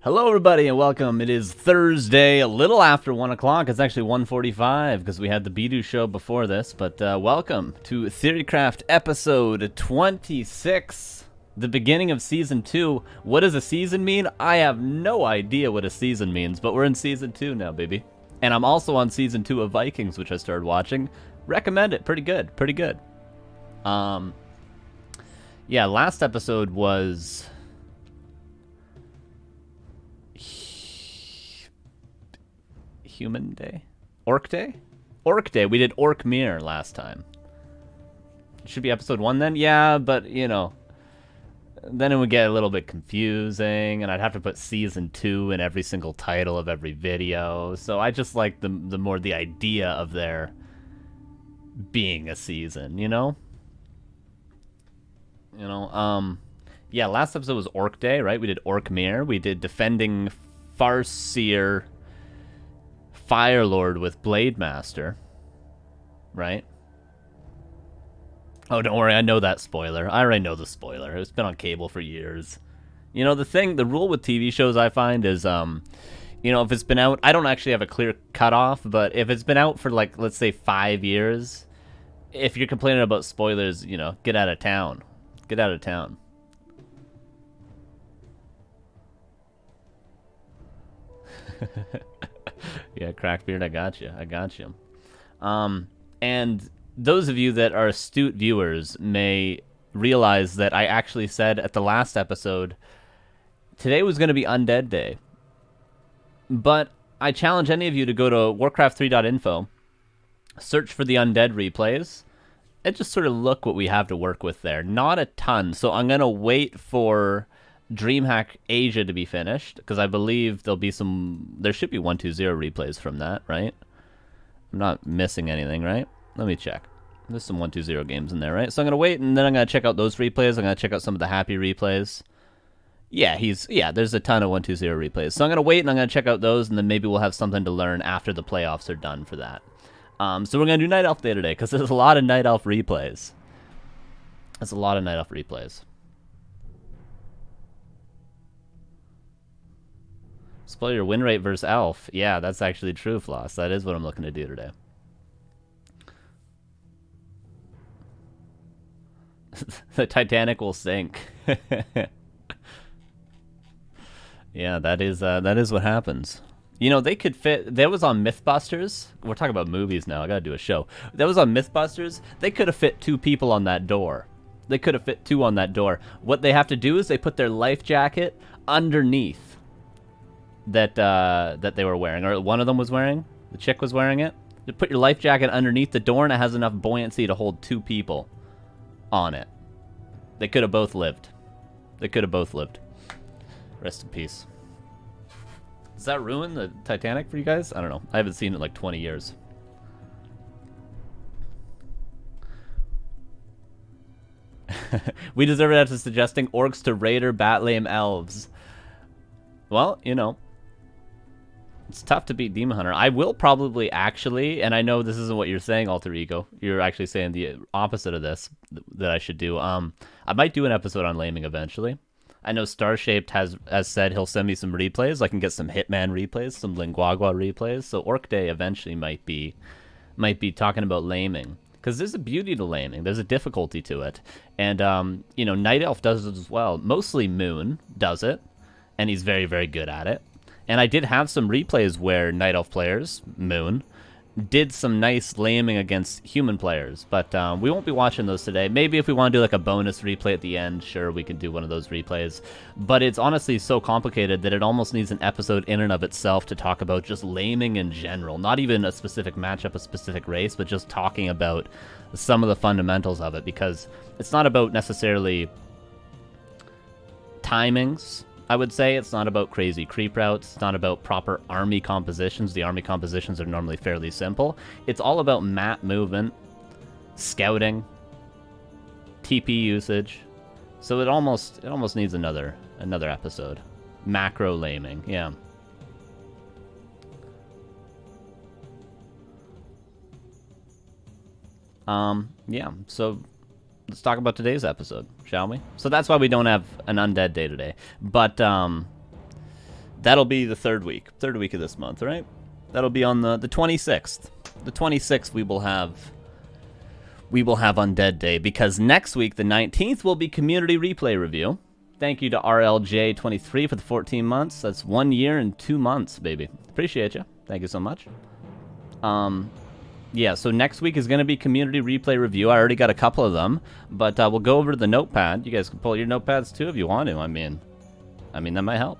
Hello, everybody, and welcome. It is Thursday, a little after 1 o'clock. It's actually 1:45 because we had the Bidu show before this. But welcome to TheoryCraft episode 26, the beginning of season 2. What does a season mean? I have no idea what a season means, but we're in season 2 now, baby. And I'm also on season 2 of Vikings, which I started watching. Recommend it. Pretty good. Pretty good. Yeah, last episode was Human Day? Orc Day? Orc Day. We did Orc Mirror last time. Should be episode 1 then? Yeah, but, you know, then it would get a little bit confusing, and I'd have to put season 2 in every single title of every video. So I just like the more the idea of there being a season, you know? Yeah, last episode was Orc Day, right? We did Orc Mirror. We did Defending CORSAIR Firelord with Blade Master, right? Oh, don't worry, I know that spoiler. I already know the spoiler. It's been on cable for years. You know, the rule with TV shows I find is, you know, if it's been out, I don't actually have a clear cutoff, but if it's been out for, like, let's say 5 years, if you're complaining about spoilers, you know, get out of town. Get out of town. Yeah, Crackbeard, I got you. I got you. And those of you that are astute viewers may realize that I actually said at the last episode, today was going to be Undead Day. But I challenge any of you to go to Warcraft3.info, search for the Undead replays, and just sort of look what we have to work with there. Not a ton, so I'm going to wait for DreamHack Asia to be finished, because I believe there should be 120 replays from that, right? I'm not missing anything, right? Let me check. There's some 120 games in there, right? So I'm going to wait, and then I'm going to check out those replays. I'm going to check out some of the happy replays. Yeah, there's a ton of 120 replays. So I'm going to wait, and I'm going to check out those, and then maybe we'll have something to learn after the playoffs are done for that. So we're going to do Night Elf Day today, because there's a lot of Night Elf replays. There's a lot of Night Elf replays. Spoil your win rate versus Elf. Yeah, that's actually true, Floss. That is what I'm looking to do today. The Titanic will sink. Yeah, that is what happens. You know, they could fit. That was on Mythbusters. We're talking about movies now. I gotta do a show. That was on Mythbusters. They could have fit 2 people on that door. They could have fit 2 on that door. What they have to do is they put their life jacket underneath that they were wearing, or one of them was wearing. The chick was wearing it. You put your life jacket underneath the door, and it has enough buoyancy to hold 2 people on it. They could have both lived. They could have both lived. Rest in peace. Does that ruin the Titanic for you guys? I don't know. I haven't seen it in like 20 years. We deserve it after suggesting orcs to raider bat lame elves. Well, you know, it's tough to beat Demon Hunter. I will probably actually, and I know this isn't what you're saying, Alter Ego. You're actually saying the opposite of this that I should do. I might do an episode on laming eventually. I know Starshaped has said he'll send me some replays. I can get some Hitman replays, some Linguagua replays. So Orc Day eventually might be talking about laming, because there's a beauty to laming. There's a difficulty to it, and you know, Night Elf does it as well. Mostly Moon does it, and he's very, very good at it. And I did have some replays where Night Elf players, Moon, did some nice laming against human players, but we won't be watching those today. Maybe if we want to do like a bonus replay at the end, sure, we can do one of those replays. But it's honestly so complicated that it almost needs an episode in and of itself to talk about just laming in general. Not even a specific matchup, a specific race, but just talking about some of the fundamentals of it, because it's not about necessarily timings. I would say it's not about crazy creep routes. It's not about proper army compositions. The army compositions are normally fairly simple. It's all about map movement, scouting, TP usage. So it almost needs another episode. Macro laming, yeah. Yeah, so let's talk about today's episode, shall we? So that's why we don't have an Undead Day today. But That'll be the third week of this month, right? That'll be on the 26th. The 26th we will have Undead Day, because next week, the 19th, will be Community Replay Review. Thank you to RLJ23 for the 14 months. That's 1 year and 2 months, baby. Appreciate you. Thank you so much. Yeah, so next week is going to be Community Replay Review. I already got a couple of them, but we'll go over to the notepad. You guys can pull your notepads too if you want to. I mean, that might help.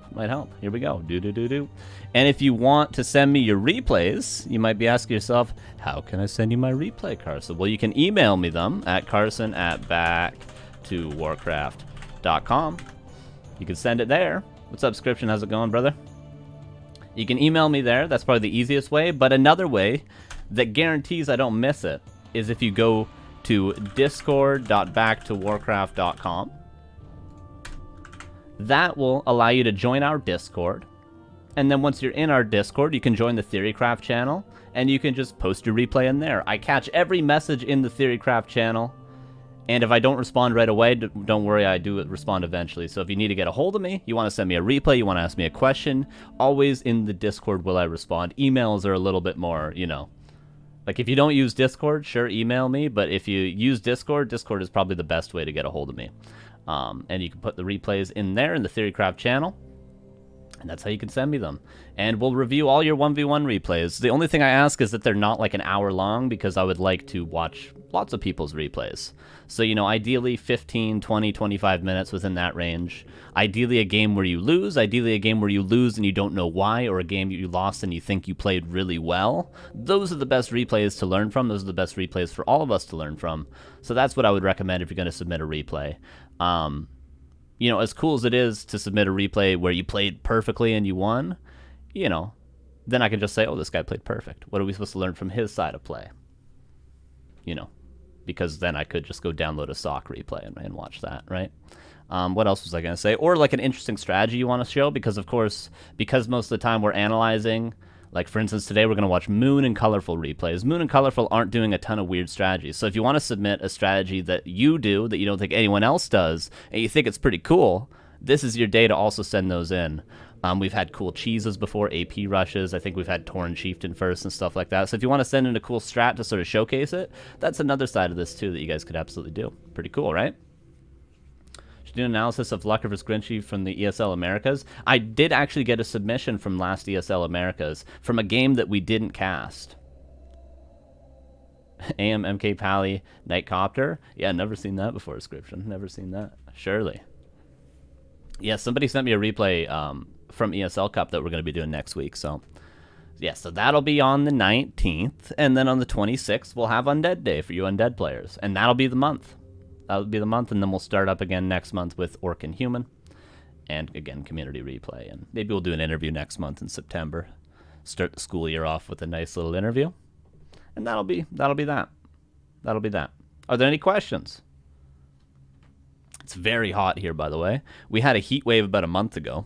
Here we go. And if you want to send me your replays, you might be asking yourself, how can I send you my replay, Carson? Well, you can email me them at carson@backtowarcraft.com. You can send it there. What's up, Scription? How's it going, brother? You can email me there. That's probably the easiest way. But another way that guarantees I don't miss it is if you go to discord.backtowarcraft.com. That will allow you to join our Discord. And then once you're in our Discord, you can join the TheoryCraft channel, and you can just post your replay in there. I catch every message in the TheoryCraft channel, and if I don't respond right away, don't worry, I do respond eventually. So if you need to get a hold of me, you want to send me a replay, you want to ask me a question, always in the Discord will I respond. Emails are a little bit more, you know. Like, if you don't use Discord, sure, email me, but if you use Discord, Discord is probably the best way to get a hold of me. And you can put the replays in there in the TheoryCraft channel, and that's how you can send me them. And we'll review all your 1v1 replays. The only thing I ask is that they're not like an hour long, because I would like to watch lots of people's replays. So, you know, ideally 15, 20, 25 minutes, within that range. Ideally a game where you lose. Ideally a game where you lose and you don't know why, or a game you lost and you think you played really well. Those are the best replays to learn from. Those are the best replays for all of us to learn from. So that's what I would recommend if you're going to submit a replay. You know, as cool as it is to submit a replay where you played perfectly and you won, you know, then I can just say, oh, this guy played perfect. What are we supposed to learn from his side of play? You know, because then I could just go download a sock replay and watch that, right? What else was I going to say? Or like an interesting strategy you want to show, because of course, because most of the time we're analyzing, like for instance, today we're going to watch Moon and Colorful replays. Moon and Colorful aren't doing a ton of weird strategies. So if you want to submit a strategy that you do, that you don't think anyone else does, and you think it's pretty cool, this is your day to also send those in. We've had cool cheeses before, AP rushes. I think we've had Tauren Chieftain first and stuff like that. So if you want to send in a cool strat to sort of showcase it, that's another side of this too that you guys could absolutely do. Pretty cool, right? Should do an analysis of Lucker vs. Grinchy from the ESL Americas. I did actually get a submission from last ESL Americas from a game that we didn't cast. AM, MK Pally, Nightcopter. Yeah, never seen that before, Description. Never seen that. Surely. Yeah, somebody sent me a replay from ESL Cup that we're going to be doing next week. So, yeah, so that'll be on the 19th. And then on the 26th, we'll have Undead Day for you Undead players. And that'll be the month. That'll be the month. And then we'll start up again next month with Orc and Human. And, again, Community Replay. And maybe we'll do an interview next month in September. Start the school year off with a nice little interview. And that'll be that. That'll be that. Are there any questions? It's very hot here, by the way. We had a heat wave about a month ago.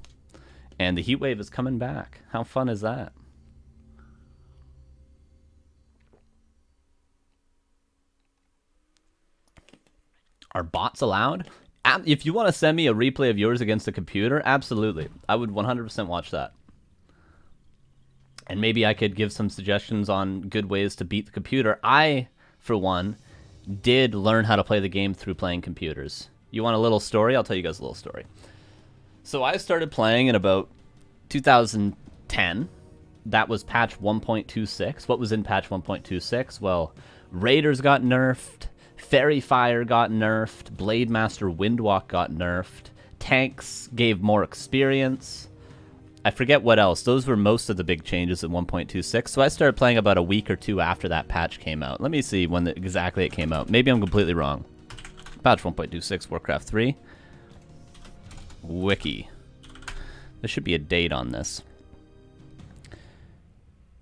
And the heat wave is coming back. How fun is that? Are bots allowed? If you want to send me a replay of yours against a computer, absolutely. I would 100% watch that. And maybe I could give some suggestions on good ways to beat the computer. I, for one, did learn how to play the game through playing computers. You want a little story? I'll tell you guys a little story. So I started playing in about 2010. That was patch 1.26. What was in patch 1.26? Well, Raiders got nerfed. Fairy Fire got nerfed. Blade Master Windwalk got nerfed. Tanks gave more experience. I forget what else. Those were most of the big changes in 1.26. So I started playing about a week or two after that patch came out. Let me see when exactly it came out. Maybe I'm completely wrong. Patch 1.26, Warcraft 3. Wiki. There should be a date on this.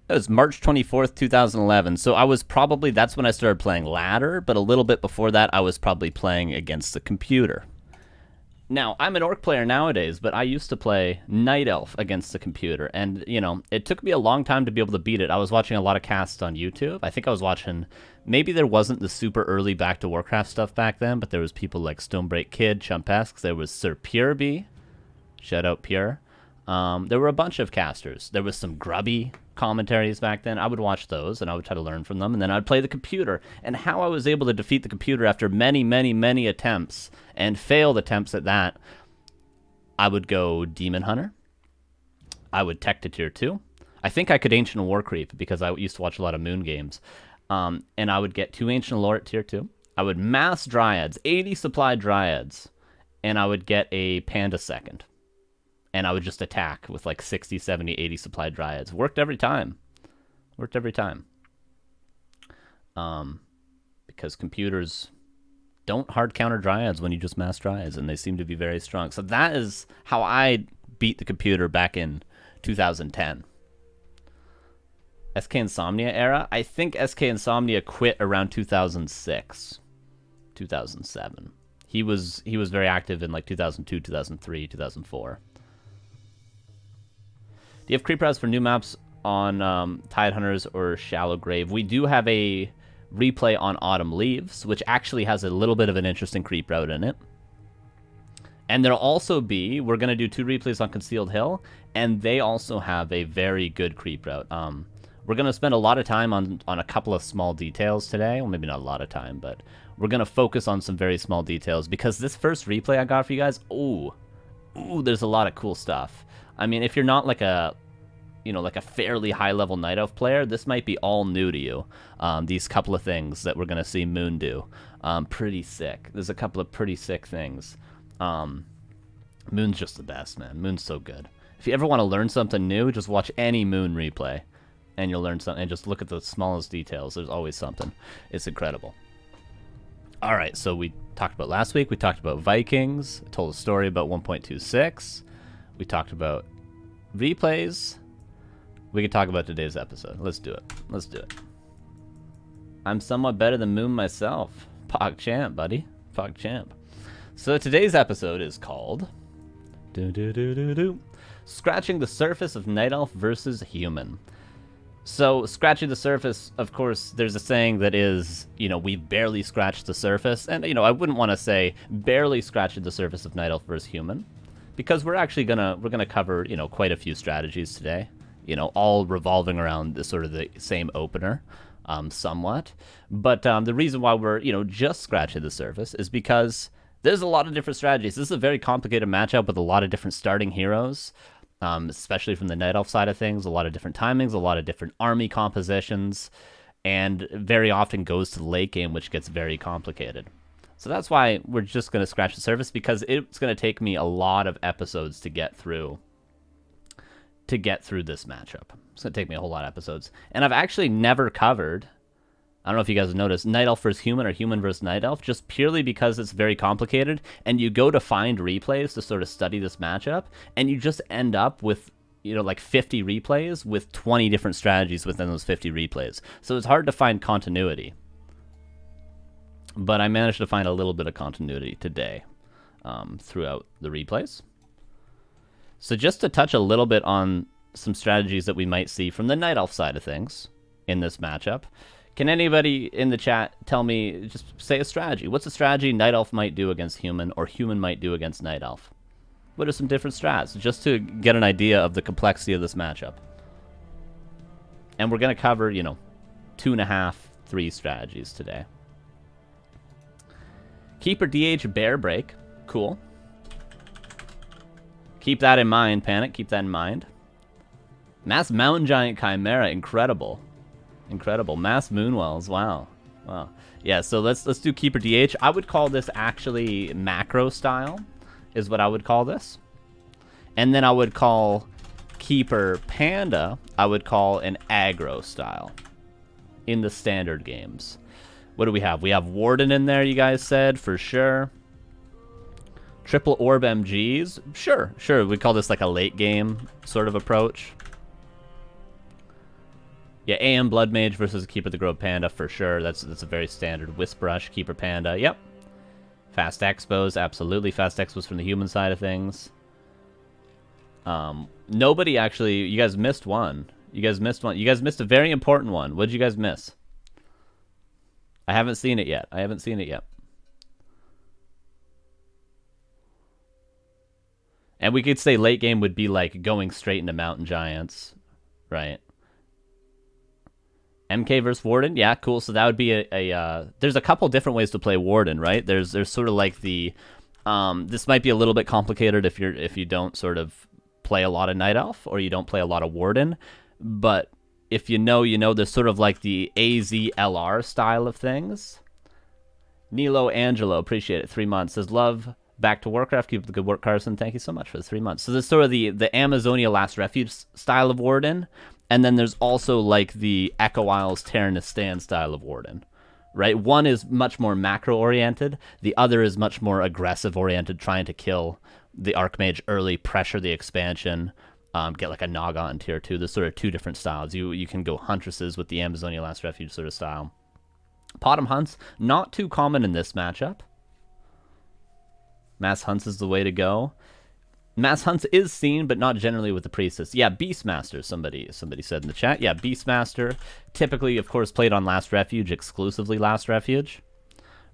It was March 24th, 2011. So I was probably, that's when I started playing ladder, but a little bit before that, I was probably playing against the computer. Now, I'm an orc player nowadays, but I used to play Night Elf against the computer. And, you know, it took me a long time to be able to beat it. I was watching a lot of casts on YouTube. I think I was watching, maybe there wasn't the super early Back to Warcraft stuff back then, but there was people like Stonebreak Kid, Chumpesque. There was Sir Pureby. Shout out Pure. There were a bunch of casters. There was some grubby commentaries back then. I would watch those, and I would try to learn from them, and then I'd play the computer. And how I was able to defeat the computer after many, many, many attempts, and failed attempts at that, I would go Demon Hunter. I would tech to tier 2. I think I could Ancient War creep, because I used to watch a lot of Moon games. And I would get 2 Ancient Lore at tier 2. I would mass Dryads, 80 supply Dryads, and I would get a Panda second. And I would just attack with like 60, 70, 80 supply Dryads. Worked every time. Worked every time. Because computers don't hard counter Dryads when you just mass Dryads, and they seem to be very strong. So that is how I beat the computer back in 2010. SK Insomnia era? I think SK Insomnia quit around 2006. 2007. He was very active in like 2002, 2003, 2004. Do you have creep routes for new maps on Tide Hunters or Shallow Grave? We do have a replay on Autumn Leaves, which actually has a little bit of an interesting creep route in it. And there'll also be, we're going to do 2 replays on Concealed Hill, and they also have a very good creep route. We're going to spend a lot of time on a couple of small details today. Well, maybe not a lot of time, but we're going to focus on some very small details, because this first replay I got for you guys, ooh, there's a lot of cool stuff. I mean, if you're not like a, like a fairly high-level Night Elf player, this might be all new to you. These couple of things that we're going to see Moon do. Pretty sick. There's a couple of pretty sick things. Moon's just the best, man. Moon's so good. If you ever want to learn something new, just watch any Moon replay, and you'll learn something. And just look at the smallest details. There's always something. It's incredible. All right, so we talked about last week. We talked about Vikings. I told a story about 1.26. We talked about replays. We could talk about today's episode. Let's do it. Let's do it. I'm somewhat better than Moon myself. PogChamp, buddy. PogChamp. So today's episode is called Scratching the Surface of Night Elf versus Human. So, scratching the surface, of course, there's a saying that is, we've barely scratched the surface. And, I wouldn't want to say barely scratching the surface of Night Elf versus Human, because we're actually gonna cover, quite a few strategies today, all revolving around the sort of the same opener, somewhat. But the reason why we're, just scratching the surface is because there's a lot of different strategies. This is a very complicated matchup with a lot of different starting heroes. Especially from the Night Elf side of things, a lot of different timings, a lot of different army compositions, and very often goes to the late game, which gets very complicated. So that's why we're just going to scratch the surface, because it's going to take me a lot of episodes to get through this matchup. It's going to take me a whole lot of episodes. And I've actually never covered, I don't know if you guys have noticed, Night Elf versus Human or Human versus Night Elf, just purely because it's very complicated, and you go to find replays to sort of study this matchup, and you just end up with, like 50 replays with 20 different strategies within those 50 replays. So it's hard to find continuity. But I managed to find a little bit of continuity today throughout the replays. So just to touch a little bit on some strategies that we might see from the Night Elf side of things in this matchup. Can anybody in the chat tell me, just say a strategy. What's a strategy Night Elf might do against Human, or Human might do against Night Elf? What are some different strats, just to get an idea of the complexity of this matchup? And we're going to cover, 2.5, 3 strategies today. Keeper DH Bear Break. Cool. Keep that in mind, Panic. Keep that in mind. Mass Mountain Giant Chimera. Incredible. Incredible. Mass Moonwells. Wow. Wow. Yeah, so let's do Keeper DH. I would call this actually macro style, is what I would call this. And then I would call Keeper Panda, I would call an aggro style in the standard games. What do we have? We have Warden in there, you guys said, for sure. Triple Orb MGs. Sure. We call this like a late game sort of approach. Yeah, AM Blood Mage versus Keeper the Grove Panda, for sure. That's a very standard. Wisp-Rush, Keeper Panda, yep. Fast Expos, absolutely. Fast Expos from the human side of things. Nobody actually... You guys missed one. You guys missed a very important one. What did you guys miss? I haven't seen it yet. And we could say late game would be like going straight into Mountain Giants, right? MK versus Warden, yeah, cool. So that would be there's a couple different ways to play Warden, right? There's sort of like the this might be a little bit complicated if you don't sort of play a lot of Night Elf or you don't play a lot of Warden, but if you know, you know. There's sort of like the AZLR style of things. Nilo Angelo, appreciate it. 3 months. Says, love back to Warcraft. Keep up the good work, Carson. Thank you so much for the 3 months. So there's sort of the Amazonia Last Refuge style of Warden. And then there's also like the Echo Isles Terranistan style of Warden. Right? One is much more macro-oriented. The other is much more aggressive-oriented, trying to kill the Archmage early, pressure the expansion, get like a Naga on tier 2. There's sort of two different styles. You can go Huntresses with the Amazonia Last Refuge sort of style. Potom Hunts, not too common in this matchup. Mass Hunts is the way to go. Mass Hunts is seen, but not generally with the Priestess. Yeah, Beastmaster, somebody said in the chat. Yeah, Beastmaster, typically, of course, played on Last Refuge, exclusively Last Refuge.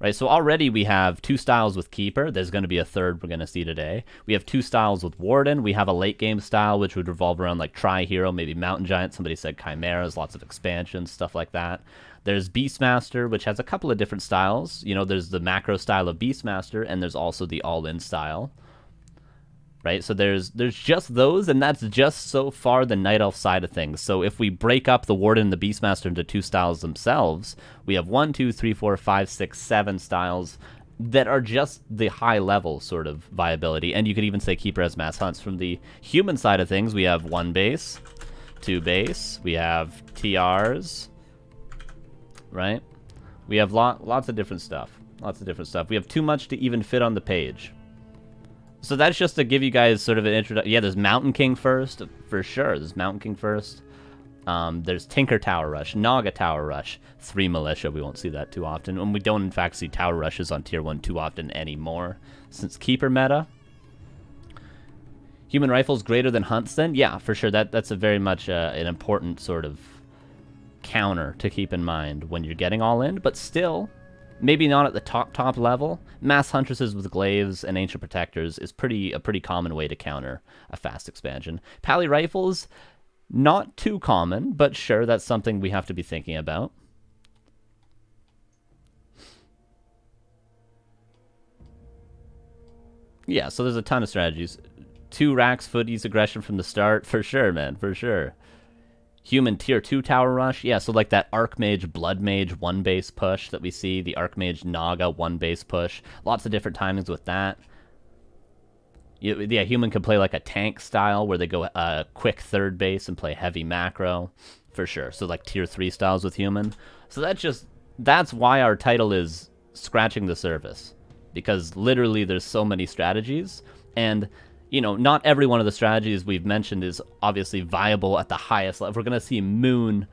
Right, so already we have two styles with Keeper. There's going to be a third we're going to see today. We have two styles with Warden. We have a late game style, which would revolve around like Tri-Hero, maybe Mountain Giant. Somebody said Chimeras, lots of expansions, stuff like that. There's Beastmaster, which has a couple of different styles. You know, there's the macro style of Beastmaster, and there's also the all-in style. Right, so there's just those, and that's just so far the Night Elf side of things. So if we break up the Warden and the Beastmaster into two styles themselves, we have 1, 2, 3, 4, 5, 6, 7 styles that are just the high level sort of viability. And you could even say Keeper as Mass Hunts. From the human side of things, we have 1 base, 2 base, we have TRs, right? We have lots of different stuff. Lots of different stuff. We have too much to even fit on the page. So that's just to give you guys sort of an introduction. Yeah, there's Mountain King first, for sure. There's Mountain King first. There's Tinker Tower Rush, Naga Tower Rush, 3 Militia. We won't see that too often. And we don't, in fact, see Tower Rushes on Tier 1 too often anymore since Keeper meta. Human Rifles greater than Hunts then? Yeah, for sure. That's a very much an important sort of counter to keep in mind when you're getting all in. But still, maybe not at the top level. Mass Huntresses with Glaives and Ancient Protectors is a pretty common way to counter a fast expansion. Pally Rifles, not too common, but sure, that's something we have to be thinking about. Yeah, so there's a ton of strategies. 2 racks, footies, aggression from the start, for sure, man, for sure. Human Tier 2 Tower Rush. Yeah, so like that Archmage, Blood Mage 1 base push that we see. The Archmage Naga 1 base push. Lots of different timings with that. Yeah, Human can play like a tank style where they go quick 3rd base and play heavy macro. For sure. So like Tier 3 styles with Human. So that's why our title is Scratching the Surface. Because literally there's so many strategies. And you know, not every one of the strategies we've mentioned is obviously viable at the highest level. We're going to see Moon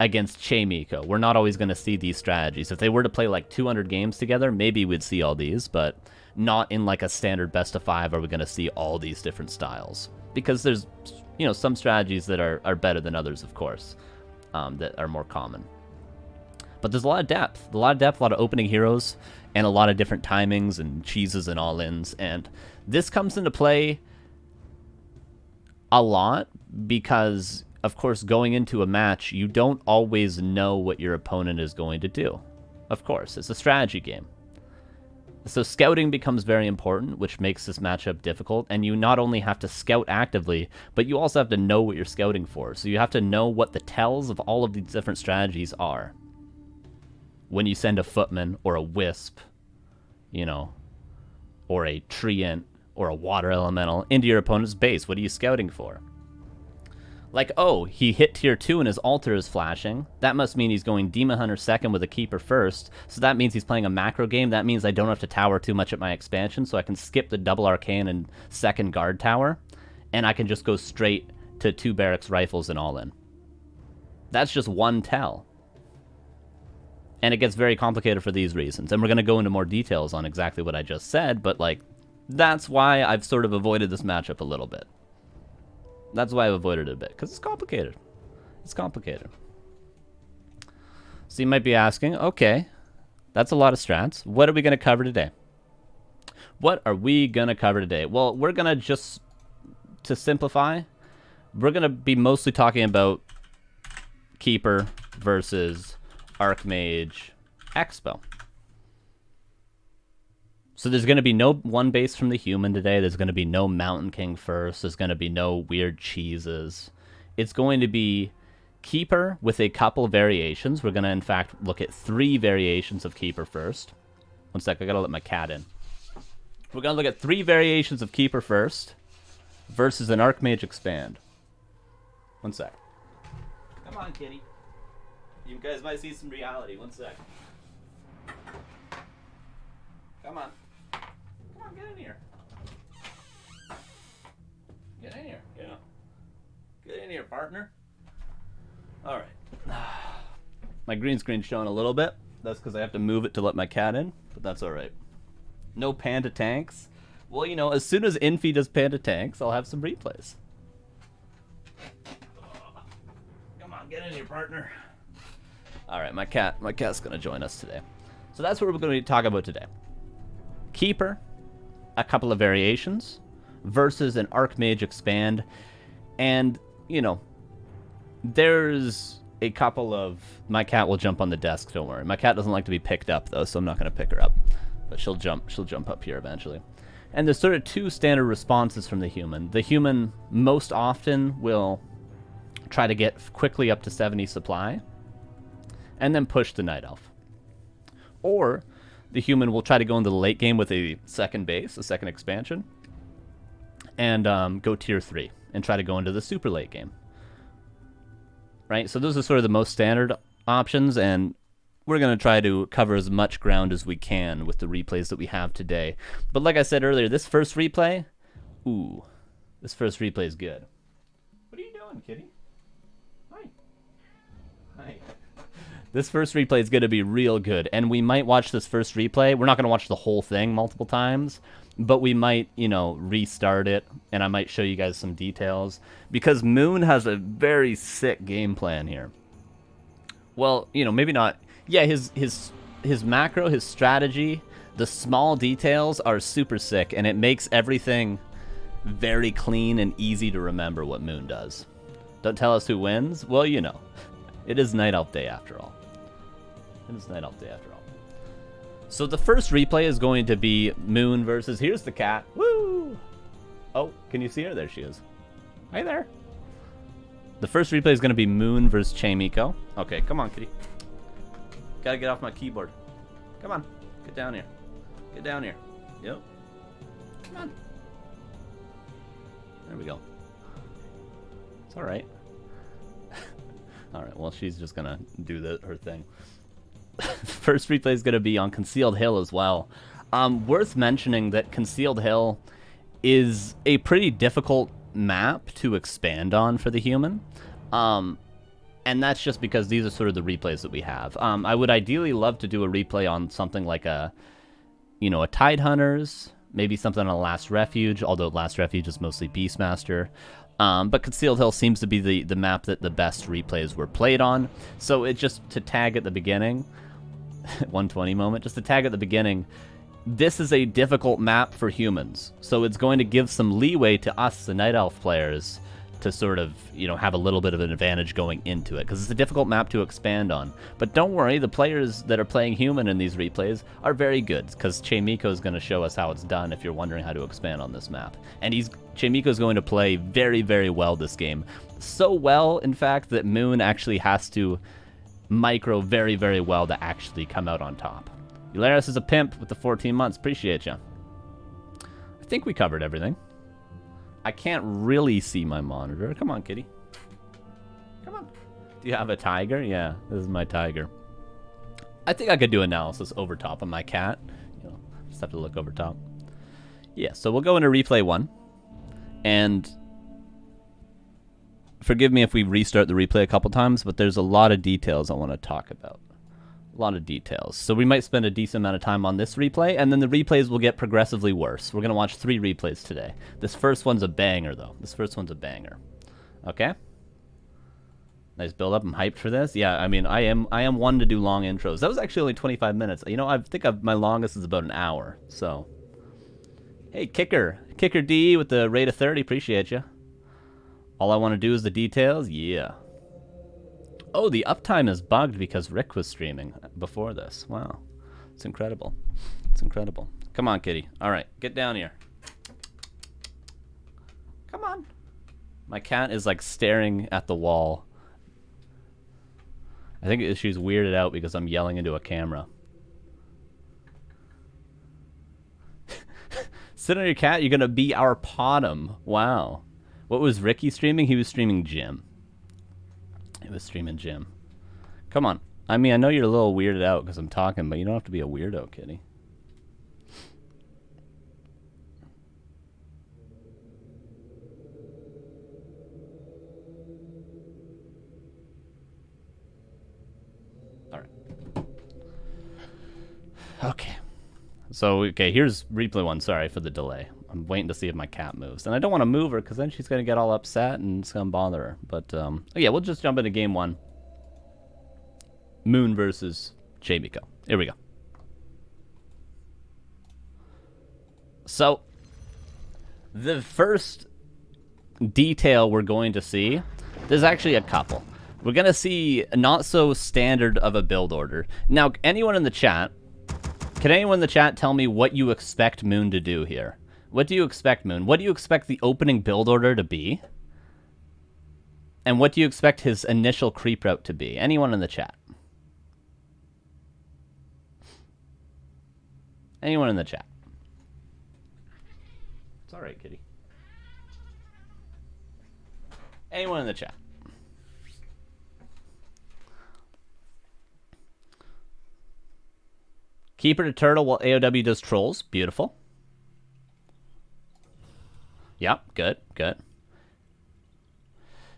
against Chaemiko. We're not always going to see these strategies. If they were to play like 200 games together, maybe we'd see all these, but not in like a standard best of 5 are we going to see all these different styles. Because there's, you know, some strategies that are better than others, of course, that are more common. But there's a lot of depth. A lot of opening heroes, and a lot of different timings and cheeses and all-ins. And this comes into play a lot because, of course, going into a match, you don't always know what your opponent is going to do. Of course, it's a strategy game. So scouting becomes very important, which makes this matchup difficult. And you not only have to scout actively, but you also have to know what you're scouting for. So you have to know what the tells of all of these different strategies are. When you send a Footman or a Wisp, you know, or a Treant or a Water Elemental into your opponent's base, what are you scouting for? Like, oh, he hit Tier 2 and his altar is flashing. That must mean he's going Demon Hunter second with a Keeper first. So that means he's playing a macro game. That means I don't have to tower too much at my expansion, so I can skip the double Arcane and second guard tower, and I can just go straight to 2 Barracks Rifles and all in. That's just one tell. And it gets very complicated for these reasons. And we're going to go into more details on exactly what I just said, but like, that's why I've sort of avoided this matchup a little bit. That's why I've avoided it a bit, because it's complicated. It's complicated. So you might be asking, okay, that's a lot of strats. What are we going to cover today? What are we going to cover today? Well, we're going to just to simplify, we're going to be mostly talking about Keeper versus Archmage Expo. So there's going to be no one base from the human today. There's going to be no Mountain King first. There's going to be no weird cheeses. It's going to be Keeper with a couple variations. We're going to, in fact, look at 3 variations of Keeper first. One sec, I got to let my cat in. We're going to look at 3 variations of Keeper first versus an Archmage Expand. One sec. Come on, kitty. You guys might see some reality. One sec. Come on. Come on, get in here. Get in here, you know. Get in here, partner. All right. My green screen's showing a little bit. That's because I have to move it to let my cat in, but that's all right. No panda tanks. Well, you know, as soon as Infi does panda tanks, I'll have some replays. Come on, get in here, partner. All right, my cat's gonna join us today. So that's what we're going to talk about today. Keeper, a couple of variations, versus an Archmage Expand, and, you know, there's a couple of... My cat will jump on the desk, don't worry. My cat doesn't like to be picked up, though, so I'm not going to pick her up. But she'll jump up here eventually. And there's sort of 2 standard responses from the human. The human most often will try to get quickly up to 70 supply, and then push the Night Elf. Or the human will try to go into the late game with a second base, a second expansion, and go tier 3 and try to go into the super late game. Right? So those are sort of the most standard options, and we're going to try to cover as much ground as we can with the replays that we have today. But like I said earlier, this first replay, this first replay is good. What are you doing, kitty? Hi. Hi. This first replay is going to be real good, and we might watch this first replay. We're not going to watch the whole thing multiple times, but we might, you know, restart it, and I might show you guys some details, because Moon has a very sick game plan here. Well, you know, maybe not. Yeah, his macro, his strategy, the small details are super sick, and it makes everything very clean and easy to remember what Moon does. Don't tell us who wins? Well, you know. It is Night Elf Day after all. It is Night Elf Day after all. So the first replay is going to be Moon versus... Here's the cat. Woo! Oh, can you see her? There she is. Hi there. The first replay is going to be Moon versus Chaemiko. Okay, come on, kitty. Gotta get off my keyboard. Come on. Get down here. Get down here. Yep. Come on. There we go. It's alright. Alright, well, she's just gonna do her thing. First replay is gonna be on Concealed Hill as well. Worth mentioning that Concealed Hill is a pretty difficult map to expand on for the human. And that's just because these are sort of the replays that we have. I would ideally love to do a replay on something like a Tide Hunters, maybe something on Last Refuge, although Last Refuge is mostly Beastmaster. But Concealed Hill seems to be the map that the best replays were played on. So it just to tag at the beginning, 120 moment, just to tag at the beginning, this is a difficult map for humans. So it's going to give some leeway to us, the Night Elf players, to sort of, have a little bit of an advantage going into it, because it's a difficult map to expand on. But don't worry, the players that are playing human in these replays are very good, because Chaemiko is going to show us how it's done if you're wondering how to expand on this map. And Chaemiko is going to play very, very well this game. So well, in fact, that Moon actually has to micro very, very well to actually come out on top. Eularis is a pimp with the 14 months. Appreciate you. I think we covered everything. I can't really see my monitor. Come on, kitty. Come on. Do you have a tiger? Yeah, this is my tiger. I think I could do analysis over top of my cat. Just have to look over top. Yeah, so we'll go into replay 1. And forgive me if we restart the replay a couple times, but there's a lot of details I want to talk about. A lot of details. So we might spend a decent amount of time on this replay, and then the replays will get progressively worse. We're going to watch 3 replays today. This first one's a banger, though. This first one's a banger. Okay? Nice build up. I'm hyped for this. Yeah, I mean, I am one to do long intros. That was actually only 25 minutes. I think my longest is about an hour. So, hey, Kicker D with the rate of 30. Appreciate you. All I want to do is the details? Yeah. Oh, the uptime is bugged because Rick was streaming before this. Wow. It's incredible. It's incredible. Come on, kitty. All right, get down here. Come on. My cat is like staring at the wall. I think she's weirded out because I'm yelling into a camera. Sit on your cat, you're gonna be our bottom. Wow. What was Ricky streaming? He was streaming Jim. He was streaming Jim. Come on. I mean, I know you're a little weirded out because I'm talking, but you don't have to be a weirdo, kitty. All right. Okay. So, okay, here's replay one. Sorry for the delay. I'm waiting to see if my cat moves. And I don't want to move her because then she's going to get all upset and it's going to bother her. But, yeah, we'll just jump into game one. Moon versus Chaemiko. Here we go. So, the first detail we're going to see, there's actually a couple. We're going to see not so standard of a build order. Now, anyone in the chat, can anyone in the chat tell me what you expect Moon to do here? What do you expect, Moon? What do you expect the opening build order to be? And what do you expect his initial creep route to be? Anyone in the chat? Anyone in the chat? It's all right, kitty. Anyone in the chat? Keeper to turtle while AOW does trolls. Beautiful. Yep, good, good.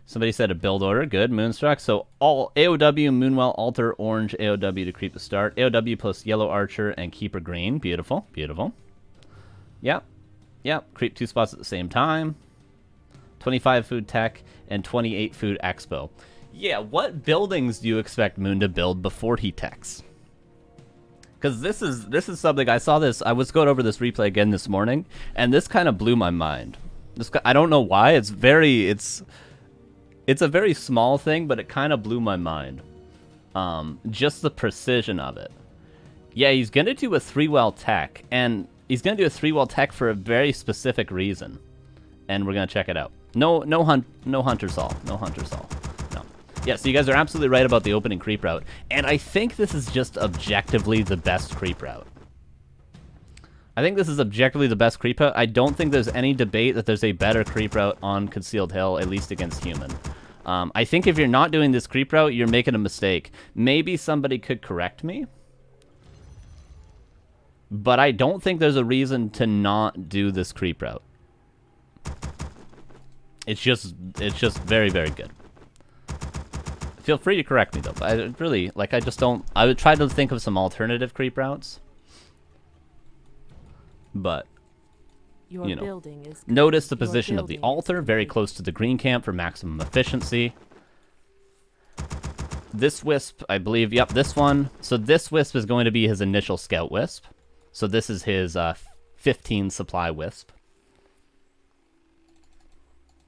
Somebody said a build order. Good. Moonstruck. So all AOW, Moonwell, Alter, Orange, AOW to creep the start. AOW plus Yellow Archer and Keeper Green. Beautiful. Beautiful. Yep. Yep. Creep 2 spots at the same time. 25 food tech and 28 food expo. Yeah, what buildings do you expect Moon to build before he techs? Because this is something, I saw this, I was going over this replay again this morning, and this kind of blew my mind. I don't know why, it's a very small thing, but it kind of blew my mind. Just the precision of it. Yeah, he's going to do a 3-well tech, and he's going to do a 3-well tech for a very specific reason. And we're going to check it out. No Hunter Saul. No Hunter Saul. No. Yeah, so you guys are absolutely right about the opening creep route. And I think this is just objectively the best creep route. I think this is objectively the best creep route. I don't think there's any debate that there's a better creep route on Concealed Hill, at least against human. I think if you're not doing this creep route, you're making a mistake. Maybe somebody could correct me. But I don't think there's a reason to not do this creep route. It's just very, very good. Feel free to correct me, though. But I really, like, I just don't... I would try to think of some alternative creep routes. But, you know, notice the position of the altar, very close to the green camp for maximum efficiency. This wisp, I believe, yep, this one. So this wisp is going to be his initial scout wisp. So this is his 15 supply wisp.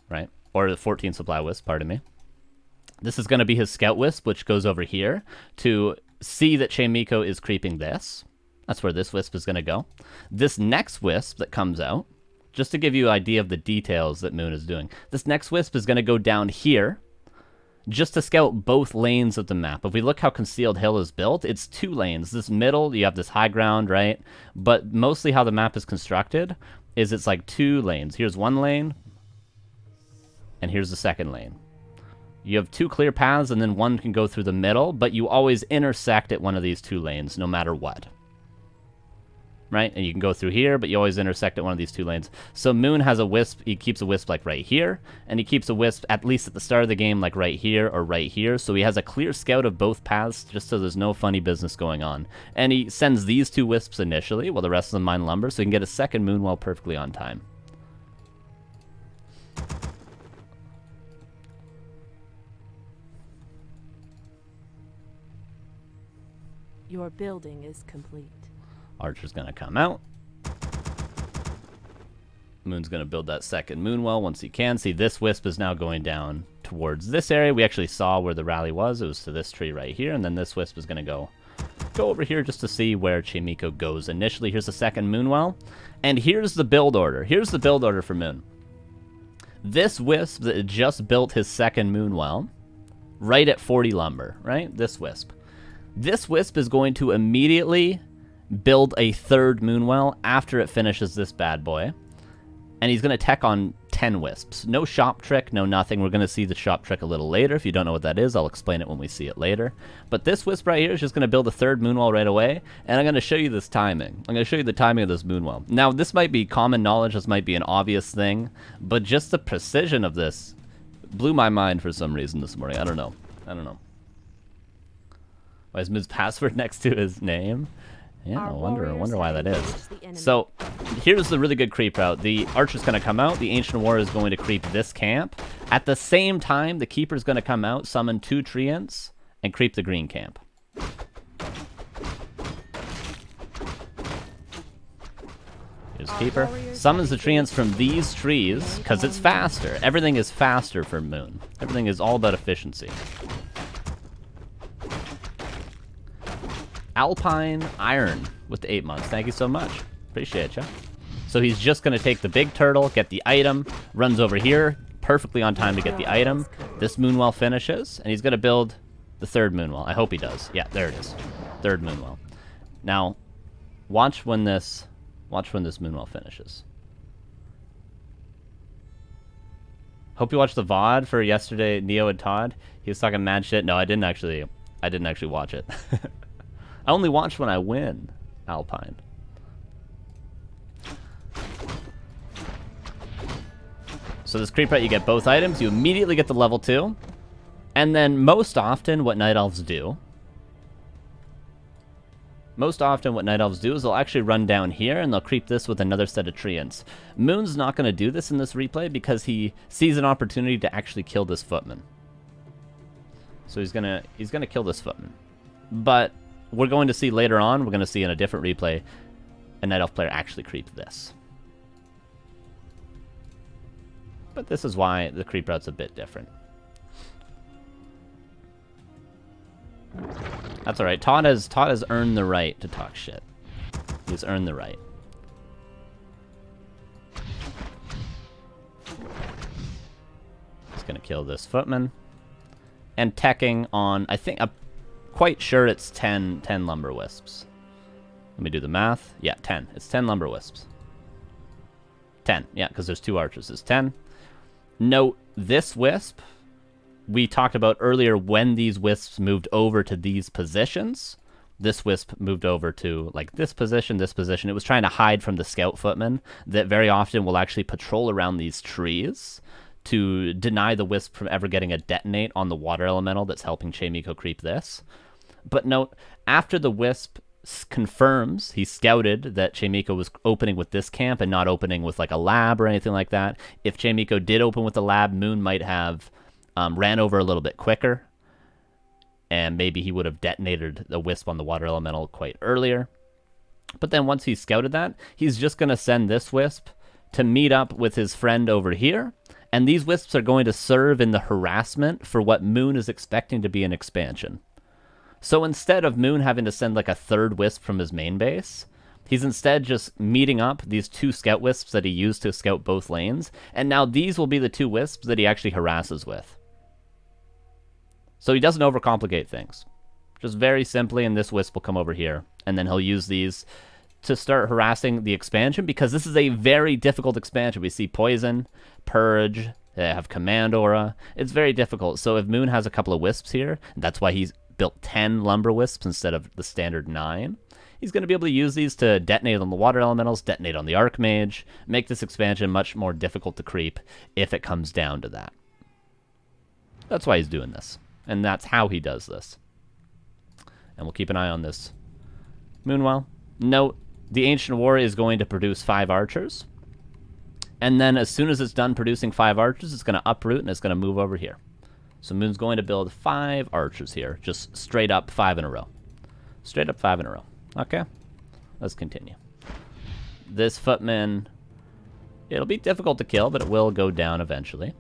Right? Or the 14 supply wisp, pardon me. This is going to be his scout wisp, which goes over here to see that Chaemiko is creeping this. That's where this wisp is going to go. This next wisp that comes out, just to give you an idea of the details that Moon is doing, this next wisp is going to go down here just to scout both lanes of the map. If we look how Concealed Hill is built, it's 2 lanes. This middle, you have this high ground, right? But mostly how the map is constructed is it's like 2 lanes. Here's 1 lane, and here's the second lane. You have 2 clear paths, and then 1 can go through the middle, but you always intersect at one of these 2 lanes, no matter what. Right? And you can go through here, but you always intersect at one of these 2 lanes. So Moon has a wisp, he keeps a wisp like right here, and he keeps a wisp at least at the start of the game like right here or right here. So he has a clear scout of both paths just so there's no funny business going on. And he sends these 2 wisps initially while the rest of them mine lumber, so he can get a second Moonwell perfectly on time. Your building is complete. Archer's gonna come out. Moon's going to build that second moon well once he can. See, this wisp is now going down towards this area. We actually saw where the rally was. It was to this tree right here, and then this wisp is going to go over here just to see where Chaemiko goes initially. Here's the second moon well, and here's the build order. Here's the build order for Moon. This wisp that just built his second moon well, right at 40 lumber, right? This wisp. This wisp is going to immediately build a third moon well after it finishes this bad boy. And he's going to tech on 10 wisps. No shop trick, no nothing. We're going to see the shop trick a little later. If you don't know what that is, I'll explain it when we see it later. But this wisp right here is just going to build a third moonwell right away. And I'm going to show you this timing. I'm going to show you the timing of this moonwell. Now, this might be common knowledge. This might be an obvious thing. But just the precision of this blew my mind for some reason this morning. I don't know. Why is Moon's password next to his name? Yeah, I wonder why that is. So, here's the really good creep route. The Archer's going to come out. The Ancient Warrior is going to creep this camp. At the same time, the Keeper's going to come out, summon 2 Treants, and creep the green camp. Here's Keeper. Summons the Treants from these trees, because it's faster. Everything is faster for Moon. Everything is all about efficiency. Alpine Iron with the 8 months. Thank you so much. Appreciate you. So he's just going to take the big turtle, get the item, runs over here, perfectly on time to get the item. This moonwell finishes, and he's going to build the third moonwell. I hope he does. Yeah, there it is. Third moonwell. Now, watch when this moonwell finishes. Hope you watched the VOD for yesterday, Neo and Todd. He was talking mad shit. No, I didn't actually watch it. I only watch when I win, Alpine. So this creep route, you get both items. You immediately get the level 2. And then most often what Night Elves do is they'll actually run down here and they'll creep this with another set of Treants. Moon's not going to do this in this replay because he sees an opportunity to actually kill this footman. So he's gonna kill this footman. But we're going to see later on, we're going to see in a different replay, a Night Elf player actually creep this. But this is why the creep route's a bit different. That's alright. Todd has earned the right to talk shit. He's earned the right. He's going to kill this footman. And teching on, I think, quite sure it's 10 lumber wisps. Let me do the math. Yeah, 10. It's 10 lumber wisps. 10. Yeah, because there's 2 archers. It's 10. Note, this wisp, we talked about earlier when these wisps moved over to these positions. This wisp moved over to, like, this position, this position. It was trying to hide from the scout footmen that very often will actually patrol around these trees to deny the wisp from ever getting a detonate on the water elemental that's helping Chaemiko creep this. But note, after the wisp confirms, he scouted that Chaemiko was opening with this camp and not opening with like a lab or anything like that. If Chaemiko did open with a lab, Moon might have ran over a little bit quicker, and maybe he would have detonated the wisp on the water elemental quite earlier. But then once he's scouted that, he's just going to send this wisp to meet up with his friend over here, and these wisps are going to serve in the harassment for what Moon is expecting to be an expansion. So instead of Moon having to send like a third wisp from his main base, he's instead just meeting up these 2 scout wisps that he used to scout both lanes, and now these will be the 2 wisps that he actually harasses with. So he doesn't overcomplicate things. Just very simply, and this wisp will come over here, and then he'll use these to start harassing the expansion, because this is a very difficult expansion. We see Poison, Purge, they have Command Aura. It's very difficult. So if Moon has a couple of wisps here, that's why he's built 10 lumber wisps instead of the standard 9. He's going to be able to use these to detonate on the water elementals, detonate on the Archmage, make this expansion much more difficult to creep if it comes down to that. That's why he's doing this. And that's how he does this. And we'll keep an eye on this Moonwell. Note, the Ancient Warrior is going to produce 5 archers. And then as soon as it's done producing 5 archers, it's going to uproot and it's going to move over here. So Moon's going to build 5 archers here. Just straight up 5 in a row. Straight up 5 in a row. Okay. Let's continue. This footman It'll be difficult to kill, but it will go down eventually.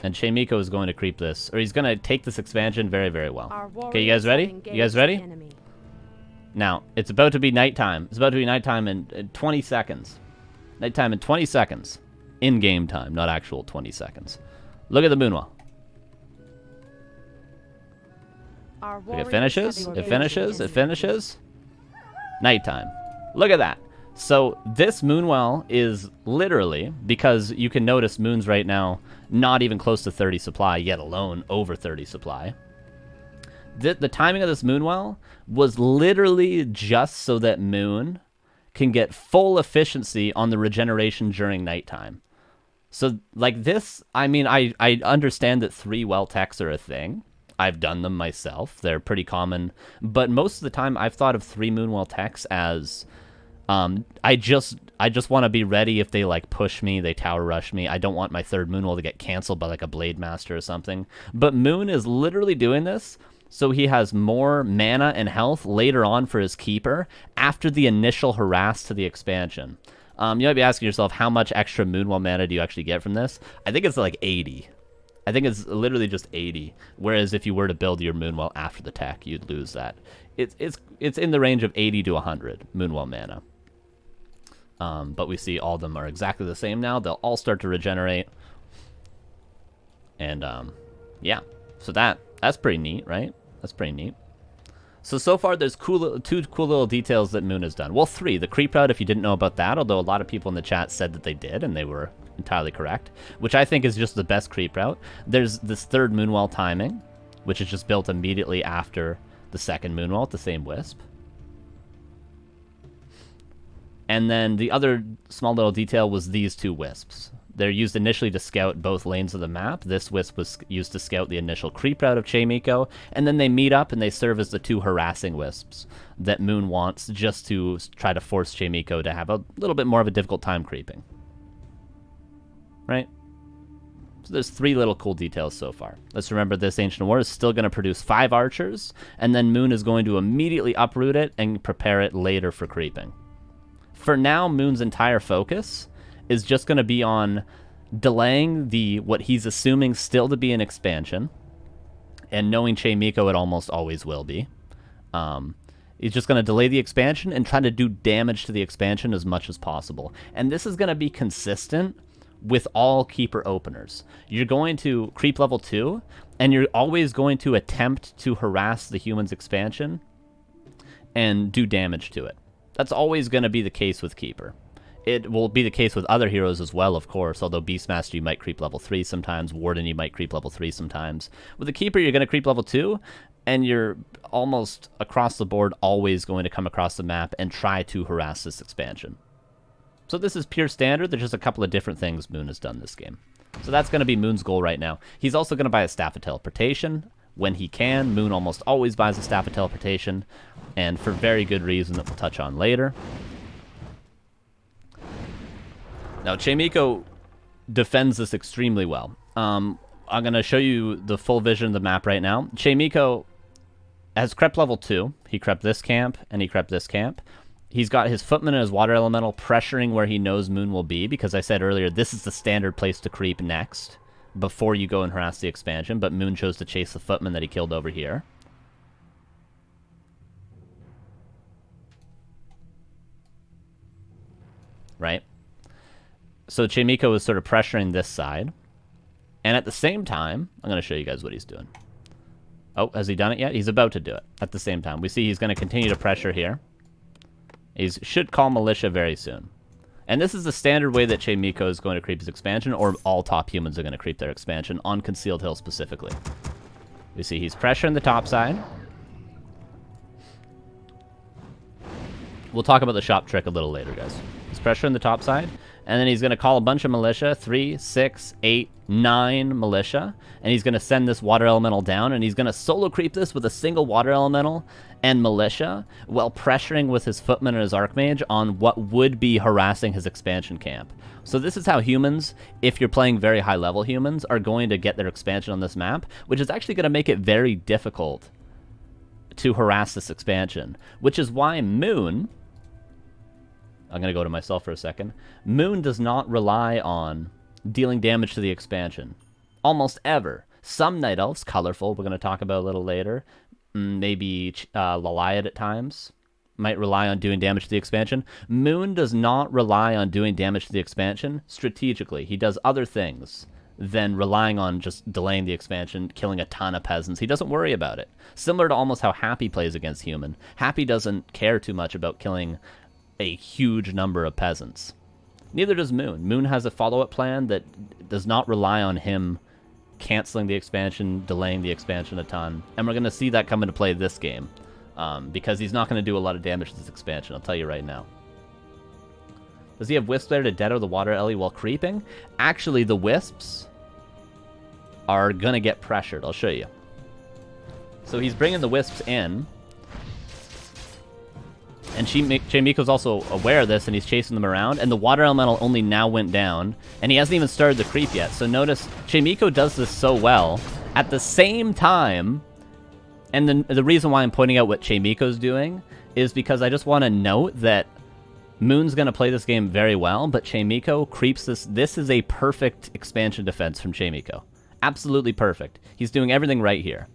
And Chaemiko is going to creep this, or he's going to take this expansion very, very well. Okay, you guys ready? You guys ready? Now, it's about to be nighttime. It's about to be nighttime in 20 seconds. Nighttime in 20 seconds. In-game time, not actual 20 seconds. Look at the Moonwell. Look, it finishes. It finishes. It finishes. Nighttime. Look at that. So this Moonwell is literally, because you can notice moons right now not even close to 30 supply, yet alone over 30 supply. The timing of this Moonwell was literally just so that Moon can get full efficiency on the regeneration during nighttime. So, like this, I mean, I understand that 3 well techs are a thing. I've done them myself. They're pretty common. But most of the time, I've thought of 3 Moonwell techs as... I just want to be ready if they, like, push me, they tower rush me. I don't want my 3rd Moonwell to get canceled by, like, a Blade Master or something. But Moon is literally doing this so he has more mana and health later on for his Keeper after the initial harass to the expansion. You might be asking yourself, how much extra Moonwell mana do you actually get from this? I think it's like 80. I think it's literally just 80. Whereas if you were to build your Moonwell after the tech, you'd lose that. It's in the range of 80 to 100 Moonwell mana. But we see all of them are exactly the same now. They'll all start to regenerate. And, yeah. So that's pretty neat, right? That's pretty neat. So far, there's two cool little details that Moon has done. Well, 3. The creep route, if you didn't know about that, although a lot of people in the chat said that they did, and they were entirely correct, which I think is just the best creep route. There's this 3rd Moonwell timing, which is just built immediately after the 2nd Moonwell at the same Wisp. And then the other small little detail was these 2 Wisps. They're used initially to scout both lanes of the map. This Wisp was used to scout the initial creep route of Chaemiko, and then they meet up and they serve as the 2 harassing Wisps that Moon wants just to try to force Chaemiko to have a little bit more of a difficult time creeping. Right? So there's 3 little cool details so far. Let's remember this Ancient War is still going to produce 5 archers, and then Moon is going to immediately uproot it and prepare it later for creeping. For now, Moon's entire focus is just going to be on delaying what he's assuming still to be an expansion, and knowing Chaemiko it almost always will be. He's just going to delay the expansion and try to do damage to the expansion as much as possible. And this is going to be consistent with all Keeper openers. You're going to creep level 2, and you're always going to attempt to harass the human's expansion and do damage to it. That's always going to be the case with Keeper. It will be the case with other heroes as well, of course, although Beastmaster you might creep level 3 sometimes, Warden you might creep level 3 sometimes. With the Keeper you're going to creep level 2, and you're almost across the board always going to come across the map and try to harass this expansion. So this is pure standard. There's just a couple of different things Moon has done this game. So that's going to be Moon's goal right now. He's also going to buy a Staff of Teleportation when he can. Moon almost always buys a Staff of Teleportation, and for very good reason that we'll touch on later. Now, Chaemiko defends this extremely well. I'm going to show you the full vision of the map right now. Chaemiko has crept level 2. He crept this camp, and he crept this camp. He's got his Footman and his Water Elemental pressuring where he knows Moon will be, because I said earlier, this is the standard place to creep next, before you go and harass the expansion, but Moon chose to chase the Footman that he killed over here. Right? So Chaemiko is sort of pressuring this side. And at the same time, I'm going to show you guys what he's doing. Oh, has he done it yet? He's about to do it at the same time. We see he's going to continue to pressure here. He should call Militia very soon. And this is the standard way that Chaemiko is going to creep his expansion, or all top humans are going to creep their expansion, on Concealed Hill specifically. We see he's pressuring the top side. We'll talk about the shop trick a little later, guys. He's pressuring the top side, and then he's going to call a bunch of Militia, 3, 6, 8, 9 Militia, and he's going to send this Water Elemental down, and he's going to solo creep this with a single Water Elemental and Militia, while pressuring with his Footman and his Archmage on what would be harassing his expansion camp. So this is how humans, if you're playing very high level humans, are going to get their expansion on this map, which is actually going to make it very difficult to harass this expansion, which is why Moon I'm going to go to myself for a second. Moon does not rely on dealing damage to the expansion. Almost ever. Some Night Elves, colorful, we're going to talk about a little later. Maybe Laliad at times might rely on doing damage to the expansion. Moon does not rely on doing damage to the expansion strategically. He does other things than relying on just delaying the expansion, killing a ton of peasants. He doesn't worry about it. Similar to almost how Happy plays against Human. Happy doesn't care too much about killing a huge number of peasants. Neither does Moon. Moon has a follow-up plan that does not rely on him canceling the expansion, delaying the expansion a ton. And we're going to see that come into play this game. Because he's not going to do a lot of damage to this expansion, I'll tell you right now. Does he have Wisps there to dead the Water Ellie while creeping? Actually, the Wisps are going to get pressured. I'll show you. So he's bringing the Wisps in. And Chaemiko's also aware of this, and he's chasing them around. And the Water Elemental only now went down. And he hasn't even started the creep yet. So notice, Chaemiko does this so well. At the same time... And the reason why I'm pointing out what Chaemiko's doing is because I just want to note that Moon's going to play this game very well, but Chaemiko creeps this. This is a perfect expansion defense from Chaemiko. Absolutely perfect. He's doing everything right here.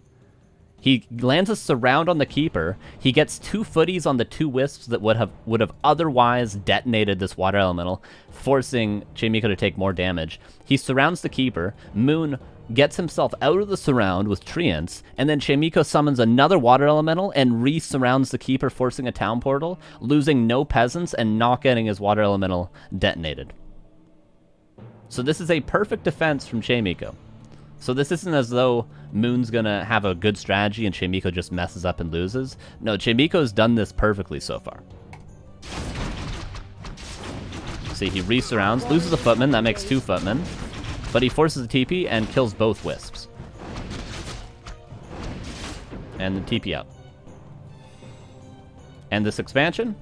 He lands a surround on the Keeper. He gets 2 footies on the 2 Wisps that would have otherwise detonated this Water Elemental, forcing Chaemiko to take more damage. He surrounds the Keeper. Moon gets himself out of the surround with Treants, and then Chaemiko summons another Water Elemental and re-surrounds the Keeper, forcing a town portal, losing no peasants and not getting his Water Elemental detonated. So this is a perfect defense from Chaemiko. So this isn't as though Moon's gonna have a good strategy and Chaemiko just messes up and loses. No, Chaemiko's done this perfectly so far. See, he re-surrounds, loses a Footman, that makes 2 Footmen. But he forces a TP and kills both Wisps. And the TP out. And this expansion?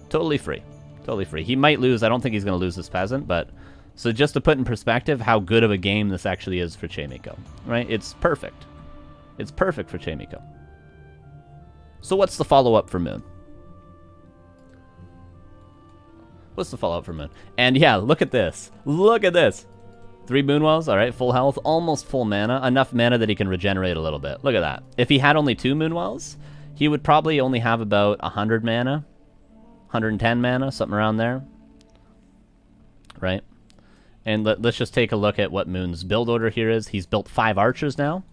Totally free. Totally free. He might lose. I don't think he's going to lose this peasant, but... So just to put in perspective how good of a game this actually is for Chaemiko. Right? It's perfect. It's perfect for Chaemiko. So what's the follow-up for Moon? What's the follow-up for Moon? And yeah, look at this. Look at this. 3 Moonwells, alright, full health, almost full mana, enough mana that he can regenerate a little bit. Look at that. If he had only 2 Moonwells, he would probably only have about 100 mana, 110 mana, something around there. Right? And let's just take a look at what Moon's build order here is. He's built 5 archers now.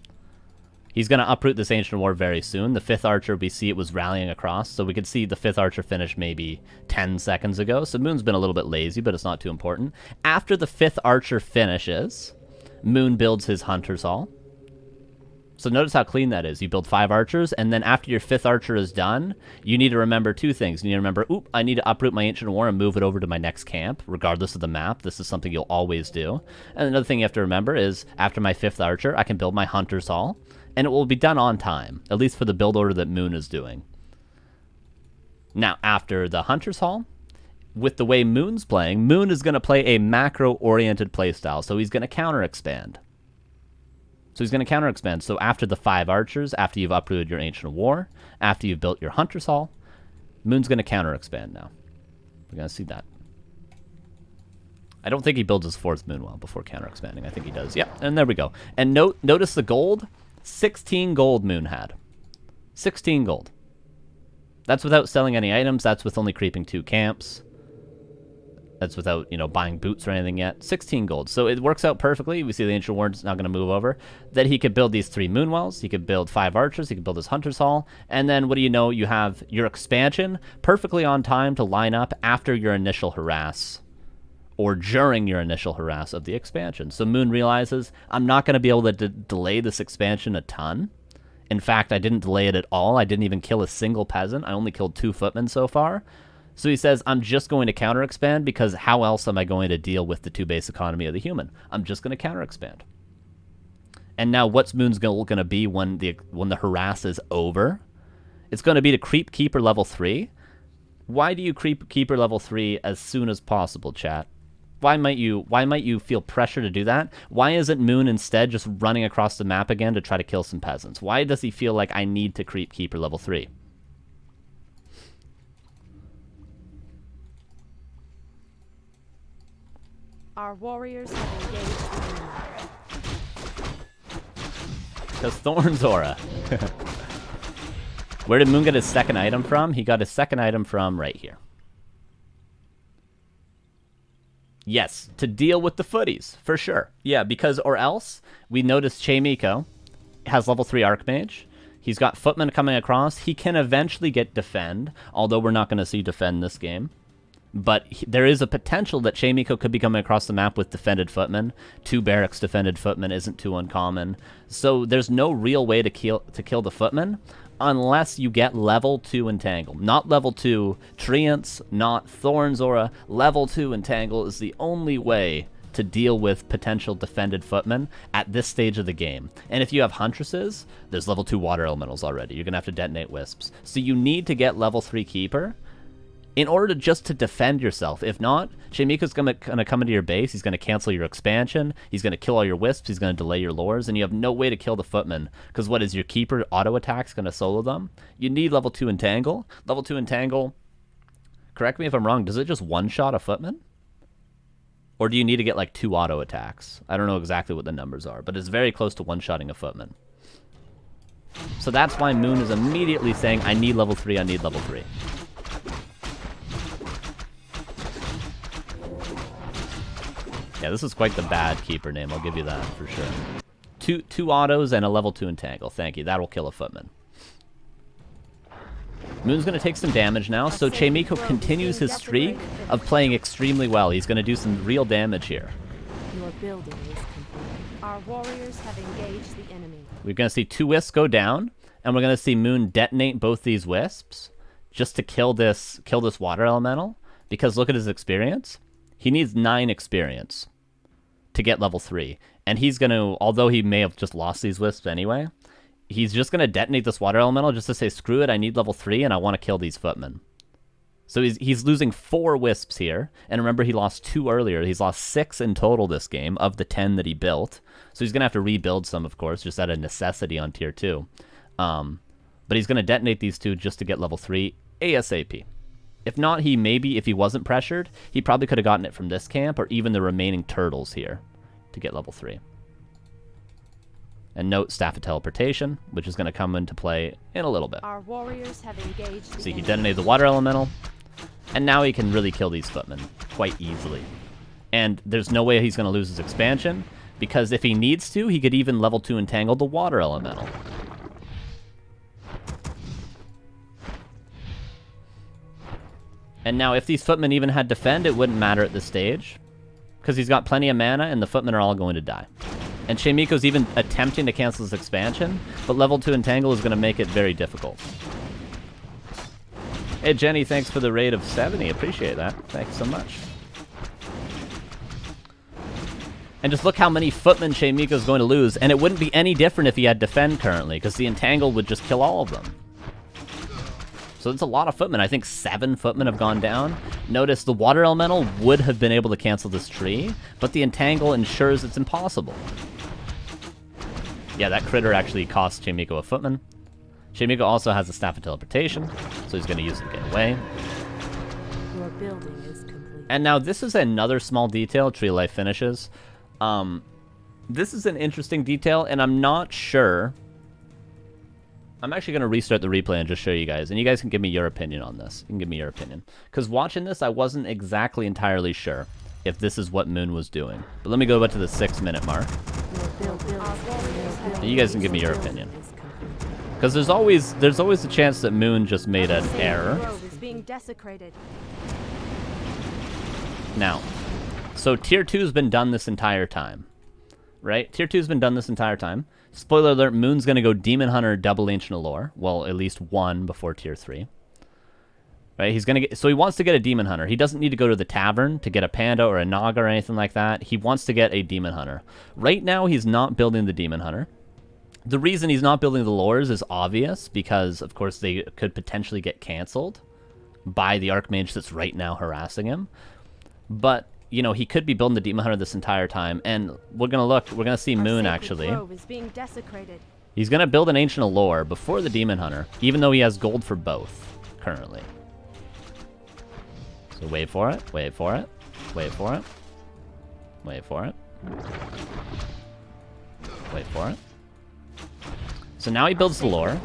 He's going to uproot this Ancient War very soon. The 5th archer, we see it was rallying across, so we could see the 5th archer finish maybe 10 seconds ago. So Moon's been a little bit lazy, but it's not too important. After the 5th archer finishes, Moon builds his Hunter's Hall. So notice how clean that is. You build 5 archers, and then after your 5th archer is done, you need to remember 2 things. You need to remember, oop, I need to uproot my Ancient War and move it over to my next camp, regardless of the map. This is something you'll always do. And another thing you have to remember is, after my 5th archer, I can build my Hunter's Hall. And it will be done on time, at least for the build order that Moon is doing. Now, after the Hunter's Hall, with the way Moon's playing, Moon is going to play a macro-oriented playstyle, so he's going to counter-expand. So after the 5 archers, after you've uprooted your Ancient War, after you've built your Hunter's Hall, Moon's going to counter-expand now. We're going to see that. I don't think he builds his 4th Moonwell before counter-expanding. I think he does. Yep, and there we go. And notice the gold. 16 gold Moon had. 16 gold. That's without selling any items. That's with only creeping 2 camps. That's without, buying boots or anything yet. 16 gold. So it works out perfectly. We see the Ancient Ward's not going to move over. That he could build these 3 Moonwells. He could build 5 archers. He could build his Hunter's Hall. And then, what do you know? You have your expansion perfectly on time to line up after your initial harass. Or during your initial harass of the expansion. So Moon realizes, I'm not going to be able to delay this expansion a ton. In fact, I didn't delay it at all. I didn't even kill a single peasant. I only killed 2 footmen so far. So he says, I'm just going to counter-expand because how else am I going to deal with the 2 base economy of the human? I'm just going to counter-expand. And now what's Moon's goal going to be when the harass is over? It's going to be to creep Keeper level 3. Why do you creep Keeper level 3 as soon as possible, chat? Why might you feel pressure to do that? Why isn't Moon instead just running across the map again to try to kill some peasants? Why does he feel like I need to creep Keeper level 3? Our warriors have engaged the enemy. Because Thorn's aura. Where did Moon get his second item from? He got his second item from right here. Yes, to deal with the footies, for sure. Yeah, because or else, we noticed Chaemiko has level 3 Archmage. He's got Footman coming across. He can eventually get Defend, although we're not going to see Defend this game. But there is a potential that Chaemiko could be coming across the map with Defended Footman. 2 Barracks Defended Footman isn't too uncommon. So there's no real way to kill the Footman unless you get level 2 Entangle. Not level 2 Treants, not Thorn's Aura. Level 2 Entangle is the only way to deal with potential Defended Footmen at this stage of the game. And if you have Huntresses, there's level 2 Water Elementals already. You're going to have to detonate Wisps. So you need to get level 3 Keeper in order just to defend yourself. If not, Chaemiko's going to come into your base, he's going to cancel your expansion, he's going to kill all your Wisps, he's going to delay your lures, and you have no way to kill the Footmen. Because what is your Keeper auto attack's going to solo them? You need level 2 Entangle. Level 2 Entangle, correct me if I'm wrong, does it just one-shot a Footman? Or do you need to get like 2 auto attacks? I don't know exactly what the numbers are, but it's very close to one-shotting a Footman. So that's why Moon is immediately saying, I need level 3, I need level 3. Yeah, this is quite the bad Keeper name, I'll give you that for sure. Two autos and a level 2 Entangle. Thank you, that'll kill a Footman. Moon's going to take some damage now, so Chaemiko continues his streak of playing extremely well. He's going to do some real damage here. Your building is complete. Our warriors have engaged the enemy. We're going to see 2 Wisps go down, and we're going to see Moon detonate both these Wisps just to kill this Water Elemental, because look at his experience. He needs 9 experience to get level 3. And he's going to, although he may have just lost these Wisps anyway, he's just going to detonate this Water Elemental just to say, screw it, I need level 3 and I want to kill these Footmen. So he's losing 4 Wisps here. And remember, he lost 2 earlier. He's lost 6 in total this game of the 10 that he built. So he's going to have to rebuild some, of course, just out of necessity on tier 2. But he's going to detonate these 2 just to get level 3 ASAP. If not, if he wasn't pressured, he probably could have gotten it from this camp or even the remaining turtles here to get level 3. And note Staff of Teleportation, which is going to come into play in a little bit. Our warriors have engaged. See, he detonated the Water Elemental, and now he can really kill these Footmen quite easily. And there's no way he's going to lose his expansion, because if he needs to, he could even level 2 Entangle the Water Elemental. And now, if these Footmen even had Defend, it wouldn't matter at this stage, because he's got plenty of mana, and the Footmen are all going to die. And Chaemiko's even attempting to cancel his expansion, but level 2 Entangle is going to make it very difficult. Hey, Jenny, thanks for the raid of 70. Appreciate that. Thanks so much. And just look how many Footmen Chaemiko's going to lose, and it wouldn't be any different if he had Defend currently, because the Entangle would just kill all of them. So it's a lot of Footmen. I think 7 Footmen have gone down. Notice the Water Elemental would have been able to cancel this tree, but the Entangle ensures it's impossible. Yeah, that critter actually cost Chaemiko a Footman. Chaemiko also has a Staff of Teleportation, so he's going to use it to get away. Your building is complete. And now this is another small detail, Tree of Life finishes. This is an interesting detail, and I'm not sure. I'm actually going to restart the replay and just show you guys, and you guys can give me your opinion on this. You can give me your opinion. Because watching this, I wasn't exactly entirely sure if this is what Moon was doing. But let me go back to the 6-minute mark. And you guys can give me your opinion. Because there's always a chance that Moon just made an error. Now, so Tier 2's been done this entire time. Right? Tier 2's been done this entire time. Spoiler alert, Moon's going to go Demon Hunter double Ancient Allure. Well, at least 1 before Tier 3. Right? He's going to get, so he wants to get a Demon Hunter. He doesn't need to go to the tavern to get a Panda or a Naga or anything like that. He wants to get a Demon Hunter. Right now, he's not building the Demon Hunter. The reason he's not building the lures is obvious, because, of course, they could potentially get canceled by the Archmage that's right now harassing him. But you know, he could be building the Demon Hunter this entire time, and we're gonna see Moon actually. He's gonna build an Ancient Allure before the Demon Hunter, even though he has gold for both currently. So wait for it, wait for it, wait for it. Wait for it. Wait for it. So now he builds the lore.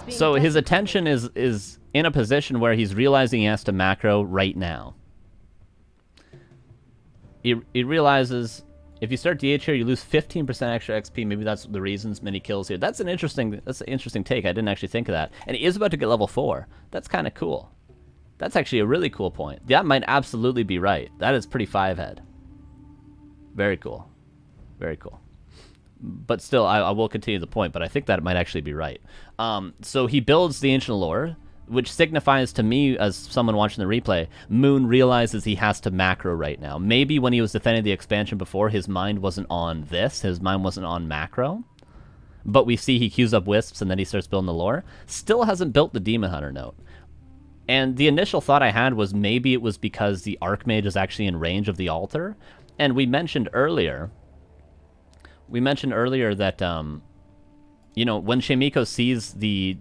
So his attention is in a position where he's realizing he has to macro right now. He realizes if you start DH here, you lose 15% extra XP. Maybe that's the reasons many kills here. That's an interesting take. I didn't actually think of that. And he is about to get level 4. That's kind of cool. That's actually a really cool point. That might absolutely be right. That is pretty 5-head. Very cool. Very cool. But still, I will continue the point, but I think that it might actually be right. So he builds the Ancient Lore, which signifies to me, as someone watching the replay, Moon realizes he has to macro right now. Maybe when he was defending the expansion before, his mind wasn't on this. His mind wasn't on macro. But we see he queues up Wisps, and then he starts building the lore. Still hasn't built the Demon Hunter note. And the initial thought I had was maybe it was because the Archmage is actually in range of the altar. And we mentioned earlier that, you know, when Chaemiko sees the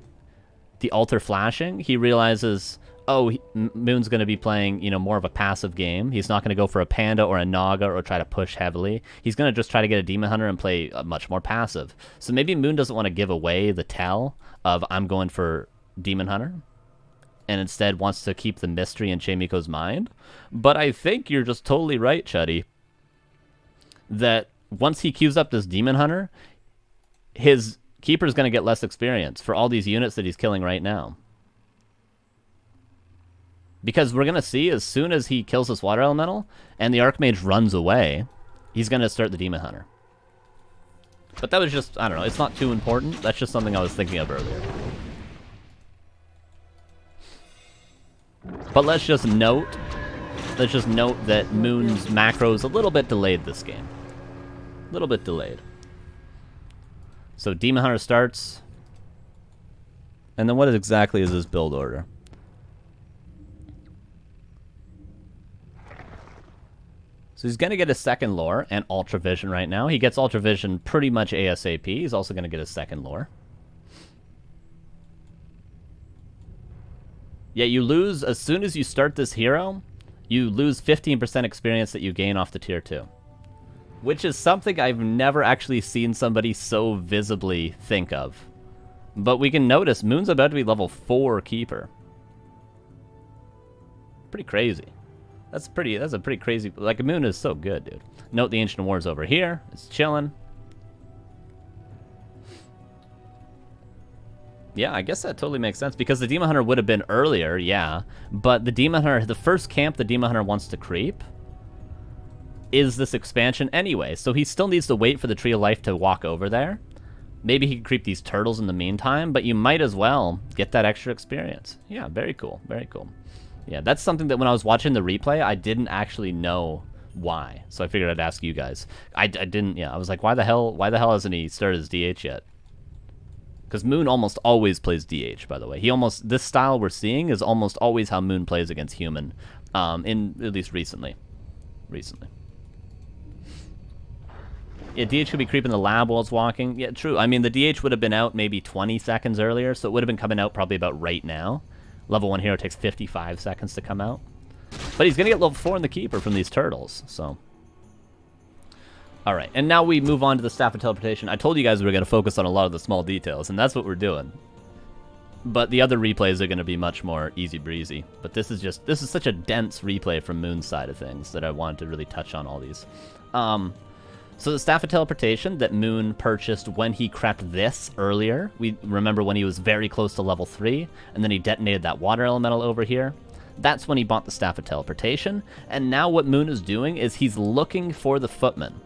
altar flashing, he realizes, oh, Moon's going to be playing, you know, more of a passive game. He's not going to go for a Panda or a Naga or try to push heavily. He's going to just try to get a Demon Hunter and play much more passive. So maybe Moon doesn't want to give away the tell of I'm going for Demon Hunter, and instead wants to keep the mystery in Chaemiko's mind. But I think you're just totally right, Chuddy, that once he queues up this Demon Hunter, his Keeper's going to get less experience for all these units that he's killing right now. Because we're going to see, as soon as he kills this Water Elemental, and the Archmage runs away, he's going to start the Demon Hunter. But that was just, I don't know, it's not too important. That's just something I was thinking of earlier. But let's just note that Moon's macro is a little bit delayed this game. A little bit delayed. So Demon Hunter starts. And then what exactly is his build order? So he's going to get a second lore and Ultra Vision right now. He gets Ultra Vision pretty much ASAP. He's also going to get a second lore. Yeah, you lose, as soon as you start this hero, you lose 15% experience that you gain off the tier 2. Which is something I've never actually seen somebody so visibly think of. But we can notice Moon's about to be level 4 Keeper. Pretty crazy. That's a pretty crazy, like, Moon is so good, dude. Note the Ancient War's over here. It's chilling. Yeah, I guess that totally makes sense, because the Demon Hunter would have been earlier, yeah. But the Demon Hunter, the first camp the Demon Hunter wants to creep is this expansion anyway, so he still needs to wait for the Tree of Life to walk over there. Maybe he can creep these turtles in the meantime, but you might as well get that extra experience. Yeah, very cool, very cool. Yeah, that's something that when I was watching the replay, I didn't actually know why, so I figured I'd ask you guys. I didn't, yeah, I was like, why the hell hasn't he started his DH yet? Because Moon almost always plays DH, by the way. This style we're seeing is almost always how Moon plays against human, at least recently. Yeah, DH could be creeping the lab while it's walking. Yeah, true. I mean, the DH would have been out maybe 20 seconds earlier, so it would have been coming out probably about right now. Level 1 hero takes 55 seconds to come out. But he's going to get level 4 in the Keeper from these turtles, so... Alright, and now we move on to the Staff of Teleportation. I told you guys we were going to focus on a lot of the small details, and that's what we're doing. But the other replays are going to be much more easy breezy. But this is such a dense replay from Moon's side of things that I wanted to really touch on all these. So the Staff of Teleportation that Moon purchased when he crept this earlier. We remember when he was very close to level 3, and then he detonated that Water Elemental over here. That's when he bought the Staff of Teleportation, and now what Moon is doing is he's looking for the Footman.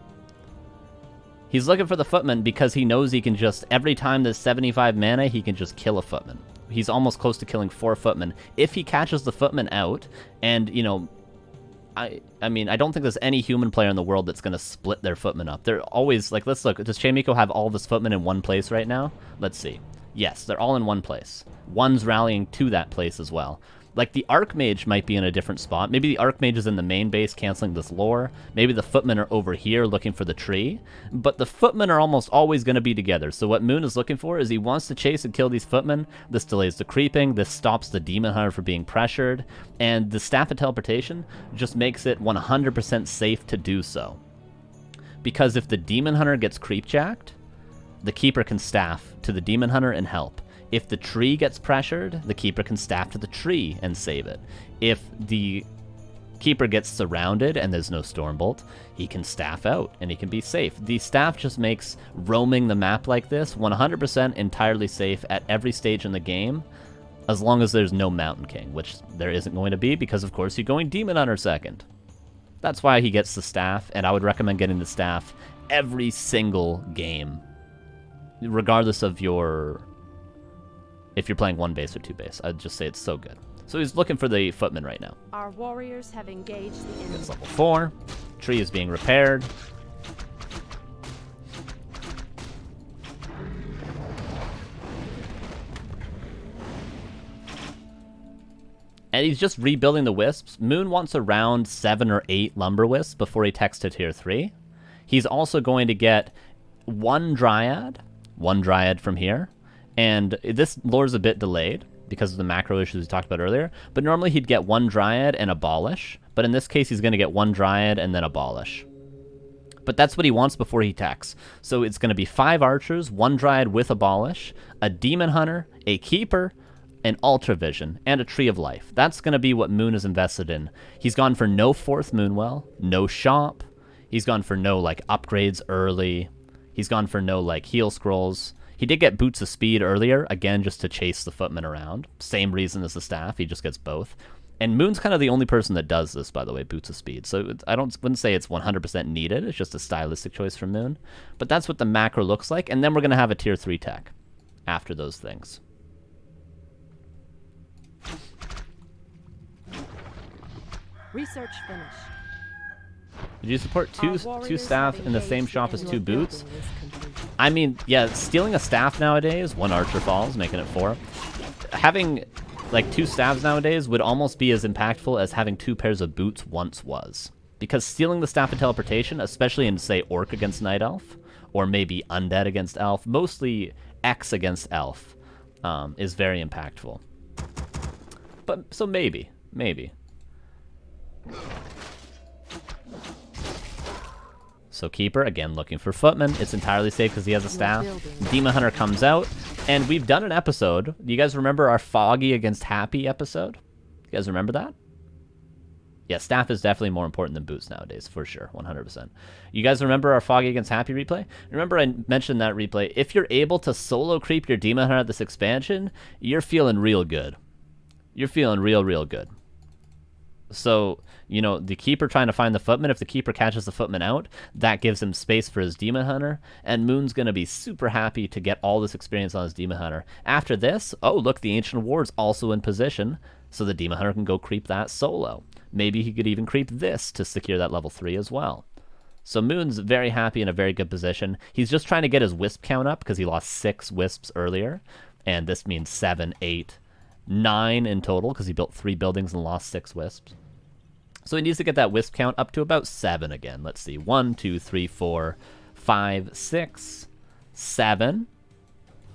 He's looking for the Footman because he knows he can just, every time there's 75 mana, he can just kill a Footman. He's almost close to killing 4 Footmen. If he catches the Footman out, and, you know, I mean, I don't think there's any human player in the world that's going to split their Footmen up. They're always, like, let's look. Does Chaemiko have all of his Footmen in one place right now? Let's see. Yes, they're all in one place. One's rallying to that place as well. Like, the Archmage might be in a different spot. Maybe the Archmage is in the main base canceling this lore. Maybe the Footmen are over here looking for the tree. But the Footmen are almost always going to be together. So what Moon is looking for is he wants to chase and kill these Footmen. This delays the creeping. This stops the Demon Hunter from being pressured. And the Staff of Teleportation just makes it 100% safe to do so. because if the Demon Hunter gets creep jacked, the Keeper can staff to the Demon Hunter and help. If the tree gets pressured, the Keeper can staff to the tree and save it. If the Keeper gets surrounded and there's no Stormbolt, he can staff out and he can be safe. The staff just makes roaming the map like this 100% entirely safe at every stage in the game, as long as there's no Mountain King, which there isn't going to be because, of course, you're going Demon Hunter second. That's why he gets the staff, and I would recommend getting the staff every single game, regardless of if you're playing 1 base or 2 base. I'd just say it's so good. So he's looking for the footman right now. Our warriors have engaged the enemy. It's level 4. Tree is being repaired. And he's just rebuilding the wisps. Moon wants around 7 or 8 lumber wisps before he techs to tier 3. He's also going to get 1 dryad from here. And this lore's a bit delayed because of the macro issues we talked about earlier. But normally he'd get 1 dryad and abolish. But in this case, he's going to get 1 dryad and then abolish. But that's what he wants before he techs. So it's going to be 5 archers, 1 dryad with abolish, a demon hunter, a keeper, an ultra vision, and a tree of life. That's going to be what Moon is invested in. He's gone for no 4th Moonwell, no shop. He's gone for no like upgrades early. He's gone for no like heal scrolls. He did get Boots of Speed earlier, again, just to chase the footman around. Same reason as the staff, he just gets both. And Moon's kind of the only person that does this, by the way, Boots of Speed. So I wouldn't say it's 100% needed. It's just a stylistic choice from Moon. But that's what the macro looks like. And then we're going to have a tier 3 tech after those things. Research finished. Did you support two staff in the same shop as 2 boots? I mean, yeah, stealing a staff nowadays, 1 archer falls, making it 4. Having like 2 staffs nowadays would almost be as impactful as having 2 pairs of boots once was. Because stealing the staff of teleportation, especially in, say, Orc against Night Elf, or maybe Undead against Elf, mostly X against Elf, is very impactful. But, so maybe. So Keeper, again, looking for Footman. It's entirely safe because he has a staff. Demon Hunter comes out, and we've done an episode. Do you guys remember our Foggy against Happy episode? You guys remember that? Yeah, staff is definitely more important than boots nowadays, for sure, 100%. You guys remember our Foggy against Happy replay? Remember I mentioned that replay. If you're able to solo creep your Demon Hunter at this expansion, you're feeling real good. You're feeling real good. So, you know, the Keeper trying to find the Footman, if the Keeper catches the Footman out, that gives him space for his Demon Hunter, and Moon's going to be super happy to get all this experience on his Demon Hunter. After this, oh, look, the Ancient Ward's also in position, so the Demon Hunter can go creep that solo. Maybe he could even creep this to secure that level 3 as well. So Moon's very happy in a very good position. He's just trying to get his Wisp count up, because he lost 6 Wisps earlier, and this means 7, 8, 9 in total, because he built 3 buildings and lost 6 Wisps. So he needs to get that Wisp count up to about 7 again. Let's see. 1, 2, 3, 4, 5, 6, 7.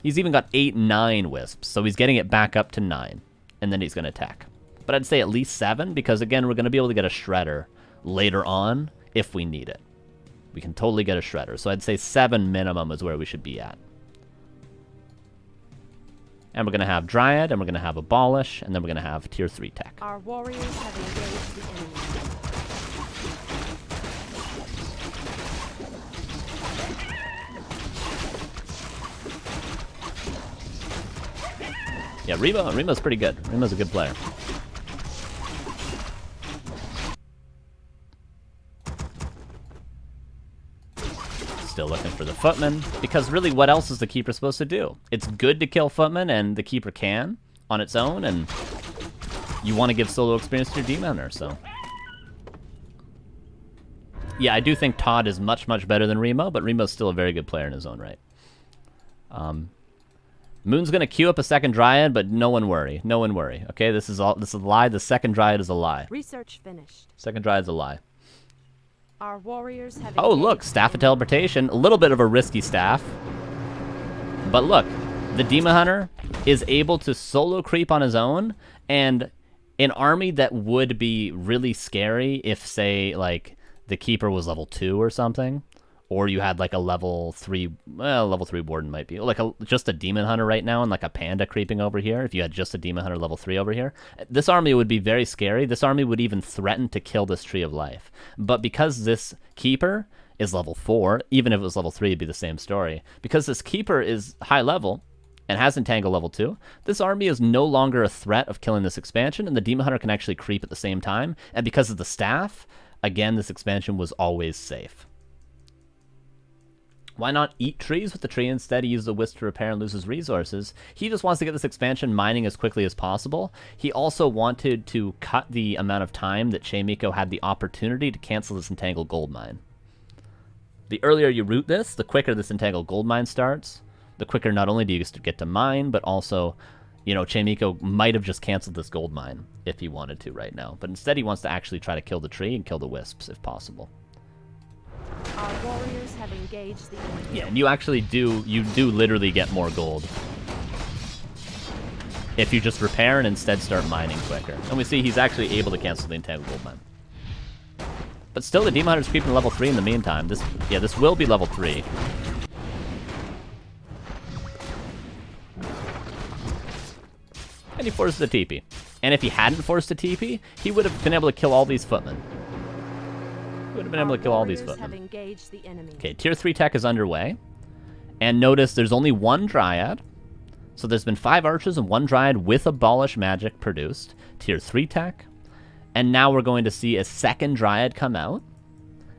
He's even got 8, 9 Wisps. So he's getting it back up to 9. And then he's going to attack. But I'd say at least 7, because again, we're going to be able to get a Shredder later on if we need it. We can totally get a Shredder. So I'd say 7 minimum is where we should be at. And we're going to have Dryad, and we're going to have Abolish, and then we're going to have Tier 3 Tech. Our warriors have engaged the enemy. Yeah, Remo's pretty good. Remo's a good player. Still looking for the Footman, because really what else is the Keeper supposed to do? It's good to kill Footman, and the Keeper can on its own, and you want to give solo experience to your Demon Hunter, so. Yeah, I do think Todd is much be than Remo, but Remo's still a very good player in his own right. Moon's going to queue up a second Dryad, but no one worry. No one worry, okay? This is a lie. The second Dryad is a lie. Research finished. Second Dryad's a lie. Our warriors have Oh, look, Staff of Teleportation. A little bit of a risky staff. But look, the Demon Hunter is able to solo creep on his own, and an army that would be really scary if, say, like, the Keeper was level 2 or something, or you had like a level 3, well, level 3 warden might be, like just a demon hunter right now and like a panda creeping over here, if you had just a demon hunter level 3 over here, this army would be very scary. This army would even threaten to kill this Tree of Life. But because this keeper is level 4, even if it was level 3, it'd be the same story. Because this keeper is high level and has Entangle level 2, this army is no longer a threat of killing this expansion, and the demon hunter can actually creep at the same time. And because of the staff, again, this expansion was always safe. Why not eat trees with the tree instead? He uses the wisp to repair and loses resources. He just wants to get this expansion mining as quickly as possible. He also wanted to cut the amount of time that Chaemiko had the opportunity to cancel this Entangled Gold Mine. The earlier you root this, the quicker this Entangled Gold Mine starts. The quicker not only do you get to mine, but also, you know, Chaemiko might have just canceled this gold mine if he wanted to right now. But instead he wants to actually try to kill the tree and kill the wisps if possible. Our warriors have engaged the enemy. Yeah, and you do literally get more gold if you just repair and instead start mining quicker. And we see he's actually able to cancel the Entangled Gold Mine. But still, the Demon Hunter's creeping to level 3 in the meantime. This will be level 3. And he forces a TP. And if he hadn't forced a TP, he would have been able to kill all these footmen. Would have been able to kill all these footmen. Okay, tier 3 tech is underway. And notice there's only one Dryad. So there's been 5 archers and 1 Dryad with Abolish Magic produced. Tier 3 tech. And now we're going to see a second Dryad come out.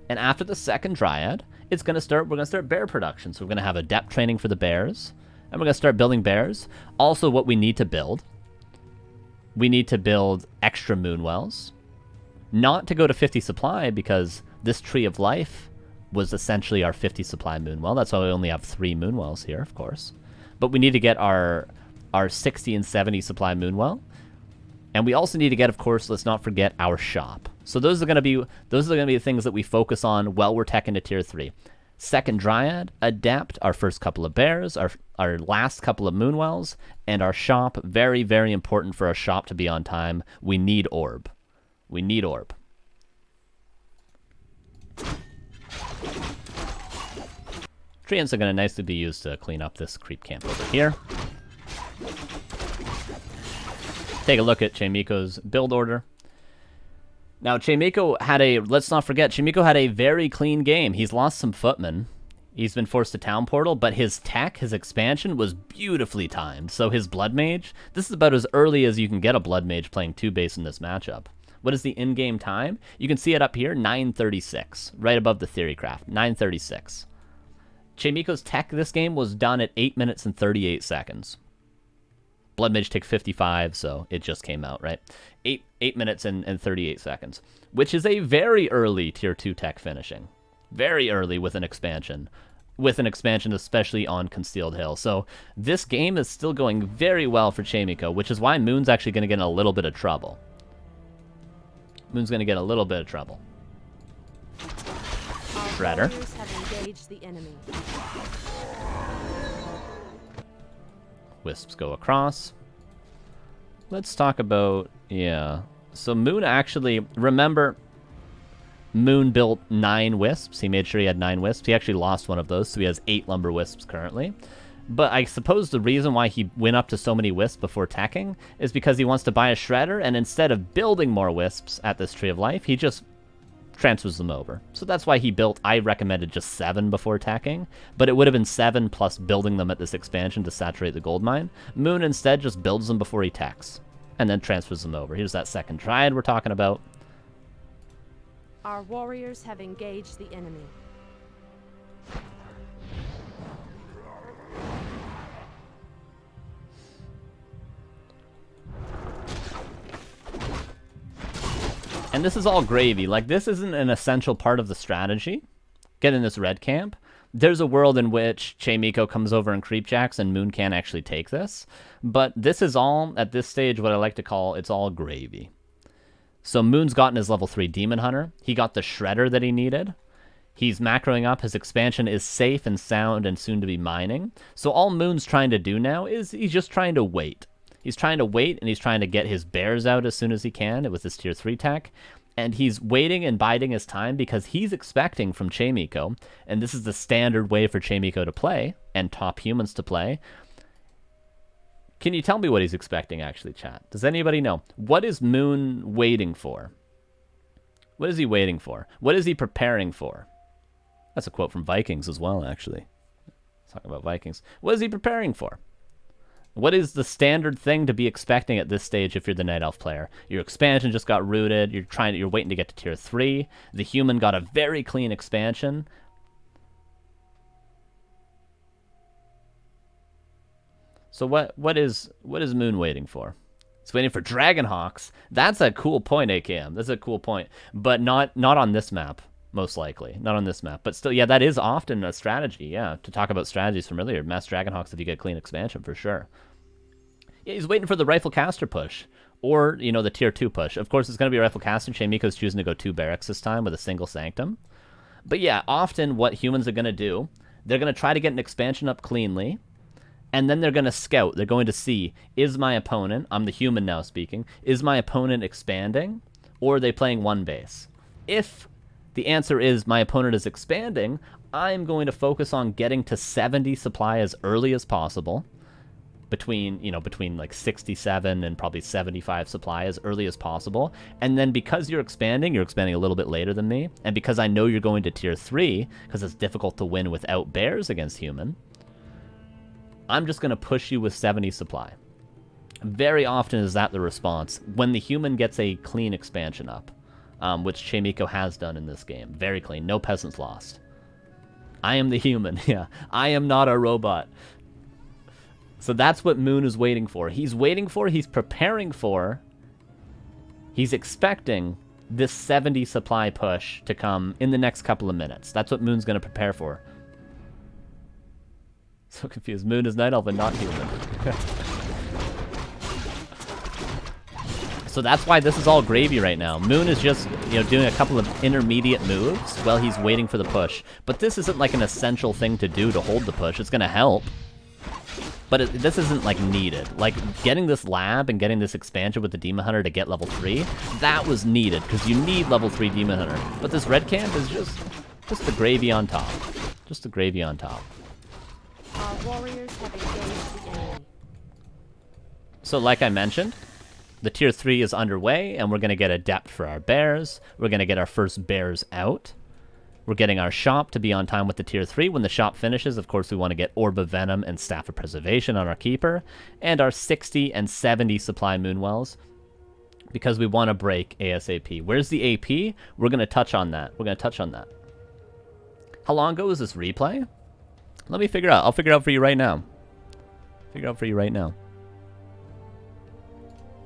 And after the second Dryad, we're going to start bear production. So we're going to have adept training for the bears. And we're going to start building bears. Also, what we need to build. We need to build extra moonwells. Not to go to 50 supply, because this Tree of Life was essentially our 50 supply moonwell. That's why we only have 3 moonwells here, of course. But we need to get our 60 and 70 supply moonwell. And we also need to get, of course, let's not forget our shop. So those are going to be the things that we focus on while we're tech into tier 3. Second Dryad, Adept, our first couple of bears, our last couple of moonwells, and our shop. Very, very important for our shop to be on time. We need orb. We need orb. Treants are going to nicely be used to clean up this creep camp over here. Take a look at Chaemiko's build order. Now, Chaemiko had let's not forget, Chaemiko had a very clean game. He's lost some footmen. He's been forced to town portal, but his tech, his expansion, was beautifully timed. So his Blood Mage, this is about as early as you can get a Blood Mage playing 2 base in this matchup. What is the in-game time? You can see it up here, 9:36, right above the TheoryCraft, 9:36. Chaemiko's tech this game was done at 8 minutes and 38 seconds. Blood Mage took 55, so it just came out, right? 8 minutes and 38 seconds, which is a very early tier 2 tech finishing. Very early with an expansion. With an expansion, especially on Concealed Hill. So this game is still going very well for Chaemiko, which is why Moon's actually going to get in a little bit of trouble. Moon's going to get a little bit of trouble. Shredder. Wisps go across. Let's talk about, yeah. So Moon actually, remember, Moon built 9 wisps. He made sure he had 9 wisps. He actually lost one of those, so he has 8 lumber wisps currently. But I suppose the reason why he went up to so many wisps before teching is because he wants to buy a shredder, and instead of building more wisps at this Tree of Life, he just transfers them over. So that's why he built, I recommended just 7 before teching, but it would have been 7 plus building them at this expansion to saturate the gold mine. Moon instead just builds them before he techs, and then transfers them over. Here's that second Dryad we're talking about. Our warriors have engaged the enemy. And this is all gravy. Like, this isn't an essential part of the strategy. Getting this red camp. There's a world in which Chaemiko comes over and creepjacks and Moon can't actually take this. But this is all, at this stage, what I like to call, it's all gravy. So Moon's gotten his level 3 Demon Hunter. He got the Shredder that he needed. He's macroing up. His expansion is safe and sound and soon to be mining. So all Moon's trying to do now is he's just trying to wait. He's trying to wait, and he's trying to get his bears out as soon as he can with his tier 3 tech. And he's waiting and biding his time because he's expecting from Chaemiko, and this is the standard way for Chaemiko to play and top humans to play. Can you tell me what he's expecting, actually, chat? Does anybody know? What is Moon waiting for? What is he waiting for? What is he preparing for? That's a quote from Vikings as well, actually. Talking about Vikings. What is he preparing for? What is the standard thing to be expecting at this stage if you're the Night Elf player? Your expansion just got rooted. You're waiting to get to tier 3. The human got a very clean expansion. So what is Moon waiting for? It's waiting for Dragonhawks. That's a cool point, AKM. That's a cool point. But not on this map, most likely. Not on this map. But still, yeah, that is often a strategy, yeah. To talk about strategies from earlier. Mass Dragonhawks if you get clean expansion, for sure. Yeah, he's waiting for the Rifle Caster push. Or, you know, the tier 2 push. Of course, it's going to be a Rifle Caster. Chaemiko's choosing to go 2 barracks this time with a single Sanctum. But yeah, often what humans are going to do, they're going to try to get an expansion up cleanly. And then they're going to scout. They're going to see, is my opponent, I'm the human now speaking, is my opponent expanding, or are they playing one base? If the answer is my opponent is expanding, I'm going to focus on getting to 70 supply as early as possible, between like 67 and probably 75 supply as early as possible. And then because you're expanding a little bit later than me, and because I know you're going to tier 3, because it's difficult to win without bears against human, I'm just going to push you with 70 supply. Very often is that the response when the human gets a clean expansion up, which Chaemiko has done in this game. Very clean. No peasants lost. I am the human. Yeah, I am not a robot. So that's what Moon is waiting for. He's preparing for, he's expecting this 70 supply push to come in the next couple of minutes. That's what Moon's going to prepare for. So confused. Moon is Night Elf and not human. So that's why this is all gravy right now. Moon is just, doing a couple of intermediate moves while he's waiting for the push. But this isn't like an essential thing to do to hold the push. It's going to help. But this isn't like needed. Like getting this lab and getting this expansion with the Demon Hunter to get level 3, that was needed because you need level 3 Demon Hunter. But this red camp is just the gravy on top. Just the gravy on top. Our warriors have engaged the enemy. So like I mentioned, the tier 3 is underway, and we're going to get Adept for our bears. We're going to get our first bears out. We're getting our shop to be on time with the tier 3. When the shop finishes, of course, we want to get Orb of Venom and Staff of Preservation on our keeper, and our 60 and 70 supply Moonwells, because we want to break ASAP. Where's the AP? We're going to touch on that. How long ago was this replay? Let me figure out. I'll figure it out for you right now.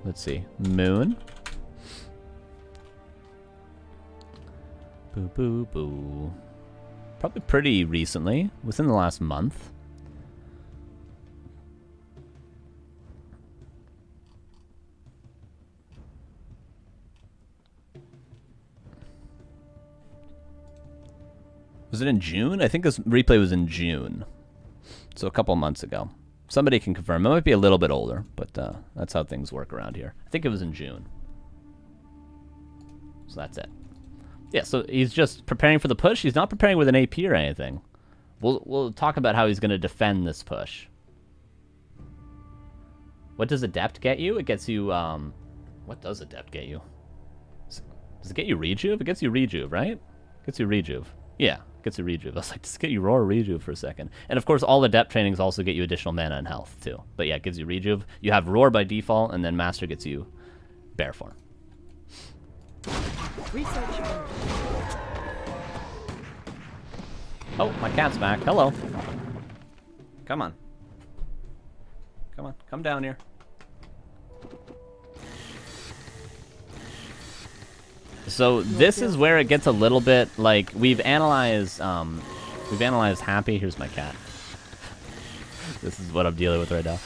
Let's see. Moon. Boo, boo, boo. Probably pretty recently. Within the last month. Was it in June? I think this replay was in June. So a couple months ago. Somebody can confirm. It might be a little bit older, but that's how things work around here. I think it was in June. So that's it. Yeah, so he's just preparing for the push. He's not preparing with an AP or anything. We'll talk about how he's going to defend this push. What does Adept get you? It gets you, what does Adept get you? Does it get you Rejuve? It gets you Rejuve, right? It gets you Rejuve. Yeah, it gets you Rejuve. I was like, just get you Roar Rejuve for a second. And of course, all Adept trainings also get you additional mana and health, too. But yeah, it gives you Rejuve. You have Roar by default, and then Master gets you Bear form. Oh, my cat's back. Hello. Come on. Come on. Come down here. So this is where it gets a little bit like we've analyzed Happy. Here's my cat. This is what I'm dealing with right now.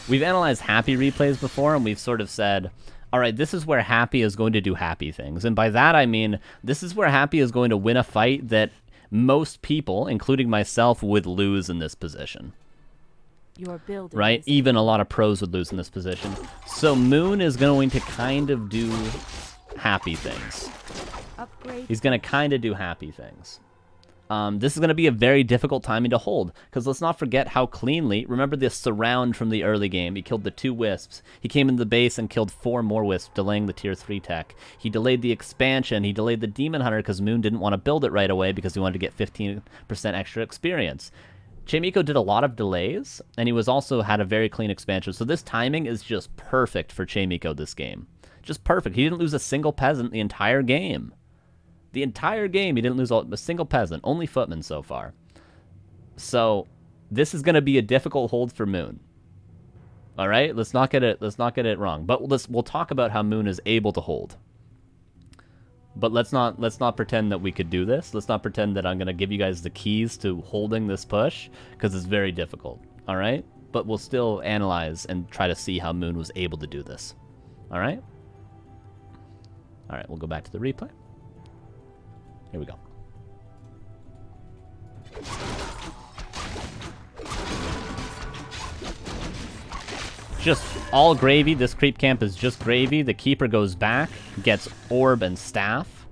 We've analyzed Happy replays before, and we've sort of said, all right, this is where Happy is going to do Happy things. And by that, I mean, this is where Happy is going to win a fight that most people, including myself, would lose in this position. Your building right? Even a lot of pros would lose in this position. So Moon is going to kind of do happy things. Upgrade. He's going to kind of do happy things. This is going to be a very difficult timing to hold, because let's not forget how cleanly, remember this surround from the early game, he killed the 2 wisps, he came into the base and killed 4 more wisps, delaying the tier 3 tech. He delayed the expansion, he delayed the Demon Hunter because Moon didn't want to build it right away because he wanted to get 15% extra experience. Chaemiko did a lot of delays, and he was also had a very clean expansion, so this timing is just perfect for Chaemiko this game. Just perfect. He didn't lose a single peasant the entire game. The entire game, he didn't lose a single peasant. Only footmen so far. So, this is going to be a difficult hold for Moon. All right, let's not get it wrong. But we'll talk about how Moon is able to hold. But let's not pretend that we could do this. Let's not pretend that I'm going to give you guys the keys to holding this push, because it's very difficult. All right, but we'll still analyze and try to see how Moon was able to do this. All right. All right, we'll go back to the replay. Here we go. Just all gravy. This creep camp is just gravy. The keeper goes back, gets orb and staff.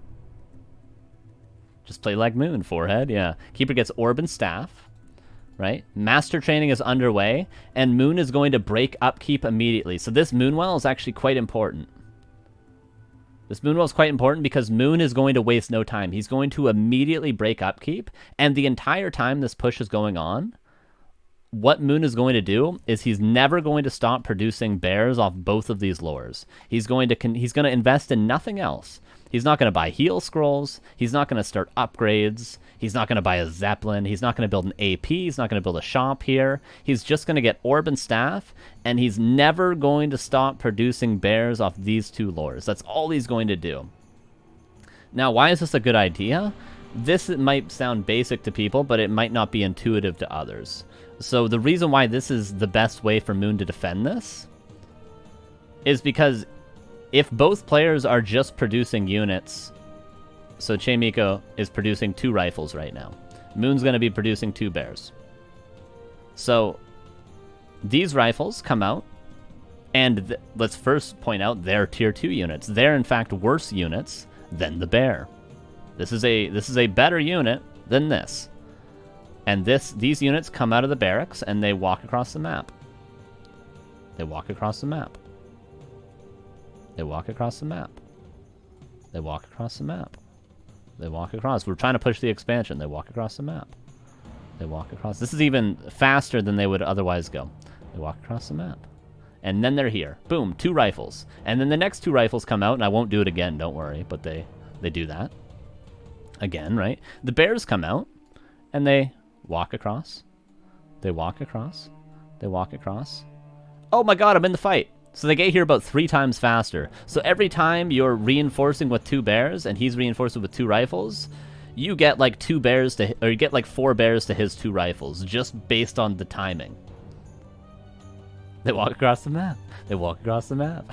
Just play like Moon, forehead, yeah. Keeper gets orb and staff, right? Master training is underway, and Moon is going to break upkeep immediately. So this Moonwell is actually quite important. This Moonwell is quite important because Moon is going to waste no time. He's going to immediately break upkeep, and the entire time this push is going on, what Moon is going to do is he's never going to stop producing bears off both of these lures. He's going to invest in nothing else. He's not going to buy heal scrolls. He's not going to start upgrades. He's not going to buy a Zeppelin. He's not going to build an AP. He's not going to build a shop here. He's just going to get orb and staff, and he's never going to stop producing bears off these 2 lures. That's all he's going to do. Now, why is this a good idea? This might sound basic to people, but it might not be intuitive to others. So the reason why this is the best way for Moon to defend this is because if both players are just producing units, so Chaemiko is producing 2 rifles right now. Moon's going to be producing 2 bears. So these rifles come out, and let's first point out they're tier 2 units. They're in fact worse units than the bear. This is a better unit than this. And these units come out of the barracks and they walk across the map. They walk across the map. They walk across the map. They walk across the map. They walk across. We're trying to push the expansion. They walk across the map. They walk across. This is even faster than they would otherwise go. They walk across the map. And then they're here. Boom, 2 rifles. And then the next 2 rifles come out, and I won't do it again, don't worry, but they do that. Again, right? The bears come out, and they walk across. They walk across. They walk across. Oh my god, I'm in the fight. So they get here about 3 times faster. So every time you're reinforcing with 2 bears and he's reinforcing with 2 rifles, you get like 2 bears to, or you get like 4 bears to his 2 rifles, just based on the timing. They walk across the map. They walk across the map.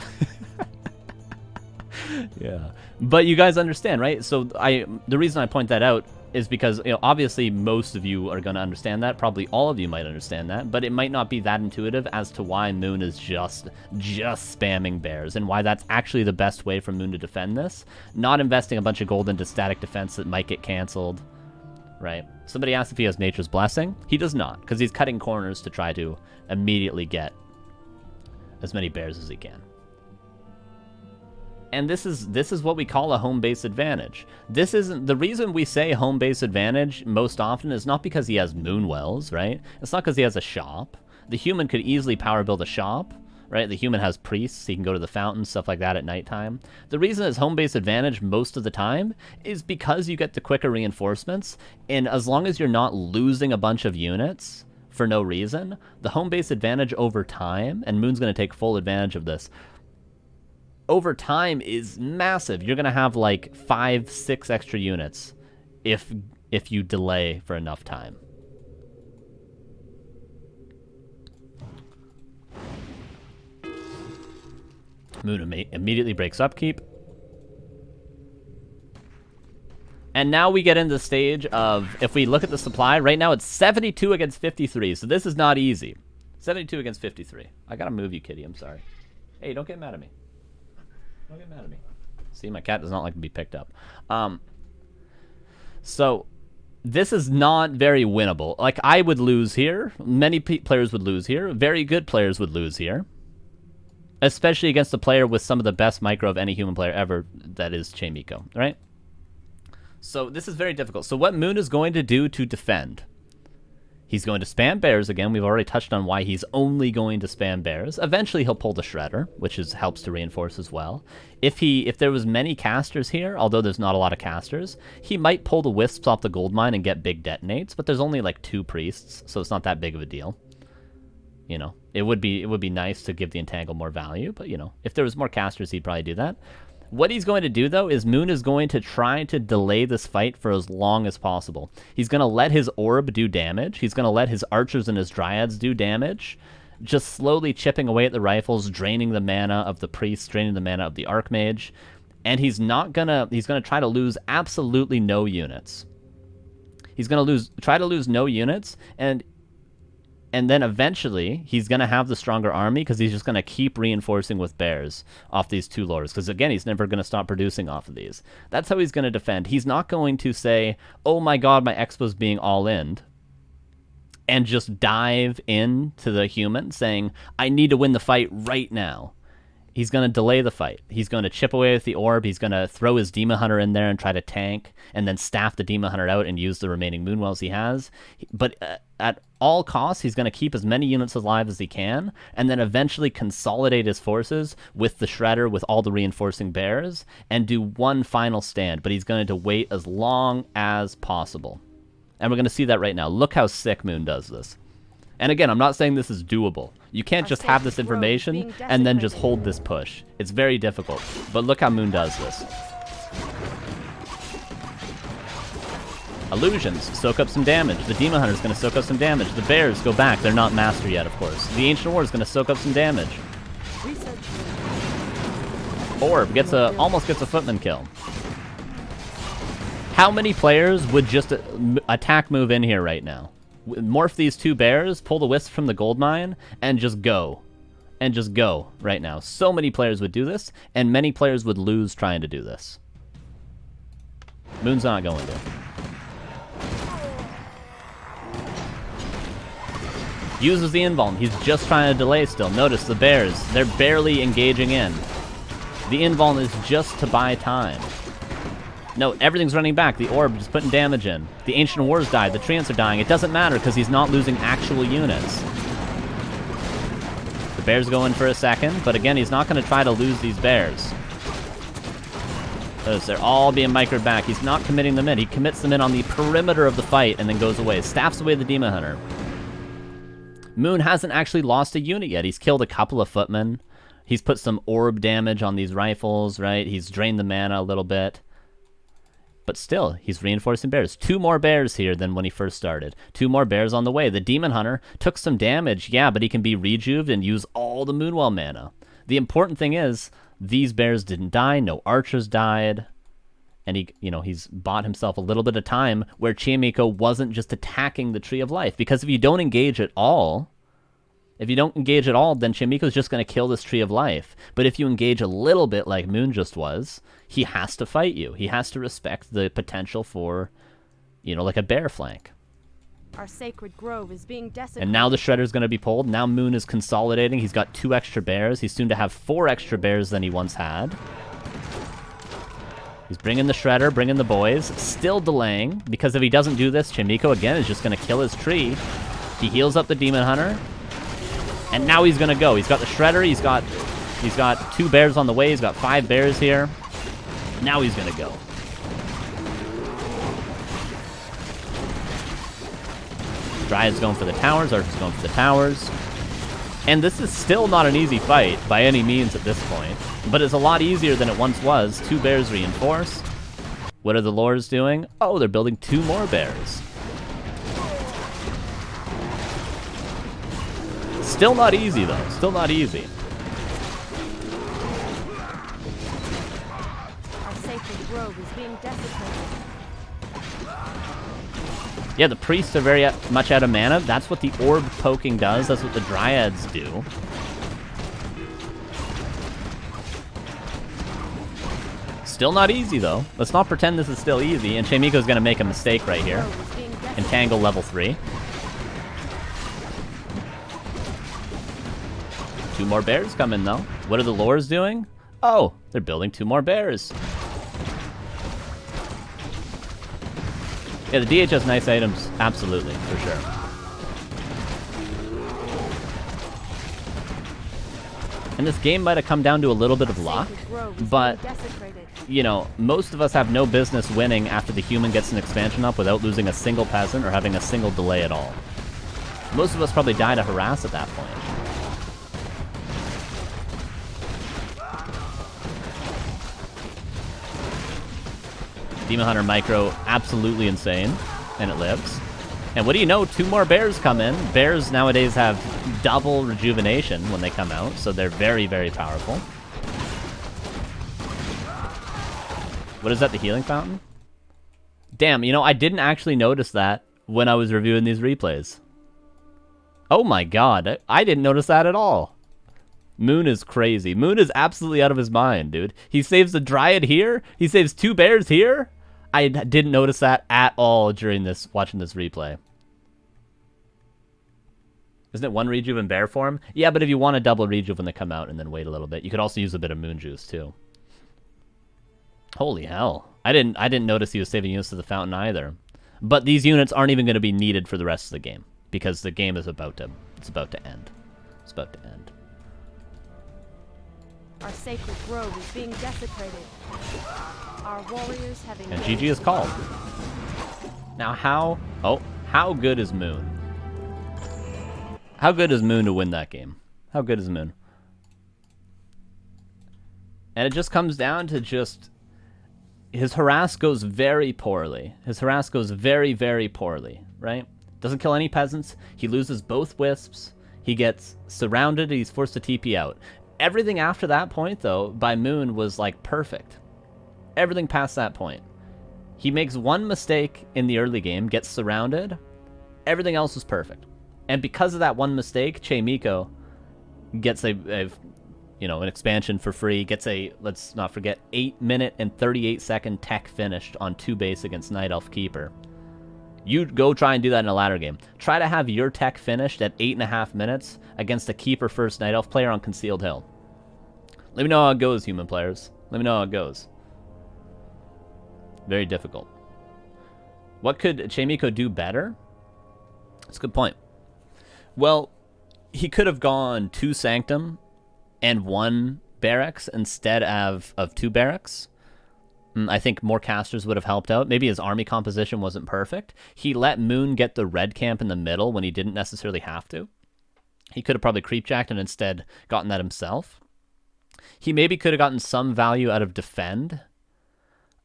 Yeah. But you guys understand, right? So the reason I point that out is because, you know, obviously most of you are going to understand that. Probably all of you might understand that, but it might not be that intuitive as to why Moon is just spamming bears and why that's actually the best way for Moon to defend this. Not investing a bunch of gold into static defense that might get canceled, right? Somebody asked if he has Nature's Blessing. He does not, because he's cutting corners to try to immediately get as many bears as he can. And this is what we call a home base advantage. This isn't the reason we say home base advantage most often is not because he has Moonwells, right? It's not because he has a shop. The human could easily power build a shop, right? The human has priests, he can go to the fountain, stuff like that at nighttime. The reason it's home base advantage most of the time is because you get the quicker reinforcements, and as long as you're not losing a bunch of units for no reason, the home base advantage over time, and Moon's going to take full advantage of this, over time is massive. You're going to have like 5, 6 extra units if you delay for enough time. Moon immediately breaks upkeep. And now we get into the stage of, if we look at the supply, right now it's 72 against 53, so this is not easy. 72 against 53. I gotta move you, kitty, I'm sorry. Hey, don't get mad at me. Don't get mad at me. See, my cat does not like to be picked up. So this is not very winnable. Like, I would lose here. Many players would lose here. Very good players would lose here. Especially against a player with some of the best micro of any human player ever, that is Chaemiko, right? So this is very difficult. So what Moon is going to do to defend? He's going to spam bears again. We've already touched on why he's only going to spam bears. Eventually he'll pull the Shredder, which helps to reinforce as well. If there was many casters here, although there's not a lot of casters, he might pull the Wisps off the gold mine and get big detonates, but there's only like 2 priests, so it's not that big of a deal. You know, it would be nice to give the Entangle more value, but you know, if there was more casters, he'd probably do that. What he's going to do, though, is Moon is going to try to delay this fight for as long as possible. He's going to let his orb do damage. He's going to let his archers and his dryads do damage, just slowly chipping away at the rifles, draining the mana of the priests, draining the mana of the archmage, and he's going to try to lose absolutely no units. He's going to try to lose no units, and then eventually, he's going to have the stronger army because he's just going to keep reinforcing with bears off these 2 lures. Because again, he's never going to stop producing off of these. That's how he's going to defend. He's not going to say, oh my god, my Expo's being all-in, and just dive into the human saying, I need to win the fight right now. He's going to delay the fight. He's going to chip away with the orb. He's going to throw his Demon Hunter in there and try to tank, and then staff the Demon Hunter out and use the remaining Moonwells he has. But at all costs, he's going to keep as many units alive as he can, and then eventually consolidate his forces with the Shredder, with all the reinforcing bears, and do one final stand. But he's going to wait as long as possible. And we're going to see that right now. Look how sick Moon does this. And again, I'm not saying this is doable. You can't just have this information and then just hold this push. It's very difficult. But look how Moon does this. Illusions, soak up some damage. The Demon Hunter is going to soak up some damage. The bears go back. They're not master yet, of course. The Ancient War is going to soak up some damage. Orb almost gets a footman kill. How many players would just attack move in here right now? Morph these 2 bears, pull the Wisp from the gold mine, and just go. And just go right now. So many players would do this, and many players would lose trying to do this. Moon's not going to. Uses the invuln. He's just trying to delay still. Notice the bears. They're barely engaging in. The invuln is just to buy time. No, everything's running back. The orb is putting damage in. The Ancient Wars died. The Treants are dying. It doesn't matter because he's not losing actual units. The bears go in for a second, but again, he's not going to try to lose these bears. Because they're all being microed back. He's not committing them in. He commits them in on the perimeter of the fight and then goes away. Staffs away the Demon Hunter. Moon hasn't actually lost a unit yet. He's killed a couple of footmen. He's put some orb damage on these rifles, right? He's drained the mana a little bit. But still, he's reinforcing bears. 2 more bears here than when he first started. 2 more bears on the way. The Demon Hunter took some damage, yeah, but he can be rejuved and use all the Moonwell mana. The important thing is, these bears didn't die, no archers died, and he's bought himself a little bit of time where Chaemiko wasn't just attacking the Tree of Life. Because if you don't engage at all, then Chaemiko's just going to kill this Tree of Life. But if you engage a little bit like Moon just was, he has to fight you. He has to respect the potential for, like a bear flank. Our sacred grove is being desecrated. And now the Shredder's going to be pulled. Now Moon is consolidating. He's got 2 extra bears. He's soon to have 4 extra bears than he once had. He's bringing the Shredder, bringing the boys. Still delaying, because if he doesn't do this, Chaemiko, again, is just going to kill his tree. He heals up the Demon Hunter. And now he's going to go. He's got the Shredder. He's got 2 bears on the way. He's got 5 bears here. Now he's going to go. Dryad's going for the towers. Archer's going for the towers. And this is still not an easy fight by any means at this point. But it's a lot easier than it once was. 2 bears reinforced. What are the lores doing? Oh, they're building 2 more bears. Still not easy, though. Still not easy. Our sacred grove is being desecrated. Yeah, the priests are very much out of mana. That's what the orb poking does. That's what the dryads do. Still not easy, though. Let's not pretend this is still easy, and Chaemiko's going to make a mistake right here. Entangle level 3. 2 more bears coming, though. What are the lures doing? Oh, they're building 2 more bears. Yeah, the DH has nice items. Absolutely, for sure. And this game might have come down to a little bit of luck, but, you know, most of us have no business winning after the human gets an expansion up without losing a single peasant or having a single delay at all. Most of us probably die to harass at that point. Demon Hunter Micro, absolutely insane, and it lives. And what do you know, 2 more bears come in. Bears nowadays have double rejuvenation when they come out, so they're very, very powerful. What is that, the healing fountain? Damn, you know, I didn't actually notice that when I was reviewing these replays. Oh my god, I didn't notice that at all. Moon is crazy. Moon is absolutely out of his mind, dude. He saves the Dryad here. He saves 2 bears here. I didn't notice that at all during this, watching this replay. Isn't it 1 rejuve in bear form? Yeah, but if you want a double rejuve when they come out and then wait a little bit, you could also use a bit of moon juice too. Holy hell. I didn't notice he was saving units to the fountain either. But these units aren't even going to be needed for the rest of the game because the game is about to end. It's about to end. Our sacred grove is being desecrated. Our warriors have And GG is called. Now how good is Moon? How good is Moon to win that game? How good is Moon? And it just comes down to just his harass goes very poorly. His harass goes very, very poorly, right? Doesn't kill any peasants. He loses both wisps. He gets surrounded. He's forced to TP out. Everything after that point, though, by Moon was, like, perfect. Everything past that point. He makes 1 mistake in the early game, gets surrounded. Everything else was perfect. And because of that 1 mistake, Chaemiko gets an expansion for free, gets a, let's not forget, 8-minute and 38-second tech finished on 2 base against Night Elf Keeper. You go try and do that in a ladder game. Try to have your tech finished at 8.5 minutes against a Keeper first Night Elf player on Concealed Hill. Let me know how it goes, human players. Let me know how it goes. Very difficult. What could Chaemiko do better? That's a good point. Well, he could have gone 2 Sanctum and 1 Barracks instead of 2 Barracks. I think more casters would have helped out. Maybe his army composition wasn't perfect. He let Moon get the red camp in the middle when he didn't necessarily have to. He could have probably creepjacked and instead gotten that himself. He maybe could have gotten some value out of defend.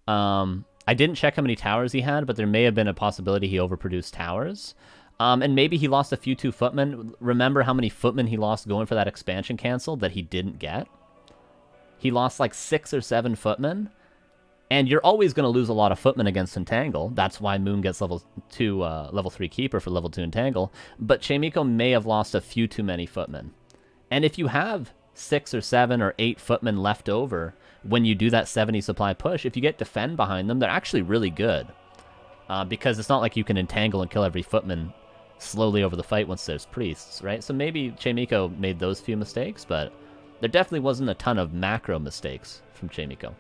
I didn't check how many towers he had, but there may have been a possibility he overproduced towers. And maybe he lost a few 2 footmen. Remember how many footmen he lost going for that expansion cancel that he didn't get? He lost like 6 or 7 footmen. And you're always going to lose a lot of footmen against Entangle. That's why Moon gets level 3 Keeper for level 2 Entangle. But Chaemiko may have lost a few too many footmen. And if you have 6 or 7 or 8 footmen left over when you do that 70 supply push, if you get defend behind them, they're actually really good. Because it's not like you can entangle and kill every footman slowly over the fight once there's priests, right? So maybe Chaemiko made those few mistakes, but there definitely wasn't a ton of macro mistakes from Chaemiko.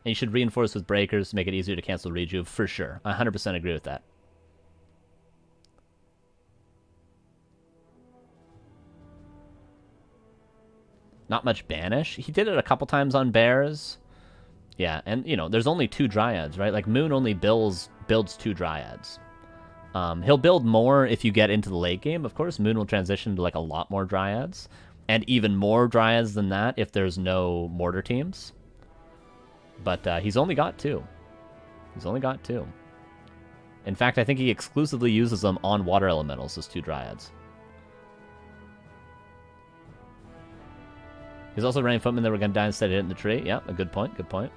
And you should reinforce with breakers, make it easier to cancel rejuve, for sure. I 100% agree with that. Not much banish. He did it a couple times on bears. Yeah, and, you know, there's only 2 dryads, right? Like, Moon only builds 2 dryads. He'll build more if you get into the late game, of course. Moon will transition to, like, a lot more dryads. And even more dryads than that if there's no mortar teams. But he's only got 2. He's only got 2. In fact, I think he exclusively uses them on water elementals, those 2 dryads. He's also running footmen that were going to die instead of hitting the tree. Yeah, a good point, good point.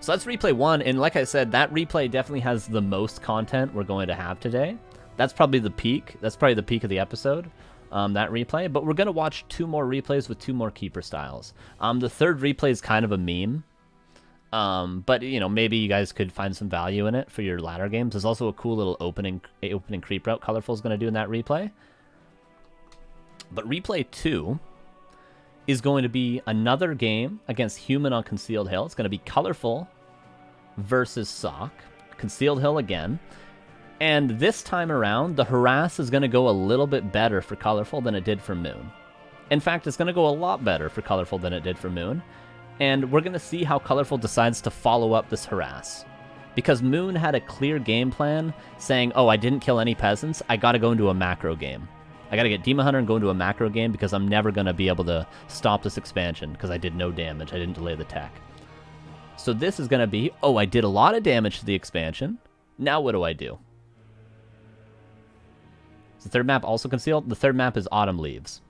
So that's replay 1, and like I said, that replay definitely has the most content we're going to have today. That's probably the peak. That's probably the peak of the episode. that replay. But we're going to watch 2 more replays with 2 more keeper styles. The third replay is kind of a meme. But, you know, maybe you guys could find some value in it for your ladder games. There's also a cool little opening creep route Colorful's going to do in that replay. But replay 2 is going to be another game against Human on Concealed Hill. It's going to be Colorful versus Sock. Concealed Hill again. And this time around, the harass is going to go a little bit better for Colorful than it did for Moon. In fact, it's going to go a lot better for Colorful than it did for Moon. And we're going to see how Colorful decides to follow up this harass. Because Moon had a clear game plan saying, oh, I didn't kill any peasants. I got to go into a macro game. I got to get Demon Hunter and go into a macro game because I'm never going to be able to stop this expansion because I did no damage. I didn't delay the tech. So this is going to be, oh, I did a lot of damage to the expansion. Now what do I do? Is the third map also concealed? The third map is Autumn Leaves.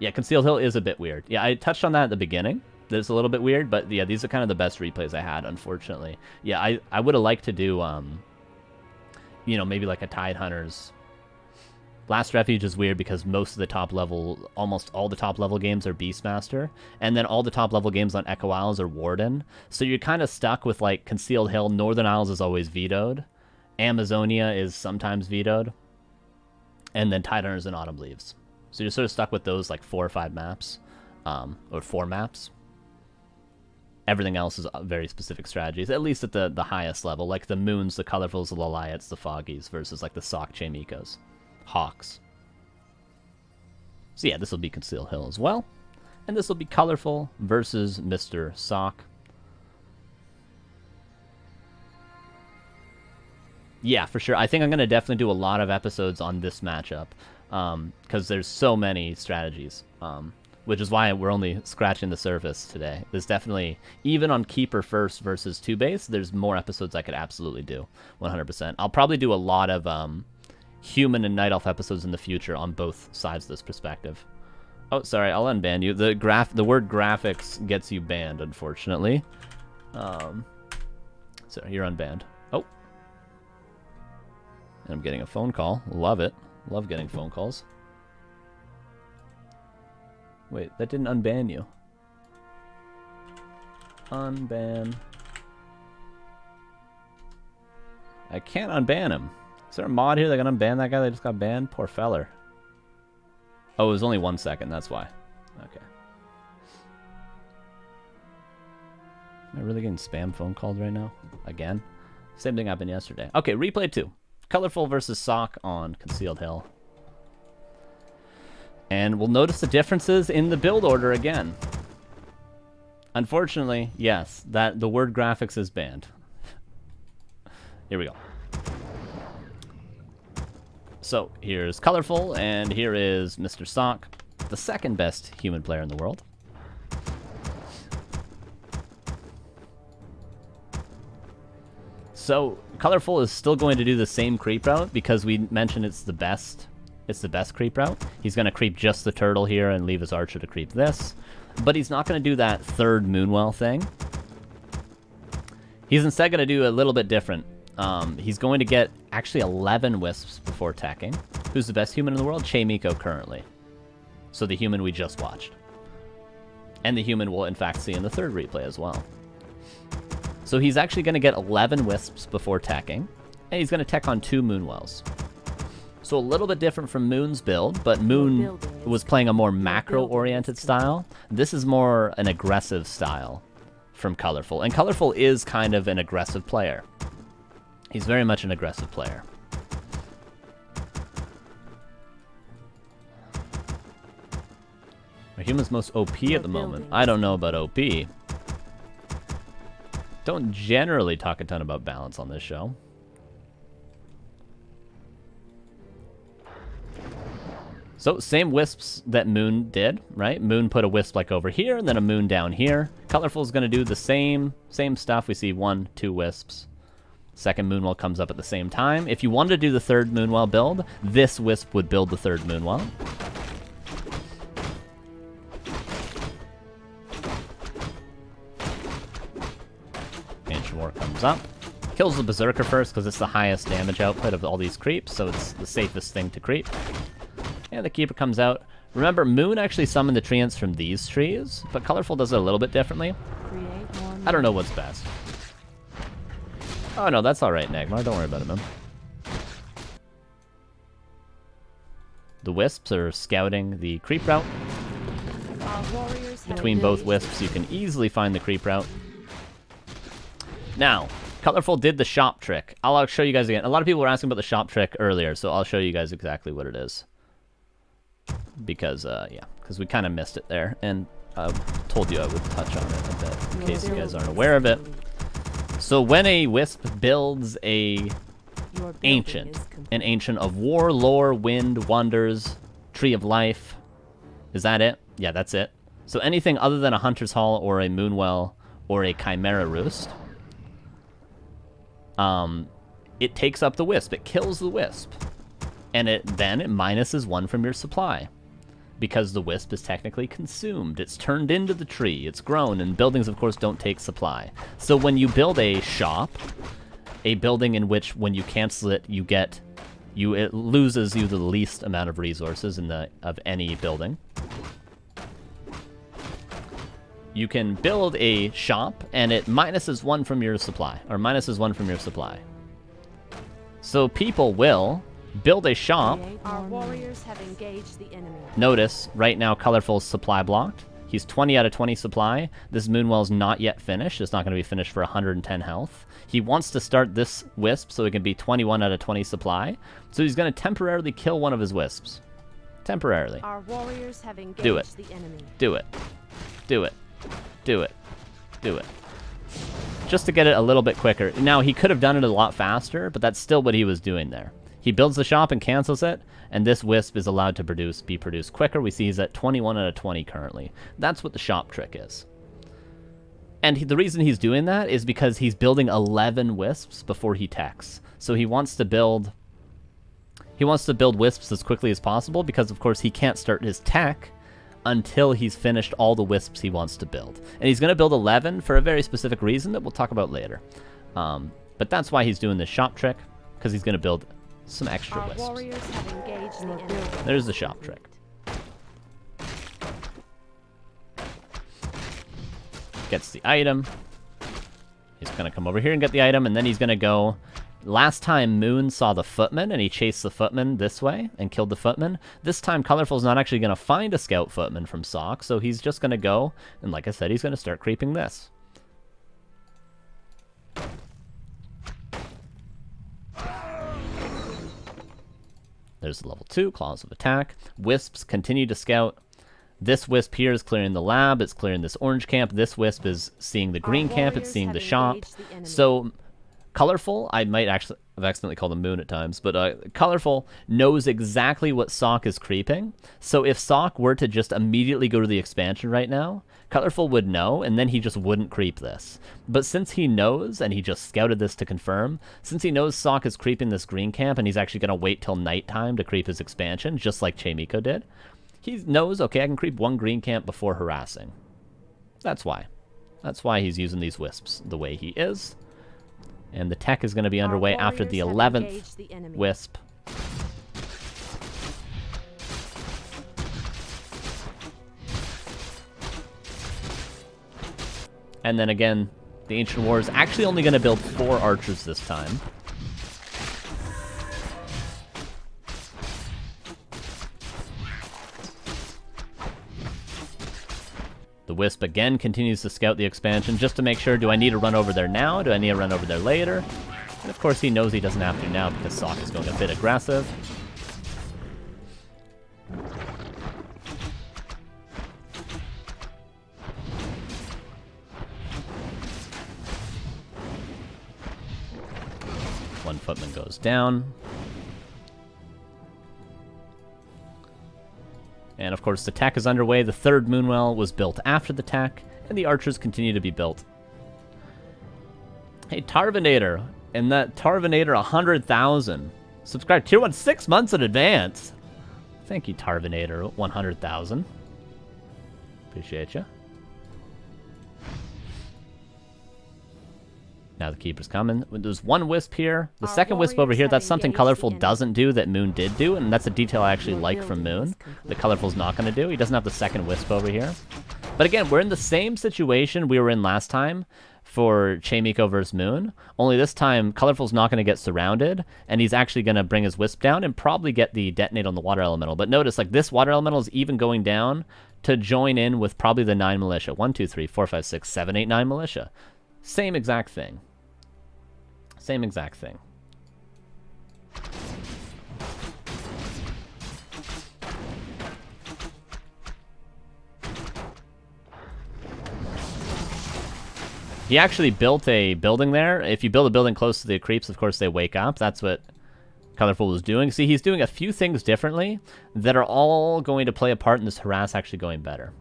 Yeah, Concealed Hill is a bit weird. Yeah, I touched on that at the beginning. It's a little bit weird, but yeah, these are kind of the best replays I had, unfortunately. Yeah, I would have liked to do, you know, maybe like a Tide Hunters. Last Refuge is weird because most of the top level, almost all the top level games are Beastmaster, and then all the top level games on Echo Isles are Warden. So you're kind of stuck with like Concealed Hill. Northern Isles is always vetoed. Amazonia is sometimes vetoed. And then Tide Hunters and Autumn Leaves. So you're sort of stuck with those like 4 or 5 maps, or 4 maps. Everything else is very specific strategies, at least at the highest level, like the Moons, the Colorfuls, the Laliats, the Foggies, versus like the Sock Chaemikos, Hawks. So yeah, this will be Concealed Hill as well. And this will be Colorful versus Mr. Sock. Yeah, for sure. I think I'm going to definitely do a lot of episodes on this matchup. Because there's so many strategies, which is why we're only scratching the surface today. There's definitely, even on Keeper first versus 2-base, there's more episodes I could absolutely do, 100%. I'll probably do a lot of Human and Night Elf episodes in the future on both sides of this perspective. Oh, sorry, I'll unban you. The word graphics gets you banned, unfortunately. So you're unbanned. Oh. And I'm getting a phone call. Love it. Love getting phone calls. Wait, that didn't unban you. Unban. I can't unban him. Is there a mod here that can unban that guy that just got banned? Poor feller. Oh, it was only 1 second, that's why. Okay. Am I really getting spam phone calls right now? Again? Same thing happened yesterday. Okay, replay 2. Colorful versus Sock on Concealed Hill. And we'll notice the differences in the build order again. Unfortunately, yes, the word graphics is banned. Here we go. So here's Colorful, and here is Mr. Sock, the second best human player in the world. So Colorful is still going to do the same creep route because we mentioned it's the best creep route. He's going to creep just the turtle here and leave his archer to creep this. But he's not going to do that third Moonwell thing. He's instead going to do a little bit different. He's going to get actually 11 wisps before attacking. Who's the best human in the world? Chaemiko currently. So the human we just watched. And the human we'll in fact see in the third replay as well. So he's actually going to get 11 wisps before teching, and he's going to tech on 2 Moonwells. So a little bit different from Moon's build, but Moon was playing a more macro-oriented style. This is more an aggressive style from Colorful, and Colorful is kind of an aggressive player. He's very much an aggressive player. Our human's most OP at the moment. I don't know about OP. Don't generally talk a ton about balance on this show. So, same wisps that Moon did, right? Moon put a wisp like over here, and then a Moon down here. Colorful's going to do the same stuff. We see 1, 2 wisps. Second Moonwell comes up at the same time. If you wanted to do the third Moonwell build, this wisp would build the third Moonwell. Ancient War comes up. Kills the Berserker first because it's the highest damage output of all these creeps, so it's the safest thing to creep. And the Keeper comes out. Remember, Moon actually summoned the treants from these trees, but Colorful does it a little bit differently. I don't know what's best. Oh no, that's alright, Nagmar. Don't worry about it, man. The Wisps are scouting the creep route. Between both Wisps, you can easily find the creep route. Now, Colorful did the shop trick. I'll show you guys again. A lot of people were asking about the shop trick earlier, so I'll show you guys exactly what it is. Because, yeah, because we kind of missed it there, and I told you I would touch on it a bit, in case you guys aren't aware of it. So when a Wisp builds an Ancient of War, Lore, Wind, Wonders, Tree of Life, is that it? Yeah, that's it. So anything other than a Hunter's Hall or a Moonwell or a Chimera Roost, it takes up the Wisp. It kills the Wisp. And then it minuses 1 from your supply. Because the Wisp is technically consumed. It's turned into the tree. It's grown, and buildings, of course, don't take supply. So when you build a shop, a building in which when you cancel it, it loses you the least amount of resources of any building. You can build a shop, and it minuses 1 from your supply, or minuses 1 from your supply. So people will build a shop. Our warriors have engaged the enemy. Notice, right now, Colorful's supply blocked. He's 20 out of 20 supply. This Moonwell's not yet finished. It's not going to be finished for 110 health. He wants to start this Wisp so he can be 21 out of 20 supply. So he's going to temporarily kill one of his Wisps. Temporarily. Our warriors have engaged Do it. the enemy. Do it. Do it. Do it. Do it. Just to get it a little bit quicker. Now, he could have done it a lot faster, but that's still what he was doing there. He builds the shop and cancels it, and this Wisp is allowed to be produced quicker. We see he's at 21 out of 20 currently. That's what the shop trick is. And the reason he's doing that is because he's building 11 Wisps before he techs. So he wants to build Wisps as quickly as possible because, of course, he can't start his tech until he's finished all the Wisps he wants to build. And he's going to build 11 for a very specific reason that we'll talk about later. But that's why he's doing this shop trick, because he's going to build some extra Wisps. Warriors have engaged the enemy. There's the shop trick. Gets the item. He's going to come over here and get the item, and then he's going to go... Last time Moon saw the Footman, and he chased the Footman this way and killed the Footman. This time Colorful's not actually going to find a Scout Footman from Sock, so he's just going to go, and like I said, he's going to start creeping this. There's the level 2, Claws of Attack. Wisps continue to scout. This Wisp here is clearing the lab, it's clearing this orange camp. This Wisp is seeing the green camp, it's seeing the shop. So... Colorful, I might actually have accidentally called him Moon at times, but Colorful knows exactly what Sock is creeping. So if Sock were to just immediately go to the expansion right now, Colorful would know, and then he just wouldn't creep this. But since he knows, and he just scouted this to confirm, since he knows Sock is creeping this green camp, and he's actually going to wait till nighttime to creep his expansion, just like Chaemiko did, he knows, okay, I can creep 1 green camp before harassing. That's why. That's why he's using these Wisps the way he is. And the tech is going to be underway after the 11th Wisp. And then again, the Ancient War is actually only going to build 4 archers this time. The Wisp again continues to scout the expansion just to make sure, do I need to run over there now? Do I need to run over there later? And of course he knows he doesn't have to now because Sock is going a bit aggressive. One Footman goes down. And of course the tech is underway. The 3rd Moonwell was built after the tech, and the archers continue to be built. Hey, Tarvinator, and that Tarvinator 100,000. Subscribe tier 1 6 months in advance. Thank you, Tarvinator 100,000. Appreciate you. Now the keeper's coming. There's one wisp here. The Our second wisp over warriors here, have that's something engaged colorful the enemy. doesn't do that Moon did do, and that's a detail I actually Your like from building Moon. is complete. The colorful's not going to do. He doesn't have the second wisp over here. But again, we're in the same situation we were in last time for Chaemiko versus Moon, only this time colorful's not going to get surrounded, and he's actually going to bring his wisp down and probably get the detonate on the water elemental. But notice, like, this water elemental is even going down to join in with probably the 9 militia. 1, 2, 3, 4, 5, 6, 7, 8, 9 militia. Same exact thing. Same exact thing. He actually built a building there. If you build a building close to the creeps, of course, they wake up. That's what Colorful was doing. See, he's doing a few things differently that are all going to play a part in this harass actually going better.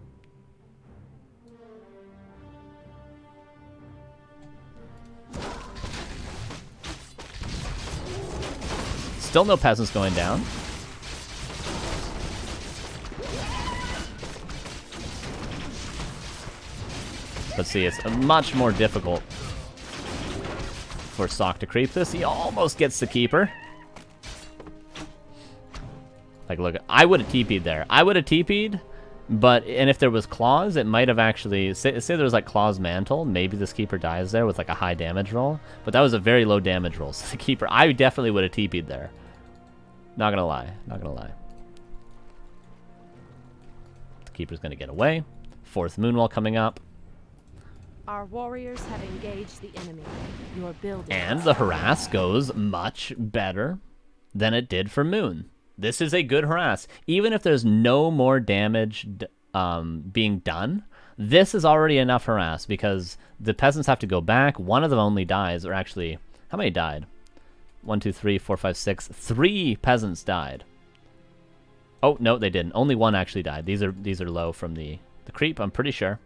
Still no peasants going down. But see, it's much more difficult for Sock to creep this. He almost gets the keeper. Like, look, I would have TP'd there. I would have TP'd, but, and if there was claws, it might have actually, say there was like claws mantle, maybe this keeper dies there with like a high damage roll, but that was a very low damage roll. So the keeper, I definitely would have TP'd there. Not gonna lie, not gonna lie. The keeper's gonna get away. Fourth Moonwall coming up. Our warriors have engaged the enemy. Your building. And the harass goes much better than it did for Moon. This is a good harass. Even if there's no more damage being done, this is already enough harass because the peasants have to go back. One of them only dies, or actually, how many died? 1, 2, 3, 4, 5, 6. 3 peasants died. Oh, no, they didn't. Only one actually died. These are low from the creep, I'm pretty sure.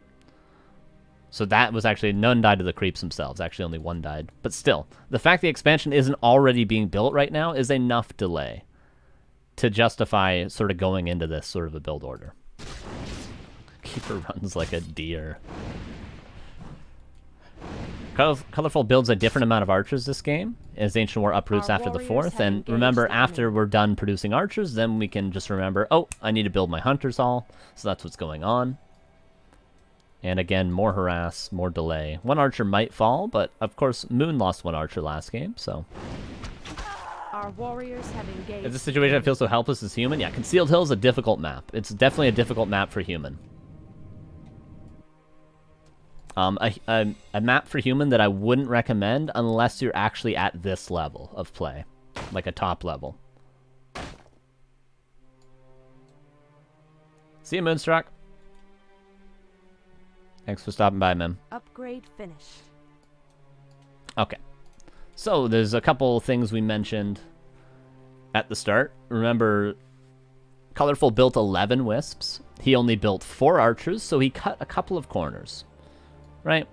So that was actually, none died to the creeps themselves. Actually, only one died. But still, the fact the expansion isn't already being built right now is enough delay to justify sort of going into this sort of a build order. Keeper runs like a deer. Colorful builds a different amount of archers this game as Ancient War uproots Our after the warriors 4th. have And engaged remember, the after enemy. we're done producing archers, then we can just remember, oh, I need to build my Hunter's Hall. So that's what's going on. And again, more harass, more delay. One archer might fall, but of course, Moon lost one archer last game, so. Our warriors have engaged. Is this situation I feel so helpless as human? Yeah, Concealed Hill is a difficult map. It's definitely a difficult map for human. A map for human that I wouldn't recommend unless you're actually at this level of play, like a top level. See you, Moonstruck. Thanks for stopping by, Mim. Upgrade finished. Okay. So, there's a couple things we mentioned at the start. Remember, Colorful built 11 wisps. He only built 4 archers, so he cut a couple of corners. Right?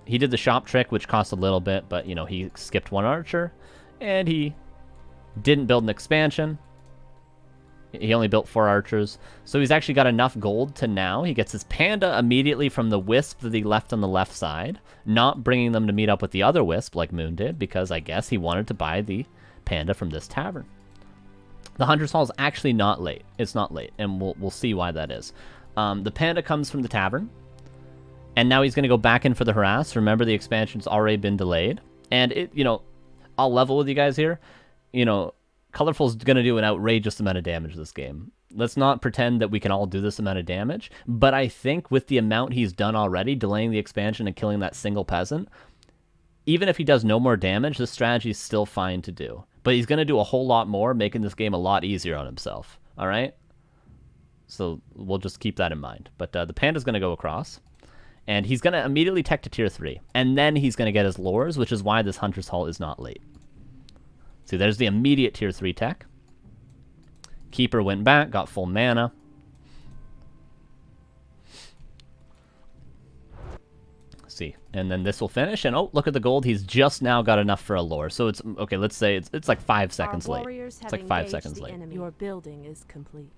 He did the shop trick, which cost a little bit, but, you know, he skipped 1 archer. And he didn't build an expansion. He only built 4 archers. So he's actually got enough gold to now. He gets his panda immediately from the wisp that he left on the left side. Not bringing them to meet up with the other wisp like Moon did, because I guess he wanted to buy the panda from this tavern. The Hunter's Hall is actually not late. It's not late, and we'll see why that is. The panda comes from the tavern, and now he's going to go back in for the harass. Remember, the expansion's already been delayed. And, you know, I'll level with you guys here. You know, Colorful's going to do an outrageous amount of damage this game. Let's not pretend that we can all do this amount of damage, but I think with the amount he's done already, delaying the expansion and killing that single peasant, even if he does no more damage, this strategy is still fine to do. But he's going to do a whole lot more, making this game a lot easier on himself. All right? So we'll just keep that in mind. But the panda's going to go across, and he's going to immediately tech to tier 3, and then he's going to get his lures, which is why this Hunter's Hall is not late. See, there's the immediate tier 3 tech. Keeper went back, got full mana. See, and then this will finish, and oh, look at the gold. He's just now got enough for a lure. So it's, okay, let's say it's like 5 seconds late. It's like 5 seconds late. Enemy. Your building is complete.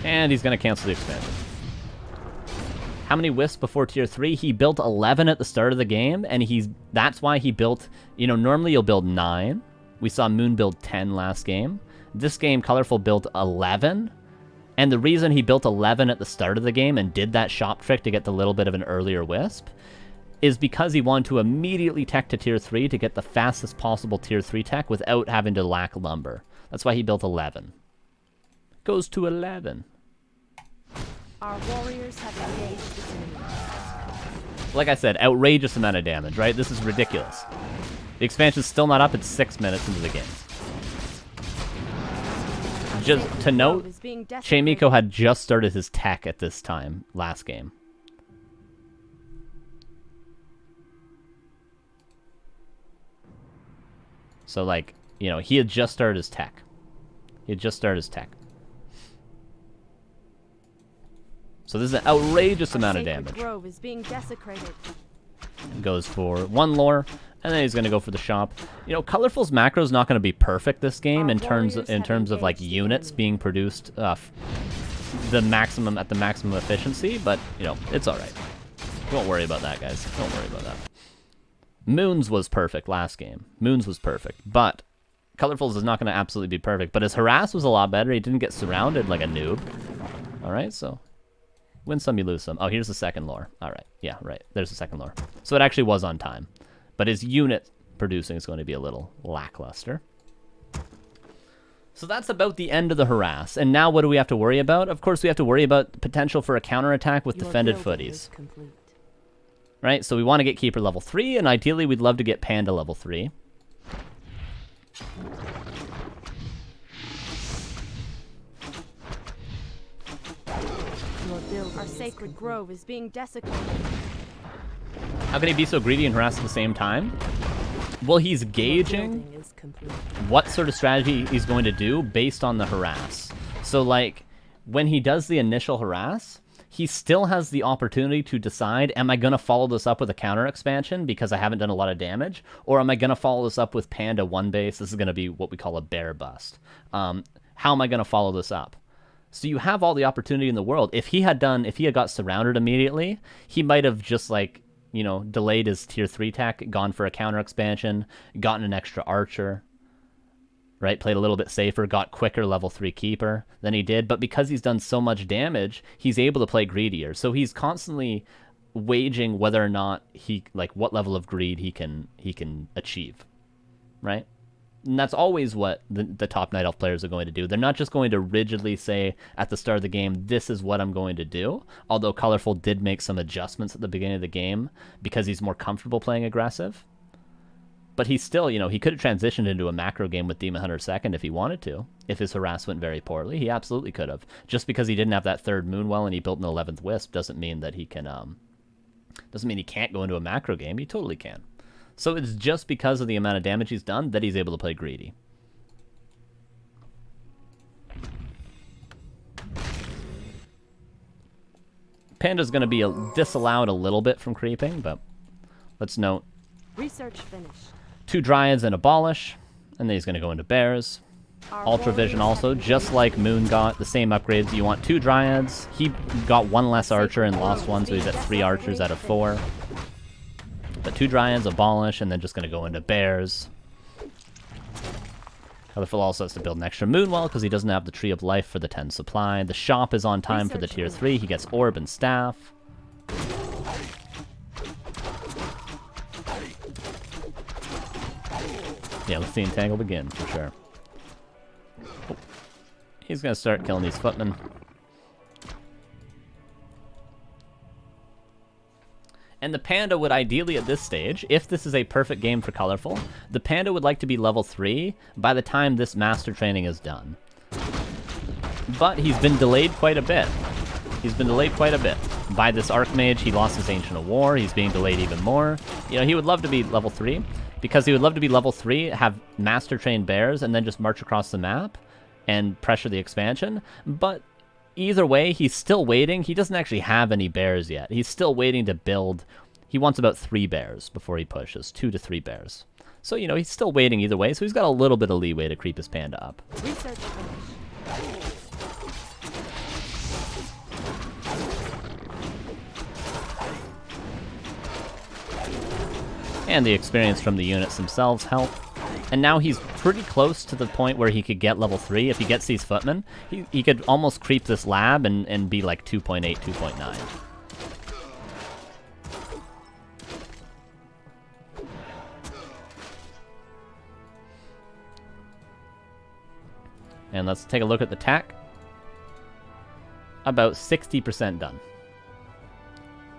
And he's going to cancel the expansion. How many wisps before tier 3? He built 11 at the start of the game, and that's why he built, you know, normally you'll build 9. We saw Moon build 10 last game. This game, Colorful built 11, and the reason he built 11 at the start of the game and did that shop trick to get the little bit of an earlier wisp is because he wanted to immediately tech to tier 3 to get the fastest possible tier 3 tech without having to lack lumber. That's why he built 11. Goes to 11. Our warriors have engaged this enemy. Like I said, outrageous amount of damage, right? This is ridiculous. The expansion's still not up. It's 6 minutes into the game. Just to note, Chaemiko had just started his tech at this time last game. So, like, you know, he had just started his tech. So this is an outrageous amount of damage. Grove is being desecrated. Goes for 1 lore, and then he's going to go for the shop. You know, Colorful's macro is not going to be perfect this game in terms of like units being produced at the maximum efficiency, but you know, it's all right. Don't worry about that, guys. Don't worry about that. Moon's was perfect last game. Moon's was perfect, but Colorful's is not going to absolutely be perfect. But his harass was a lot better. He didn't get surrounded like a noob. All right, so win some, you lose some. Oh, here's the second lore. All right, yeah, right. There's the second lore. So it actually was on time, but his unit producing is going to be a little lackluster. So that's about the end of the harass. And now what do we have to worry about? Of course, we have to worry about the potential for a counterattack with defended footies. Right, so we want to get Keeper level 3, and ideally we'd love to get Panda level 3. Our sacred grove is being desecrated. How can he be so greedy and harass at the same time? Well, he's gauging what sort of strategy he's going to do based on the harass. So, like, when he does the initial harass, he still has the opportunity to decide, am I going to follow this up with a counter expansion because I haven't done a lot of damage? Or am I going to follow this up with Panda 1 base? This is going to be what we call a bear bust. How am I going to follow this up? So you have all the opportunity in the world. If he had got surrounded immediately, he might have just, like, you know, delayed his tier 3 tech, gone for a counter expansion, gotten an extra archer, right? Played a little bit safer, got quicker level 3 keeper than he did. But because he's done so much damage, he's able to play greedier. So he's constantly waging whether or not what level of greed he can achieve, right? And that's always what the top Night Elf players are going to do. They're not just going to rigidly say at the start of the game, this is what I'm going to do. Although Colorful did make some adjustments at the beginning of the game because he's more comfortable playing aggressive. But he's still, you know, he could have transitioned into a macro game with Demon Hunter 2nd if he wanted to. If his harass went very poorly, he absolutely could have. Just because he didn't have that 3rd Moonwell and he built an 11th Wisp doesn't mean that he can, doesn't mean he can't go into a macro game. He totally can. So it's just because of the amount of damage he's done that he's able to play greedy. Panda's going to be disallowed a little bit from creeping, but let's note. Research finished. 2 Dryads and Abolish, and then he's going to go into Bears. Ultra Vision also, just like Moon got the same upgrades. You want 2 Dryads. He got 1 less Archer and lost 1, so he's at 3 Archers out of 4. But 2 Dryads, Abolish, and then just going to go into Bears. Colorful also has to build an extra Moonwell because he doesn't have the Tree of Life for the 10 supply. The shop is on time for the tier 3. He gets Orb and Staff. Yeah, let's see Entangle begin, for sure. Oh. He's going to start killing these footmen. And the Panda would ideally, at this stage, if this is a perfect game for Colorful, the Panda would like to be level 3 by the time this Master Training is done. But he's been delayed quite a bit. By this Archmage, he lost his Ancient of War. He's being delayed even more. You know, he would love to be level 3, because he would love to be level 3, have Master Train Bears, and then just march across the map and pressure the expansion. But either way, he's still waiting. He doesn't actually have any bears yet. He's still waiting to build. He wants about 3 bears before he pushes. 2 to 3 bears. So, you know, he's still waiting either way, so he's got a little bit of leeway to creep his panda up. Research finished. And the experience from the units themselves help. And now he's pretty close to the point where he could get level 3. If he gets these footmen, he could almost creep this lab and be like 2.8, 2.9. And let's take a look at the tech. About 60% done.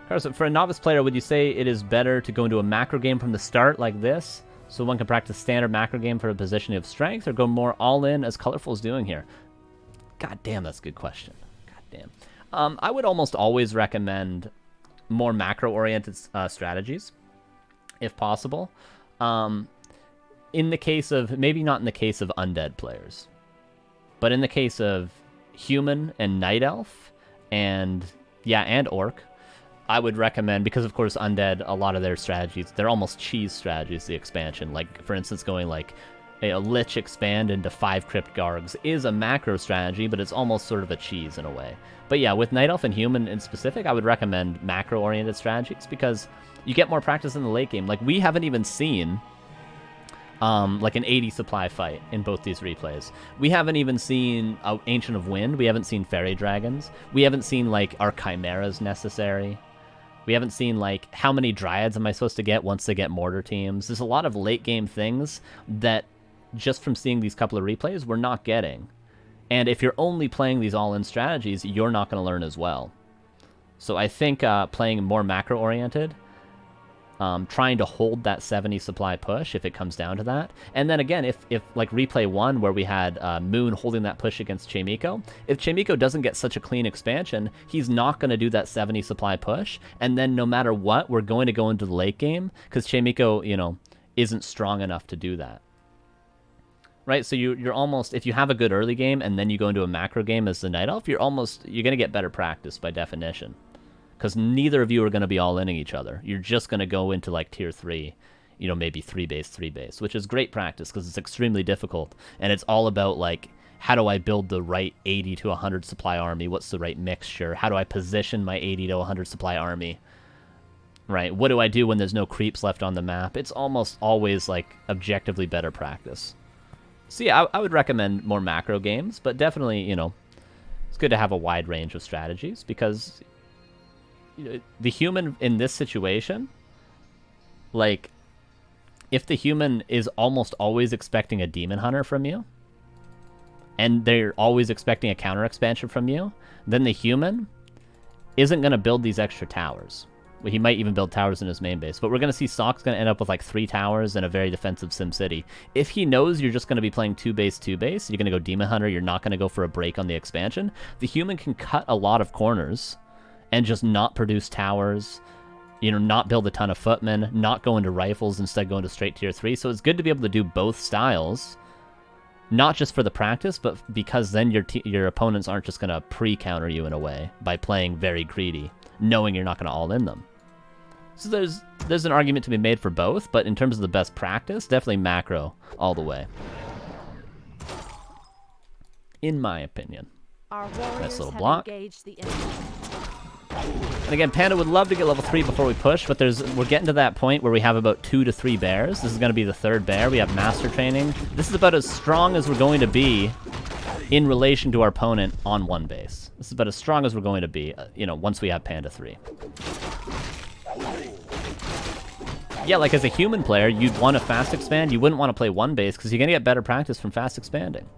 Carson, for a novice player, would you say it is better to go into a macro game from the start like this, so one can practice standard macro game for a position of strength, or go more all-in as Colorful is doing here? God damn, that's a good question. God damn. I would almost always recommend more macro-oriented strategies, if possible. In the case of, maybe not in the case of undead players, but in the case of human and night elf, and orc, I would recommend, because of course undead, a lot of their strategies, they're almost cheese strategies, the expansion. Like, for instance, going like a lich expand into 5 crypt gargs is a macro strategy, but it's almost sort of a cheese in a way. But yeah, with night elf and human in specific, I would recommend macro-oriented strategies, because you get more practice in the late game. Like, we haven't even seen like an 80 supply fight in both these replays. We haven't even seen Ancient of Wind. We haven't seen Fairy Dragons. We haven't seen like our Chimeras necessary. We haven't seen like how many Dryads am I supposed to get once they get Mortar teams. There's a lot of late game things that just from seeing these couple of replays we're not getting. And if you're only playing these all-in strategies, you're not going to learn as well. So I think playing more macro-oriented, trying to hold that 70 supply push if it comes down to that. And then again, if like replay 1 where we had Moon holding that push against Chaemiko, if Chaemiko doesn't get such a clean expansion, he's not going to do that 70 supply push. And then no matter what, we're going to go into the late game because Chaemiko, you know, isn't strong enough to do that. Right? So you're almost, if you have a good early game and then you go into a macro game as the Night Elf, you're going to get better practice by definition. Because neither of you are going to be all-inning each other. You're just going to go into like tier 3, you know, maybe 3 base, which is great practice because it's extremely difficult. And it's all about like, how do I build the right 80 to 100 supply army? What's the right mixture? How do I position my 80 to 100 supply army? Right? What do I do when there's no creeps left on the map? It's almost always like objectively better practice. So yeah, I would recommend more macro games, but definitely, you know, it's good to have a wide range of strategies because the human in this situation, like, if the human is almost always expecting a demon hunter from you, and they're always expecting a counter expansion from you, then the human isn't going to build these extra towers. Well, he might even build towers in his main base, but we're going to see Sock's going to end up with like 3 towers and a very defensive SimCity. If he knows you're just going to be playing 2 base, you're going to go demon hunter, you're not going to go for a break on the expansion, the human can cut a lot of corners and just not produce towers, you know, not build a ton of footmen, not go into rifles, instead go into straight tier 3. So it's good to be able to do both styles, not just for the practice, but because then your opponents aren't just going to pre-counter you in a way by playing very greedy, knowing you're not going to all-in them. So there's an argument to be made for both, but in terms of the best practice, definitely macro all the way. In my opinion. Our warriors nice little have block. engaged the enemy. And again, Panda would love to get level 3 before we push, but we're getting to that point where we have about 2 to 3 bears. This is going to be the 3rd bear. We have master training. This is about as strong as we're going to be in relation to our opponent on 1 base. This is about as strong as we're going to be, you know, once we have Panda 3. Yeah, like as a human player, you'd want to fast expand. You wouldn't want to play 1 base because you're going to get better practice from fast expanding.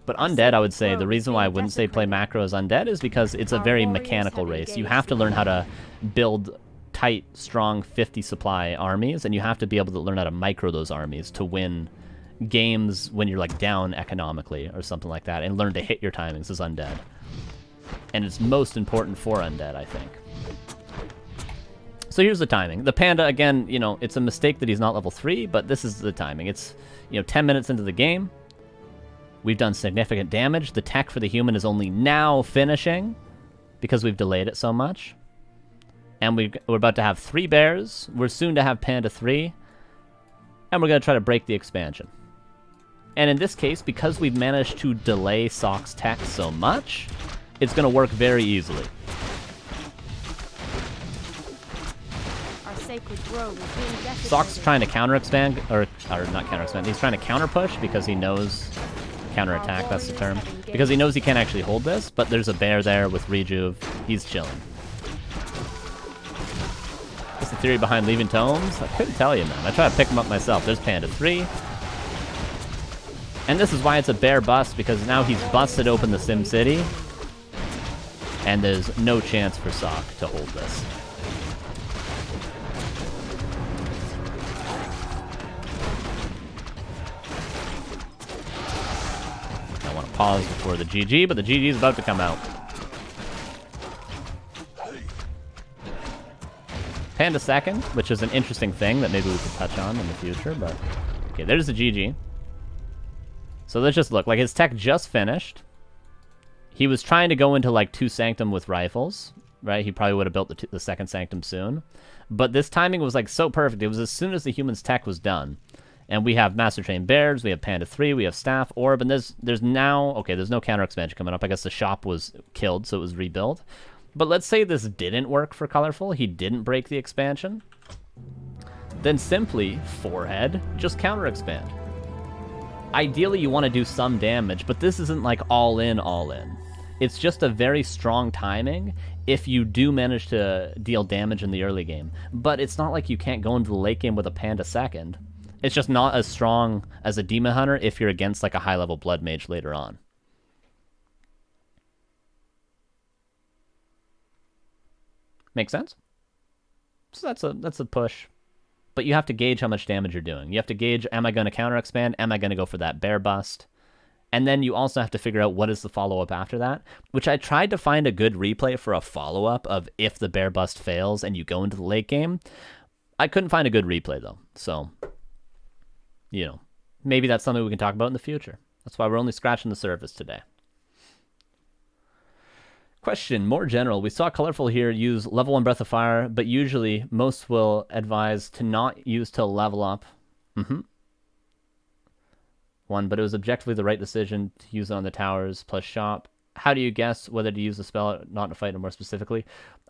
But undead, I would say, the reason why I wouldn't say play macro as undead is because it's a very mechanical race. You have to learn how to build tight, strong 50 supply armies, and you have to be able to learn how to micro those armies to win games when you're like down economically or something like that, and learn to hit your timings as undead. And it's most important for undead, I think. So here's the timing. The Panda, again, you know, it's a mistake that he's not level 3, but this is the timing. It's, you know, 10 minutes into the game. We've done significant damage. The tech for the human is only now finishing because we've delayed it so much. And we're about to have 3 bears. We're soon to have Panda 3. And we're going to try to break the expansion. And in this case, because we've managed to delay Sock's tech so much, it's going to work very easily. Our sacred grove is being desecrated. Sock's trying to counter-expand, or not counter-expand, he's trying to counter-push because he knows... Counter-attack, that's the term. Because he knows he can't actually hold this, but there's a bear there with rejuve. He's chilling. What's the theory behind leaving tomes? I couldn't tell you, man. I try to pick them up myself. There's Panda 3. And this is why it's a bear bust, because now he's busted open the Sim City. And there's no chance for Sock to hold this. I want to pause before the GG, but the GG is about to come out. Panda second, which is an interesting thing that maybe we could touch on in the future, but... Okay, there's the GG. So let's just look. Like, his tech just finished. He was trying to go into, like, 2 Sanctum with rifles, right? He probably would have built the second Sanctum soon. But this timing was, like, so perfect. It was as soon as the human's tech was done. And we have Master Train Bears, we have Panda 3, we have Staff, Orb, and there's now... Okay, there's no counter expansion coming up. I guess the shop was killed, so it was rebuilt. But let's say this didn't work for Colorful. He didn't break the expansion. Then simply, Forehead, just counter expand. Ideally, you want to do some damage, but this isn't like all in, all in. It's just a very strong timing if you do manage to deal damage in the early game. But it's not like you can't go into the late game with a Panda second. It's just not as strong as a Demon Hunter if you're against like a high-level Blood Mage later on. Make sense? So that's a push. But you have to gauge how much damage you're doing. You have to gauge, am I going to counter expand? Am I going to go for that bear bust? And then you also have to figure out what is the follow-up after that, which I tried to find a good replay for a follow-up of if the bear bust fails and you go into the late game. I couldn't find a good replay, though. So, you know, maybe that's something we can talk about in the future. That's why we're only scratching the surface today. Question, more general. We saw Colorful here use level 1 Breath of Fire, but usually most will advise to not use till level up. One, but it was objectively the right decision to use it on the towers plus shop. How do you guess whether to use the spell, not to fight, or more specifically?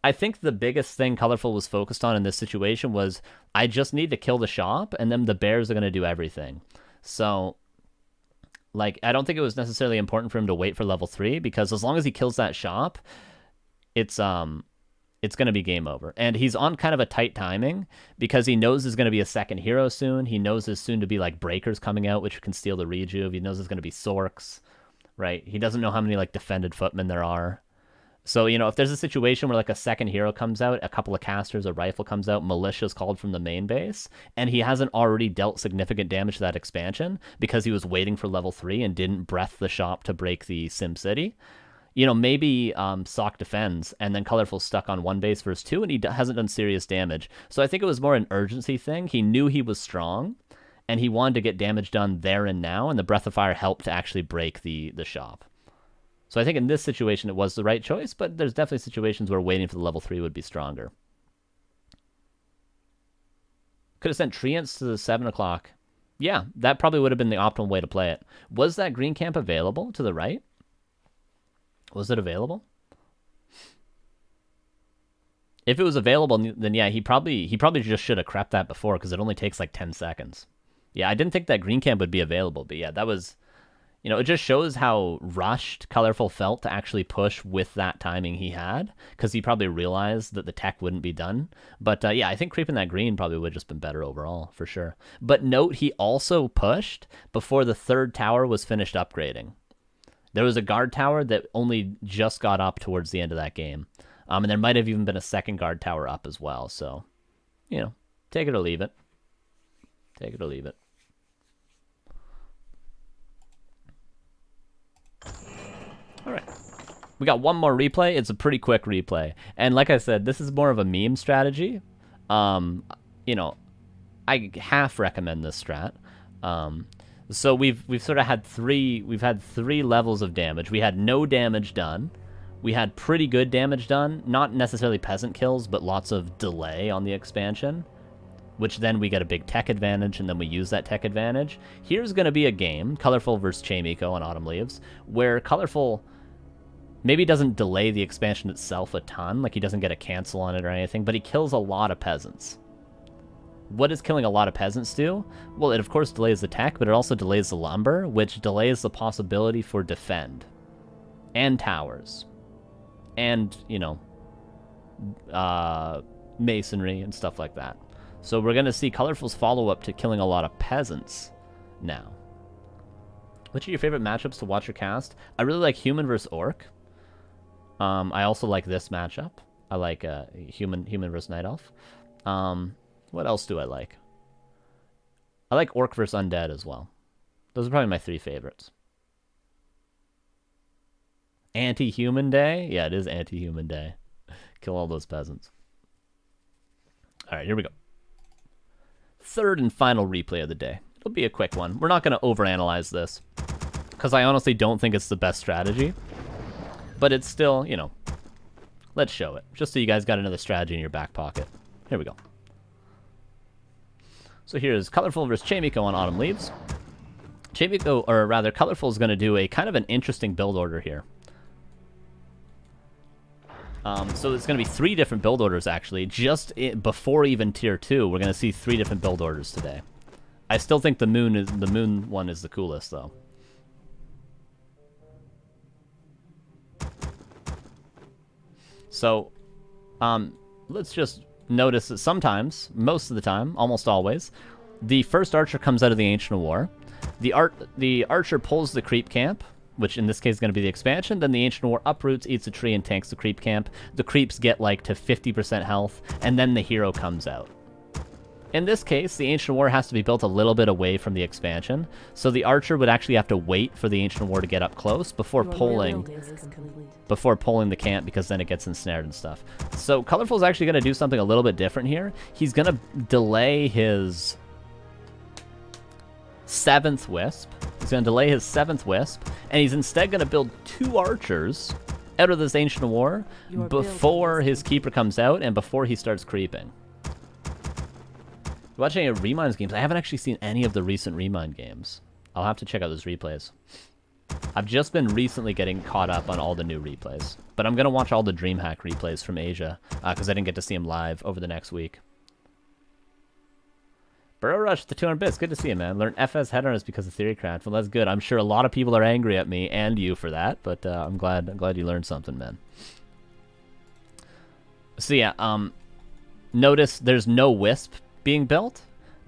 I think the biggest thing Colorful was focused on in this situation was, I just need to kill the shop, and then the bears are going to do everything. So... like, I don't think it was necessarily important for him to wait for level 3, because as long as he kills that shop, it's going to be game over. And he's on kind of a tight timing, because he knows there's going to be a second hero soon. He knows there's soon to be, like, Breakers coming out, which can steal the rejuve. He knows there's going to be Sorks, right? He doesn't know how many, like, defended footmen there are. So, you know, if there's a situation where, like, a second hero comes out, a couple of casters, a rifle comes out, militia's called from the main base, and he hasn't already dealt significant damage to that expansion because he was waiting for level 3 and didn't breath the shop to break the Sim City, you know, maybe Sock defends, and then Colorful's stuck on 1 base versus 2, and he hasn't done serious damage. So I think it was more an urgency thing. He knew he was strong, and he wanted to get damage done there and now, and the Breath of Fire helped to actually break the shop. So I think in this situation it was the right choice, but there's definitely situations where waiting for the level 3 would be stronger. Could have sent Treants to the 7 o'clock. Yeah, that probably would have been the optimal way to play it. Was that green camp available to the right? Was it available? If it was available, then yeah, he probably just should have crept that before, because it only takes like 10 seconds. Yeah, I didn't think that green camp would be available, but yeah, that was... You know, it just shows how rushed Colorful felt to actually push with that timing he had, because he probably realized that the tech wouldn't be done. But yeah, I think creeping that green probably would have just been better overall, for sure. But note, he also pushed before the 3rd tower was finished upgrading. There was a guard tower that only just got up towards the end of that game. And there might have even been a 2nd guard tower up as well. So, you know, take it or leave it. Take it or leave it. All right, we got one more replay. It's a pretty quick replay, and like I said, this is more of a meme strategy. You know, I half recommend this strat. So we've sort of had 3 levels of damage. We had no damage done, we had pretty good damage done. Not necessarily peasant kills, but lots of delay on the expansion, which then we get a big tech advantage, and then we use that tech advantage. Here's going to be a game, Colorful versus Chaemiko on Autumn Leaves, where Colorful maybe doesn't delay the expansion itself a ton, like he doesn't get a cancel on it or anything, but he kills a lot of peasants. What does killing a lot of peasants do? Well, it of course delays the tech, but it also delays the lumber, which delays the possibility for defend. And towers. And, you know, masonry and stuff like that. So we're going to see Colorful's follow-up to killing a lot of peasants now. Which are your favorite matchups to watch or cast? I really like Human versus Orc. I also like this matchup. I like Human versus Night Elf. What else do I like? I like Orc versus Undead as well. Those are probably my 3 favorites. Anti-Human Day? Yeah, it is Anti-Human Day. Kill all those peasants. Alright, here we go. Third and final replay of the day. It'll be a quick one. We're not going to overanalyze this, because I honestly don't think it's the best strategy. But it's still, you know, let's show it. Just so you guys got another strategy in your back pocket. Here we go. So here's Colorful versus Chaemiko on Autumn Leaves. Chaemiko, or rather, Colorful is going to do a kind of an interesting build order here. So it's going to be 3 different build orders, actually. Just before even Tier 2, we're going to see 3 different build orders today. I still think the moon one is the coolest, though. So, let's just notice that sometimes, most of the time, almost always, the first archer comes out of the Ancient War. The archer pulls the creep camp, which in this case is going to be the expansion. Then the Ancient War uproots, eats a tree, and tanks the creep camp. The creeps get like to 50% health, and then the hero comes out. In this case, the Ancient War has to be built a little bit away from the expansion, so the archer would actually have to wait for the Ancient War to get up close before pulling the camp, because then it gets ensnared and stuff. So Colorful is actually going to do something a little bit different here. He's going to delay his 7th Wisp. He's going to delay his 7th Wisp, and he's instead going to build 2 archers out of this Ancient War before his Keeper comes out and before he starts creeping. Watching any Remind games? I haven't actually seen any of the recent Remind games. I'll have to check out those replays. I've just been recently getting caught up on all the new replays. But I'm going to watch all the DreamHack replays from Asia, because I didn't get to see them live over the next week. Burrow Rush to 200 bits. Good to see you, man. Learn FS headers because of TheoryCraft. Well, that's good. I'm sure a lot of people are angry at me and you for that, but I'm glad you learned something, man. So yeah, notice there's no Wisp being built,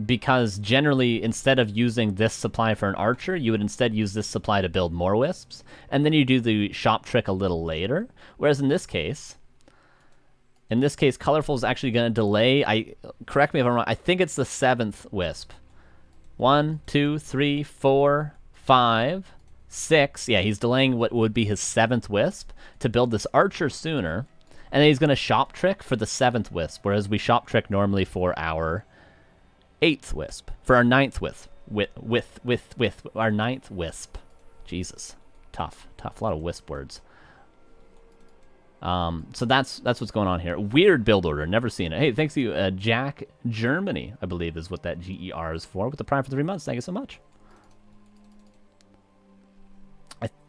because generally instead of using this supply for an archer, you would instead use this supply to build more wisps, and then you do the shop trick a little later. Whereas in this case, Colorful is actually going to delay, correct me if I'm wrong, I think it's the 7th wisp. 1, 2, 3, 4, 5, 6. Yeah, he's delaying what would be his 7th wisp to build this archer sooner. And then he's going to shop trick for the 7th wisp, whereas we shop trick normally for our 8th wisp. For our 9th wisp. With our 9th wisp. Jesus. Tough. A lot of wisp words. So that's what's going on here. Weird build order. Never seen it. Hey, thanks to you, Jack Germany, I believe is what that GER is for, with the Prime for 3 months. Thank you so much.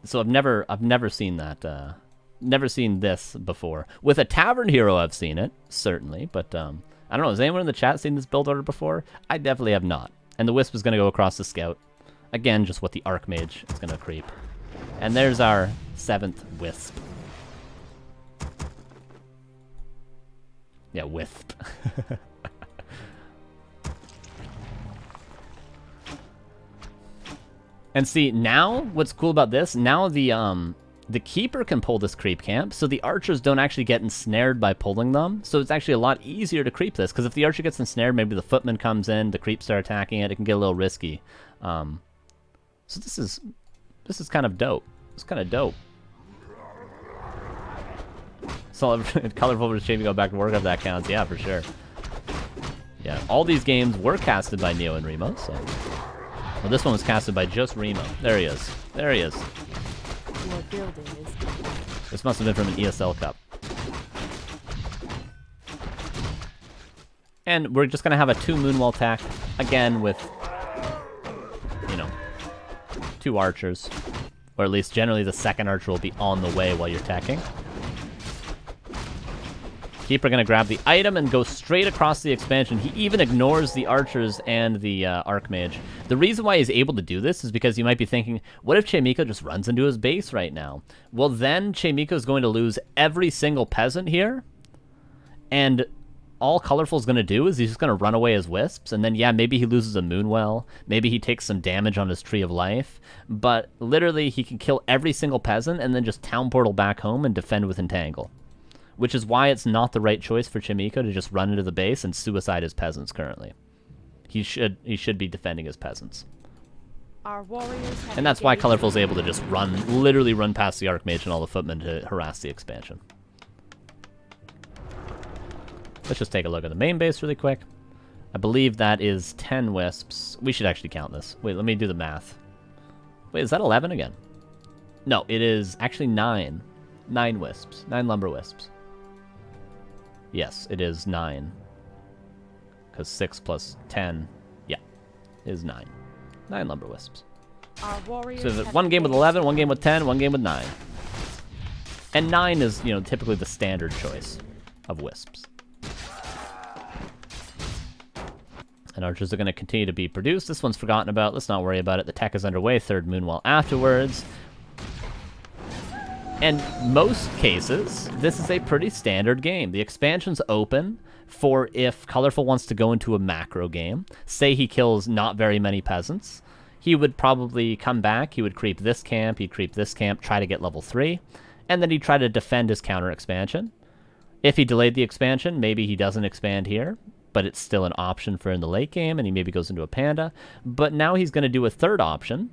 So I've never seen that, never seen this before. With a Tavern Hero, I've seen it, certainly, but I don't know. Has anyone in the chat seen this build order before? I definitely have not. And the Wisp is going to go across the Scout. Again, just what the Archmage is going to creep. And there's our 7th Wisp. Yeah, Wisp. And see, now, what's cool about this, now the Keeper can pull this creep camp, so the archers don't actually get ensnared by pulling them. So it's actually a lot easier to creep this, because if the archer gets ensnared, maybe the footman comes in, the creeps start attacking it, it can get a little risky. So this is kind of dope. It's kind of dope. So Colorful versus Chaemiko, go back to Warcraft, that counts. Yeah, for sure. Yeah, all these games were casted by Neo and Remo, so... Well, this one was casted by just Remo. There he is. There he is. This must have been from an ESL Cup. And we're just going to have a 2 Moonwell attack, again with, you know, 2 archers. Or at least generally the second archer will be on the way while you're attacking. Keeper going to grab the item and go straight across the expansion. He even ignores the archers and the Archmage. The reason why he's able to do this is because you might be thinking, what if Chaemiko just runs into his base right now? Well, then Chaemiko is going to lose every single peasant here. And all Colorful's going to do is he's just going to run away as wisps. And then, yeah, maybe he loses a Moonwell. Maybe he takes some damage on his Tree of Life. But literally, he can kill every single peasant and then just town portal back home and defend with Entangle. Which is why it's not the right choice for Chaemiko to just run into the base and suicide his peasants currently. He should be defending his peasants. Our warriors have And that's why Colorful's able to just literally run past the Archmage and all the footmen to harass the expansion. Let's just take a look at the main base really quick. I believe that is 10 wisps. We should actually count this. Wait, let me do the math. Wait, is that 11 again? No, it is actually 9. 9 wisps. 9 lumber wisps. Yes, it is 9. Because 6 plus 10, yeah, is 9. 9 lumber wisps. Our warriors So have one game with engaged 11, one game with 10, one game with 9. And 9 is, you know, typically the standard choice of wisps. And archers are going to continue to be produced. This one's forgotten about. Let's not worry about it. The tech is underway. 3rd Moonwell afterwards. And most cases, this is a pretty standard game. The expansion's open for if Colorful wants to go into a macro game. Say he kills not very many peasants. He would probably come back. He would creep this camp. He'd creep this camp, try to get level 3. And then he'd try to defend his counter expansion. If he delayed the expansion, maybe he doesn't expand here. But it's still an option for in the late game, and he maybe goes into a panda. But now he's going to do a 3rd option.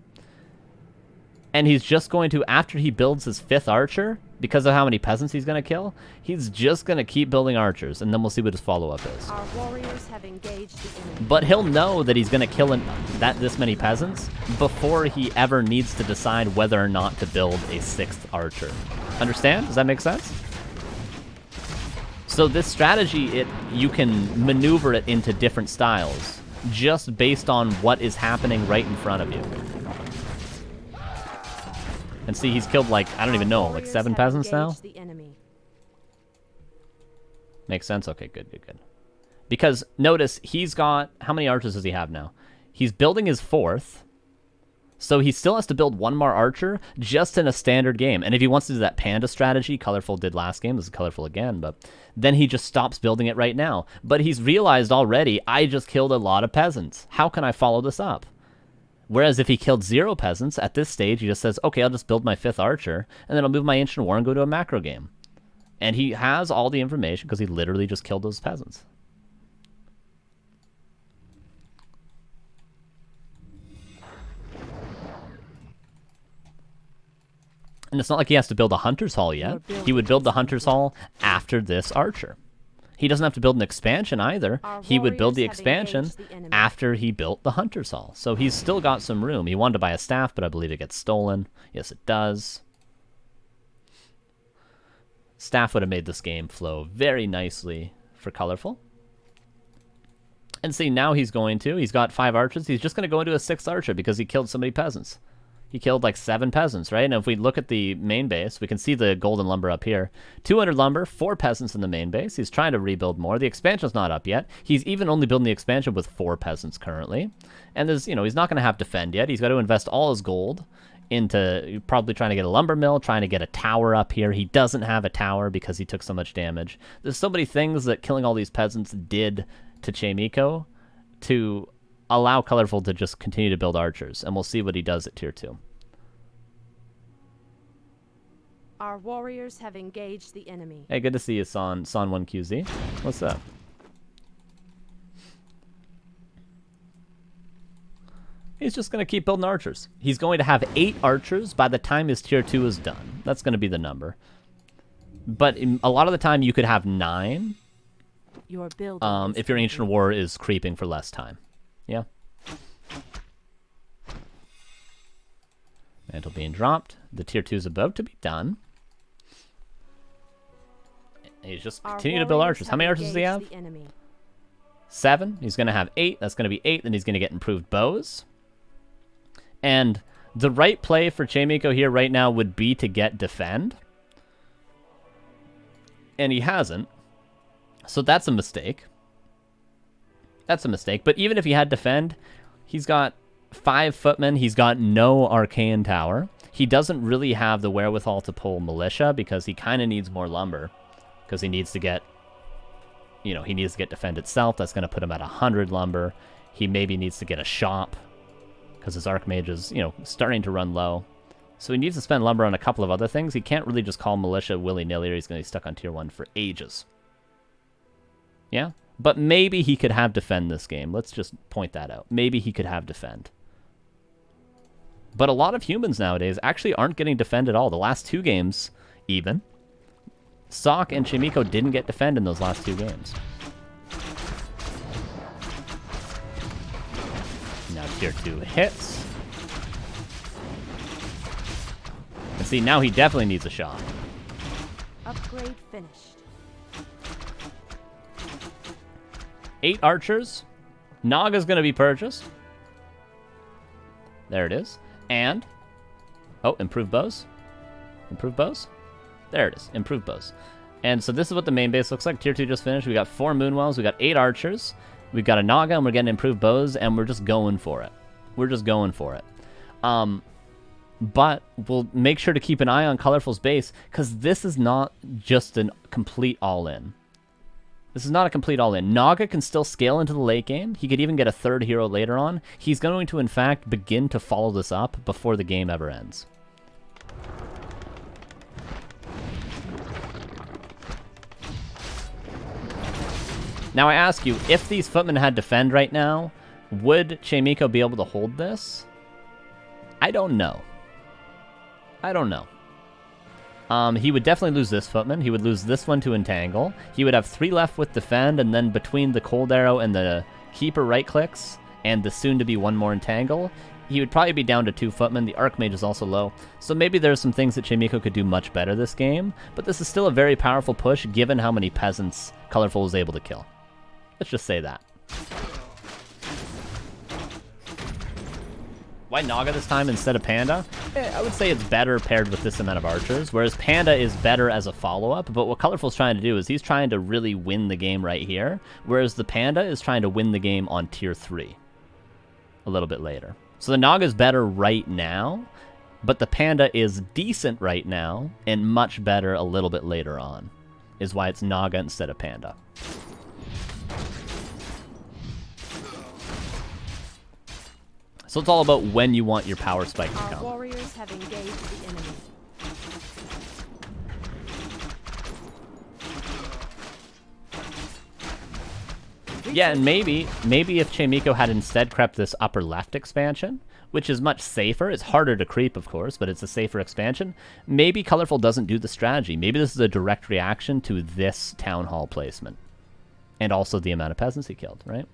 And he's just going to, after he builds his 5th archer, because of how many peasants he's going to kill, he's just going to keep building archers, and then we'll see what his follow-up is. Our warriors have engaged the enemy. But he'll know that he's going to kill this many peasants before he ever needs to decide whether or not to build a 6th archer. Understand? Does that make sense? So this strategy, you can maneuver it into different styles, just based on what is happening right in front of you. And see, he's killed, like, I don't even know, like 7 peasants now? Makes sense? Okay, good. Because, notice, he's got... How many archers does he have now? He's building his 4th. So he still has to build 1 more archer just in a standard game. And if he wants to do that panda strategy, Colorful did last game. This is Colorful again, but... Then he just stops building it right now. But he's realized already, I just killed a lot of peasants. How can I follow this up? Whereas if he killed 0 peasants, at this stage, he just says, okay, I'll just build my 5th archer, and then I'll move my Ancient War and go to a macro game. And he has all the information because he literally just killed those peasants. And it's not like he has to build a Hunter's Hall yet. He would build the Hunter's Hall after this archer. He doesn't have to build an expansion either. He would build the expansion after he built the Hunter's Hall. So he's still got some room. He wanted to buy a staff, but I believe it gets stolen. Yes, it does. Staff would have made this game flow very nicely for Colorful. And see, now he's got 5 archers. He's just going to go into a 6th archer because he killed so many peasants. He killed like 7 peasants, right? And if we look at the main base, we can see the golden lumber up here. 200 lumber, 4 peasants in the main base. He's trying to rebuild more. The expansion's not up yet. He's even only building the expansion with 4 peasants currently. And there's, you know, he's not going to have defend yet. He's got to invest all his gold into probably trying to get a lumber mill, trying to get a tower up here. He doesn't have a tower because he took so much damage. There's so many things that killing all these peasants did to Chaemiko to allow Colorful to just continue to build archers, and we'll see what he does at tier 2. Our warriors have engaged the enemy. Hey, good to see you, Son1QZ. What's up? He's just going to keep building archers. He's going to have 8 archers by the time his tier 2 is done. That's going to be the number. But a lot of the time, you could have 9 if your Ancient War is creeping for less time. Yeah. Mantle being dropped. The tier 2 is about to be done. He's just Our continue to build warriors archers. How many archers does he have? engaged the enemy. 7. He's going to have 8. That's going to be 8. Then he's going to get improved bows. And the right play for Chaemiko here right now would be to get defend. And he hasn't. So that's a mistake. That's a mistake. But even if he had defend, he's got 5 footmen. He's got no arcane tower. He doesn't really have the wherewithal to pull militia because he kind of needs more lumber. Because he needs to get, you know, he needs to get defend itself. That's going to put him at 100 lumber. He maybe needs to get a shop because his archmage is, you know, starting to run low. So he needs to spend lumber on a couple of other things. He can't really just call militia willy-nilly or he's going to be stuck on tier 1 for ages. Yeah? But maybe he could have defend this game. Let's just point that out. Maybe he could have defend. But a lot of humans nowadays actually aren't getting defend at all. The last 2 games, even, Sock and Chaemiko didn't get defend in those last 2 games. Now tier 2 hits. And see, now he definitely needs a shot. Upgrade finished. 8 archers. Naga's going to be purchased. There it is. And, oh, improved bows. Improved bows? There it is. Improved bows. And so this is what the main base looks like. Tier 2 just finished. We got 4 Moonwells. We got 8 archers. We've got a Naga, and we're getting improved bows, and we're just going for it. We're just going for it. But we'll make sure to keep an eye on Colorful's base, because this is not just a complete all-in. This is not a complete all-in. Naga can still scale into the late game. He could even get a 3rd hero later on. He's going to, in fact, begin to follow this up before the game ever ends. Now I ask you, if these footmen had defend right now, would Chaemiko be able to hold this? I don't know. I don't know. He would definitely lose this footman. He would lose this one to entangle. He would have 3 left with defend, and then between the cold arrow and the keeper right clicks, and the soon-to-be 1 more entangle, he would probably be down to 2 footmen. The archmage is also low. So maybe there's some things that Chaemiko could do much better this game, but this is still a very powerful push given how many peasants Colorful was able to kill. Let's just say that. Why Naga this time instead of Panda? I would say it's better paired with this amount of archers, whereas Panda is better as a follow-up, but what Colorful's trying to do is he's trying to really win the game right here, whereas the Panda is trying to win the game on tier 3 a little bit later. So the Naga is better right now, but the Panda is decent right now and much better a little bit later on, is why it's Naga instead of Panda. So it's all about when you want your power spike to come. Our warriors have engaged the enemy. Yeah, and maybe if Chaemiko had instead crept this upper left expansion, which is much safer, it's harder to creep, of course, but it's a safer expansion, maybe Colorful doesn't do the strategy. Maybe this is a direct reaction to this Town Hall placement. And also the amount of peasants he killed, right?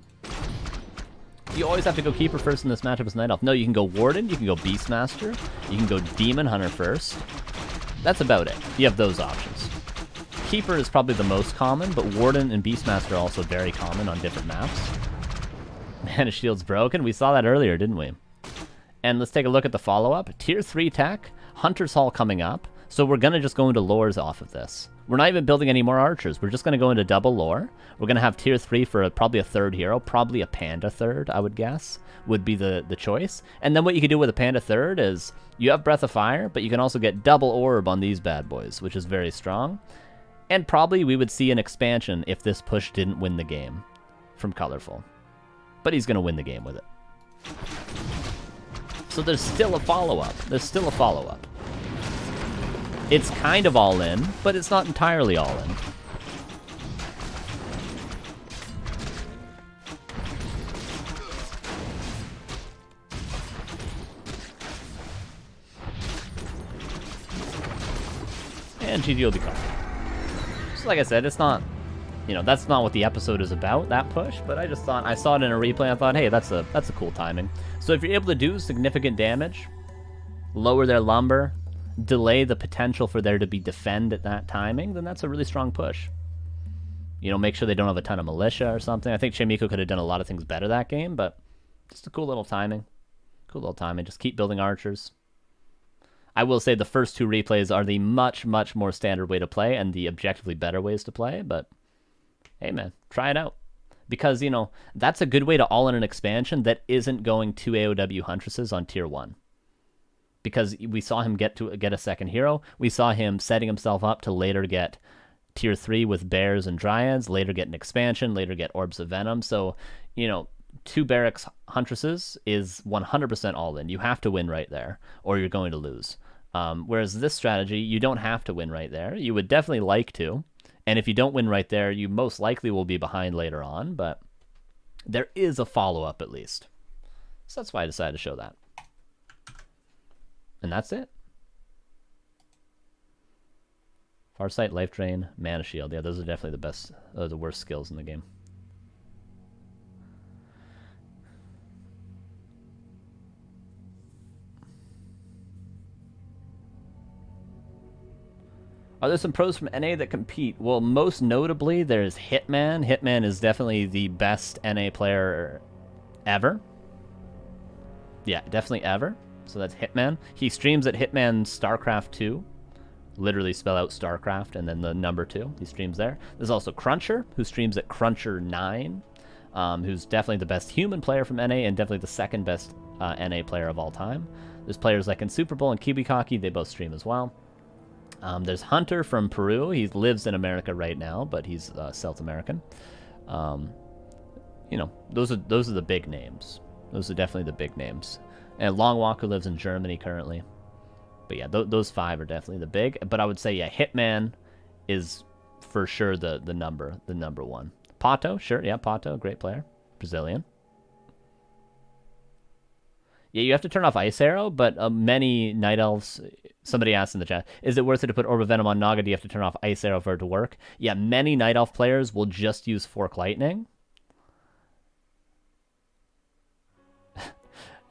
You always have to go Keeper first in this matchup as Night Elf. No, you can go Warden, you can go Beastmaster, you can go Demon Hunter first. That's about it. You have those options. Keeper is probably the most common, but Warden and Beastmaster are also very common on different maps. Mana Shield's broken. We saw that earlier, didn't we? And let's take a look at the follow-up. Tier 3 tech, Hunter's Hall coming up. So we're going to just go into lores off of this. We're not even building any more archers. We're just going to go into double lore. We're going to have tier 3 for probably a 3rd hero. Probably a Panda 3rd, I would guess, would be the choice. And then what you could do with a Panda 3rd is you have Breath of Fire, but you can also get double orb on these bad boys, which is very strong. And probably we would see an expansion if this push didn't win the game from Colorful. But he's going to win the game with it. So there's still a follow-up. There's still a follow-up. It's kind of all in, but it's not entirely all in. And GG will be caught. So like I said, it's not, you know, that's not what the episode is about, that push, but I just thought, I saw it in a replay, I thought, hey, that's a cool timing. So if you're able to do significant damage, lower their lumber, delay the potential for there to be defend at that timing, then that's a really strong push. You know, make sure they don't have a ton of militia or something. I think Chaemiko could have done a lot of things better that game, but just a cool little timing. Cool little timing. Just keep building archers. I will say the first 2 replays are the much, much more standard way to play and the objectively better ways to play, but hey, man, try it out. Because, you know, that's a good way to all in an expansion that isn't going 2 AOW Huntresses on Tier 1. Because we saw him get a second hero. We saw him setting himself up to later get Tier 3 with Bears and Dryads, later get an expansion, later get Orbs of Venom. So, you know, 2 Barracks Huntresses is 100% all in. You have to win right there, or you're going to lose. Whereas this strategy, you don't have to win right there. You would definitely like to. And if you don't win right there, you most likely will be behind later on, but there is a follow-up at least. So that's why I decided to show that. And that's it. Farsight, Life Drain, Mana Shield. Yeah, those are definitely the best, the worst skills in the game. Are there some pros from NA that compete? Well, most notably, there's Hitman. Hitman is definitely the best NA player ever. Yeah, definitely ever. So that's Hitman. He streams at Hitman StarCraft 2. Literally spell out StarCraft and then the number 2. He streams there. There's also Cruncher, who streams at Cruncher9, who's definitely the best human player from NA and definitely the second best NA player of all time. There's players like in Super Bowl and Kibikaki. They both stream as well. There's Hunter from Peru. He lives in America right now, but he's South American. You know, those are the big names. Those are definitely the big names. And Longwalker lives in Germany currently. But yeah, those 5 are definitely the big. But I would say, yeah, Hitman is for sure the number 1. Pato, sure, yeah, Pato, great player, Brazilian. Yeah, you have to turn off Ice Arrow, but many Night Elves... Somebody asked in the chat, is it worth it to put Orb of Venom on Naga? Do you have to turn off Ice Arrow for it to work? Yeah, many Night Elf players will just use Fork Lightning.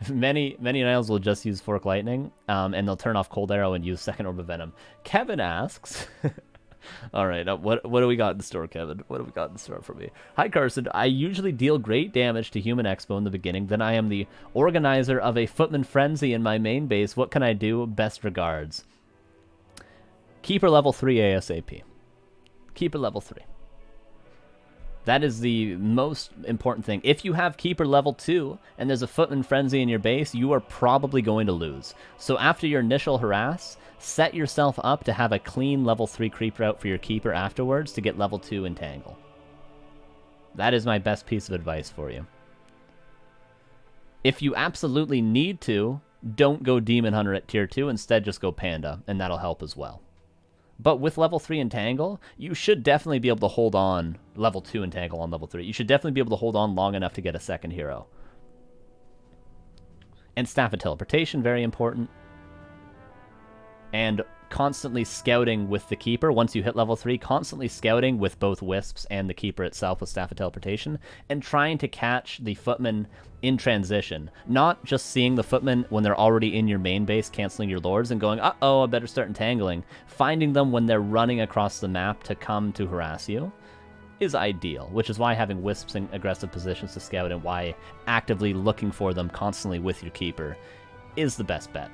many Night Elves will just use Fork Lightning, and they'll turn off Cold Arrow and use second Orb of Venom. Kevin asks... All right, what do we got in store, Kevin? What do we got in store for me? Hi, Carson. I usually deal great damage to Human Expo in the beginning. Then I am the organizer of a Footman Frenzy in my main base. What can I do? Best regards. Keeper level 3 ASAP. Keeper level 3. That is the most important thing. If you have Keeper level 2 and there's a Footman Frenzy in your base, you are probably going to lose. So after your initial harass, set yourself up to have a clean level 3 Creeper out for your Keeper afterwards to get level 2 Entangle. That is my best piece of advice for you. If you absolutely need to, don't go Demon Hunter at tier 2. Instead, just go Panda, and that'll help as well. But with level 3 Entangle, you should definitely be able to hold on level 2 Entangle on level 3. You should definitely be able to hold on long enough to get a second hero. And Staff of Teleportation, very important. And constantly scouting with the Keeper. Once you hit level 3, constantly scouting with both Wisps and the Keeper itself with Staff of Teleportation. And trying to catch the Footmen in transition. Not just seeing the Footmen when they're already in your main base, canceling your Lords and going, uh-oh, I better start entangling. Finding them when they're running across the map to come to harass you is ideal, which is why having Wisps in aggressive positions to scout and why actively looking for them constantly with your Keeper is the best bet.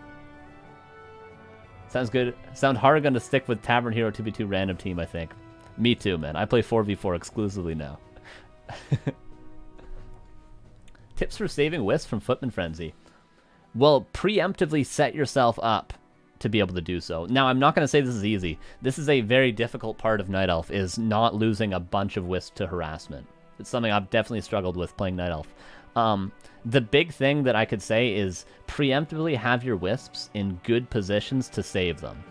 Sounds good. Sound hard going to stick with Tavern Hero 2v2 random team, I think. Me too, man. I play 4v4 exclusively now. Tips for saving Wisp from Footman Frenzy. Well, preemptively set yourself up to be able to do so. Now, I'm not going to say this is easy. This is a very difficult part of Night Elf, is not losing a bunch of Wisp to harassment. It's something I've definitely struggled with playing Night Elf. The big thing that I could say is preemptively have your Wisps in good positions to save them.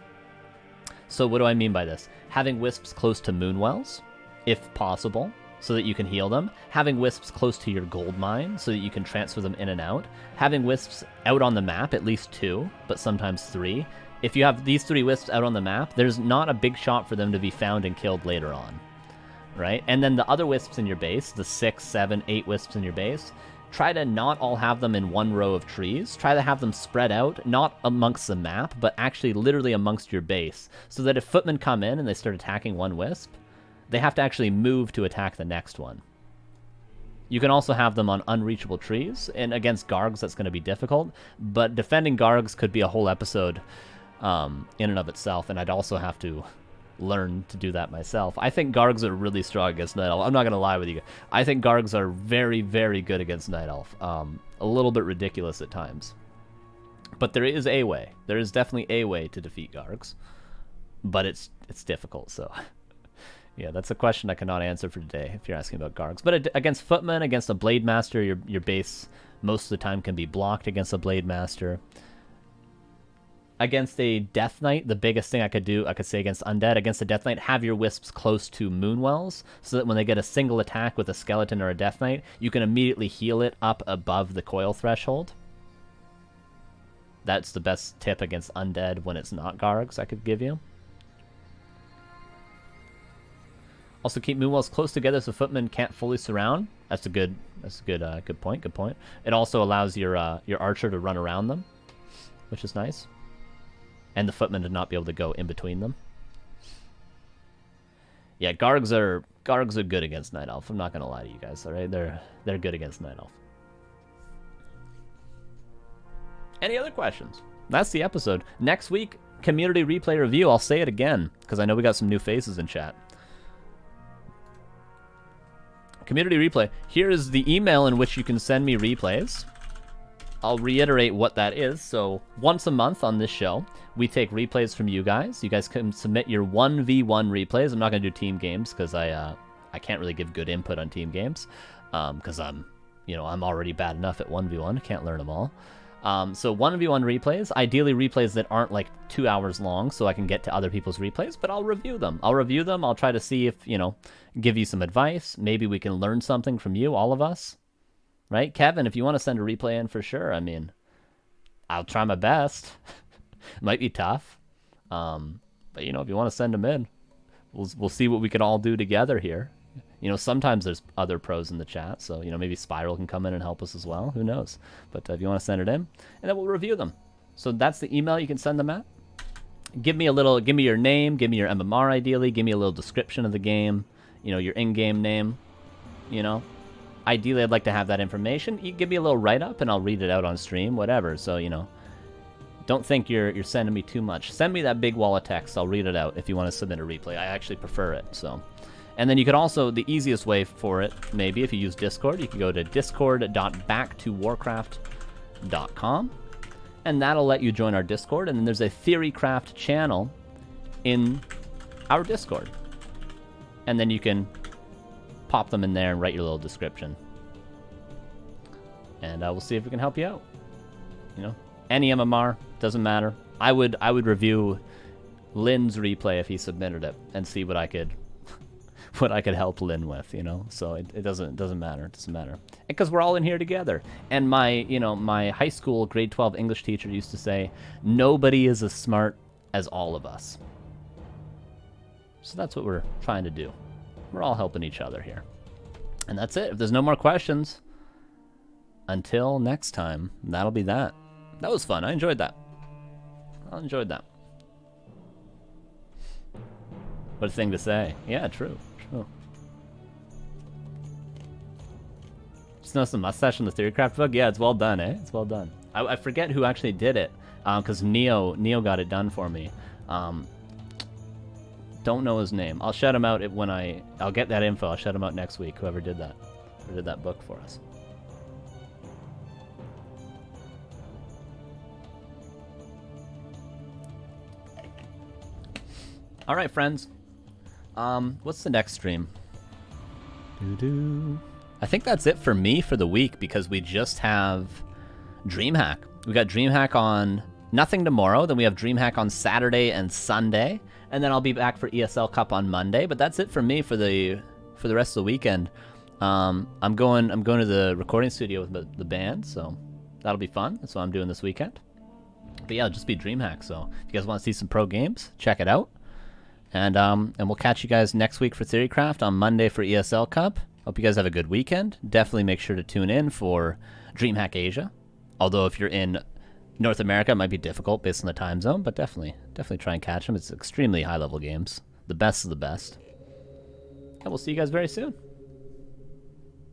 So what do I mean by this? Having Wisps close to Moonwells, if possible, so that you can heal them. Having Wisps close to your gold mine, so that you can transfer them in and out. Having Wisps out on the map, at least 2, but sometimes 3. If you have these 3 Wisps out on the map, there's not a big shot for them to be found and killed later on. Right? And then the other Wisps in your base, the 6, 7, 8 Wisps in your base, try to not all have them in one row of trees. Try to have them spread out, not amongst the map, but actually literally amongst your base. So that if Footmen come in and they start attacking one Wisp, they have to actually move to attack the next one. You can also have them on unreachable trees, and against Gargs that's going to be difficult, but defending Gargs could be a whole episode in and of itself, and I'd also have to learn to do that myself. I think Gargs are really strong against Night Elf. I'm not going to lie with you. I think Gargs are very, very good against Night Elf. A little bit ridiculous at times. But there is a way. There is definitely a way to defeat Gargs. But it's difficult, so... Yeah, that's a question I cannot answer for today if you're asking about Gargs. But against Footman, against a Blade Master, your base most of the time can be blocked against a Blade Master. Against a Death Knight, the biggest thing I could say against Undead, against a Death Knight, have your Wisps close to Moonwells, so that when they get a single attack with a Skeleton or a Death Knight, you can immediately heal it up above the coil threshold. That's the best tip against Undead when it's not Gargs I could give you. Also, keep Moonwells close together so Footmen can't fully surround. That's a good point. Good point. It also allows your Archer to run around them, which is nice, and the Footmen to not be able to go in between them. Yeah, Gargs are good against Night Elf. I'm not gonna lie to you guys. All right, they're good against Night Elf. Any other questions? That's the episode. Next week, community replay review. I'll say it again because I know we got some new faces in chat. Community replay. Here is the email in which you can send me replays. I'll reiterate what that is. So once a month on this show, we take replays from you guys. You guys can submit your 1v1 replays. I'm not going to do team games because I can't really give good input on team games because I'm already bad enough at 1v1. Can't learn them all. So 1v1 replays, ideally replays that aren't like 2 hours long so I can get to other people's replays, but I'll review them. I'll try to see if, give you some advice. Maybe we can learn something from you, all of us. Right? Kevin, if you want to send a replay in for sure, I mean, I'll try my best. Might be tough. But if you want to send them in, we'll see what we can all do together here. Sometimes there's other pros in the chat, so, maybe Spiral can come in and help us as well. Who knows? But if you want to send it in, and then we'll review them. So that's the email you can send them at. Give me your name, give me your MMR ideally, give me a little description of the game, your in-game name, Ideally, I'd like to have that information. You give me a little write-up, and I'll read it out on stream, whatever. So, don't think you're sending me too much. Send me that big wall of text. I'll read it out if you want to submit a replay. I actually prefer it, so... And then you could also, the easiest way for it, maybe, if you use Discord, you can go to discord.backtowarcraft.com, and that'll let you join our Discord, and then there's a TheoryCraft channel in our Discord. And then you can pop them in there and write your little description. And we'll see if we can help you out. Any MMR, doesn't matter. I would review Lynn's replay if he submitted it and see what I could help Lynn with, So it doesn't matter. It doesn't matter. Because we're all in here together. And my high school grade 12 English teacher used to say, nobody is as smart as all of us. So that's what we're trying to do. We're all helping each other here. And that's it. If there's no more questions, until next time, that'll be that. That was fun. I enjoyed that. What a thing to say. Yeah, true. Just notice the mustache in the TheoryCraft book. Yeah, it's well done, eh? It's well done. I forget who actually did it, because Neo got it done for me. Don't know his name. I'll shout him out when I'll get that info. I'll shout him out next week. Whoever did that book for us. All right, friends. What's the next stream? I think that's it for me for the week because we just have DreamHack. We got DreamHack on nothing tomorrow. Then we have DreamHack on Saturday and Sunday, and then I'll be back for ESL Cup on Monday. But that's it for me for the rest of the weekend. I'm going to the recording studio with the band, so that'll be fun. That's what I'm doing this weekend. But yeah, it'll just be DreamHack. So if you guys want to see some pro games, check it out. And we'll catch you guys next week for TheoryCraft, on Monday for ESL Cup. Hope you guys have a good weekend. Definitely make sure to tune in for DreamHack Asia. Although if you're in North America, it might be difficult based on the time zone, but definitely try and catch them. It's extremely high-level games. The best of the best. and we'll see you guys very soon.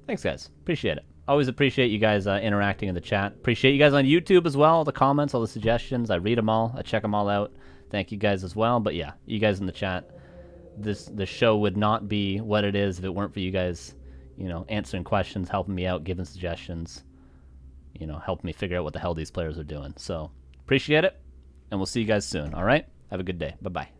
Thanks, guys. Appreciate it. Always appreciate you guys interacting in the chat. Appreciate you guys on YouTube as well. All the comments, all the suggestions. I read them all. I check them all out. Thank you guys as well. But yeah, you guys in the chat. The show would not be what it is if it weren't for you guys, you know, answering questions, helping me out, giving suggestions, you know, helping me figure out what the hell these players are doing. So appreciate it, and we'll see you guys soon. All right? Have a good day. Bye-bye.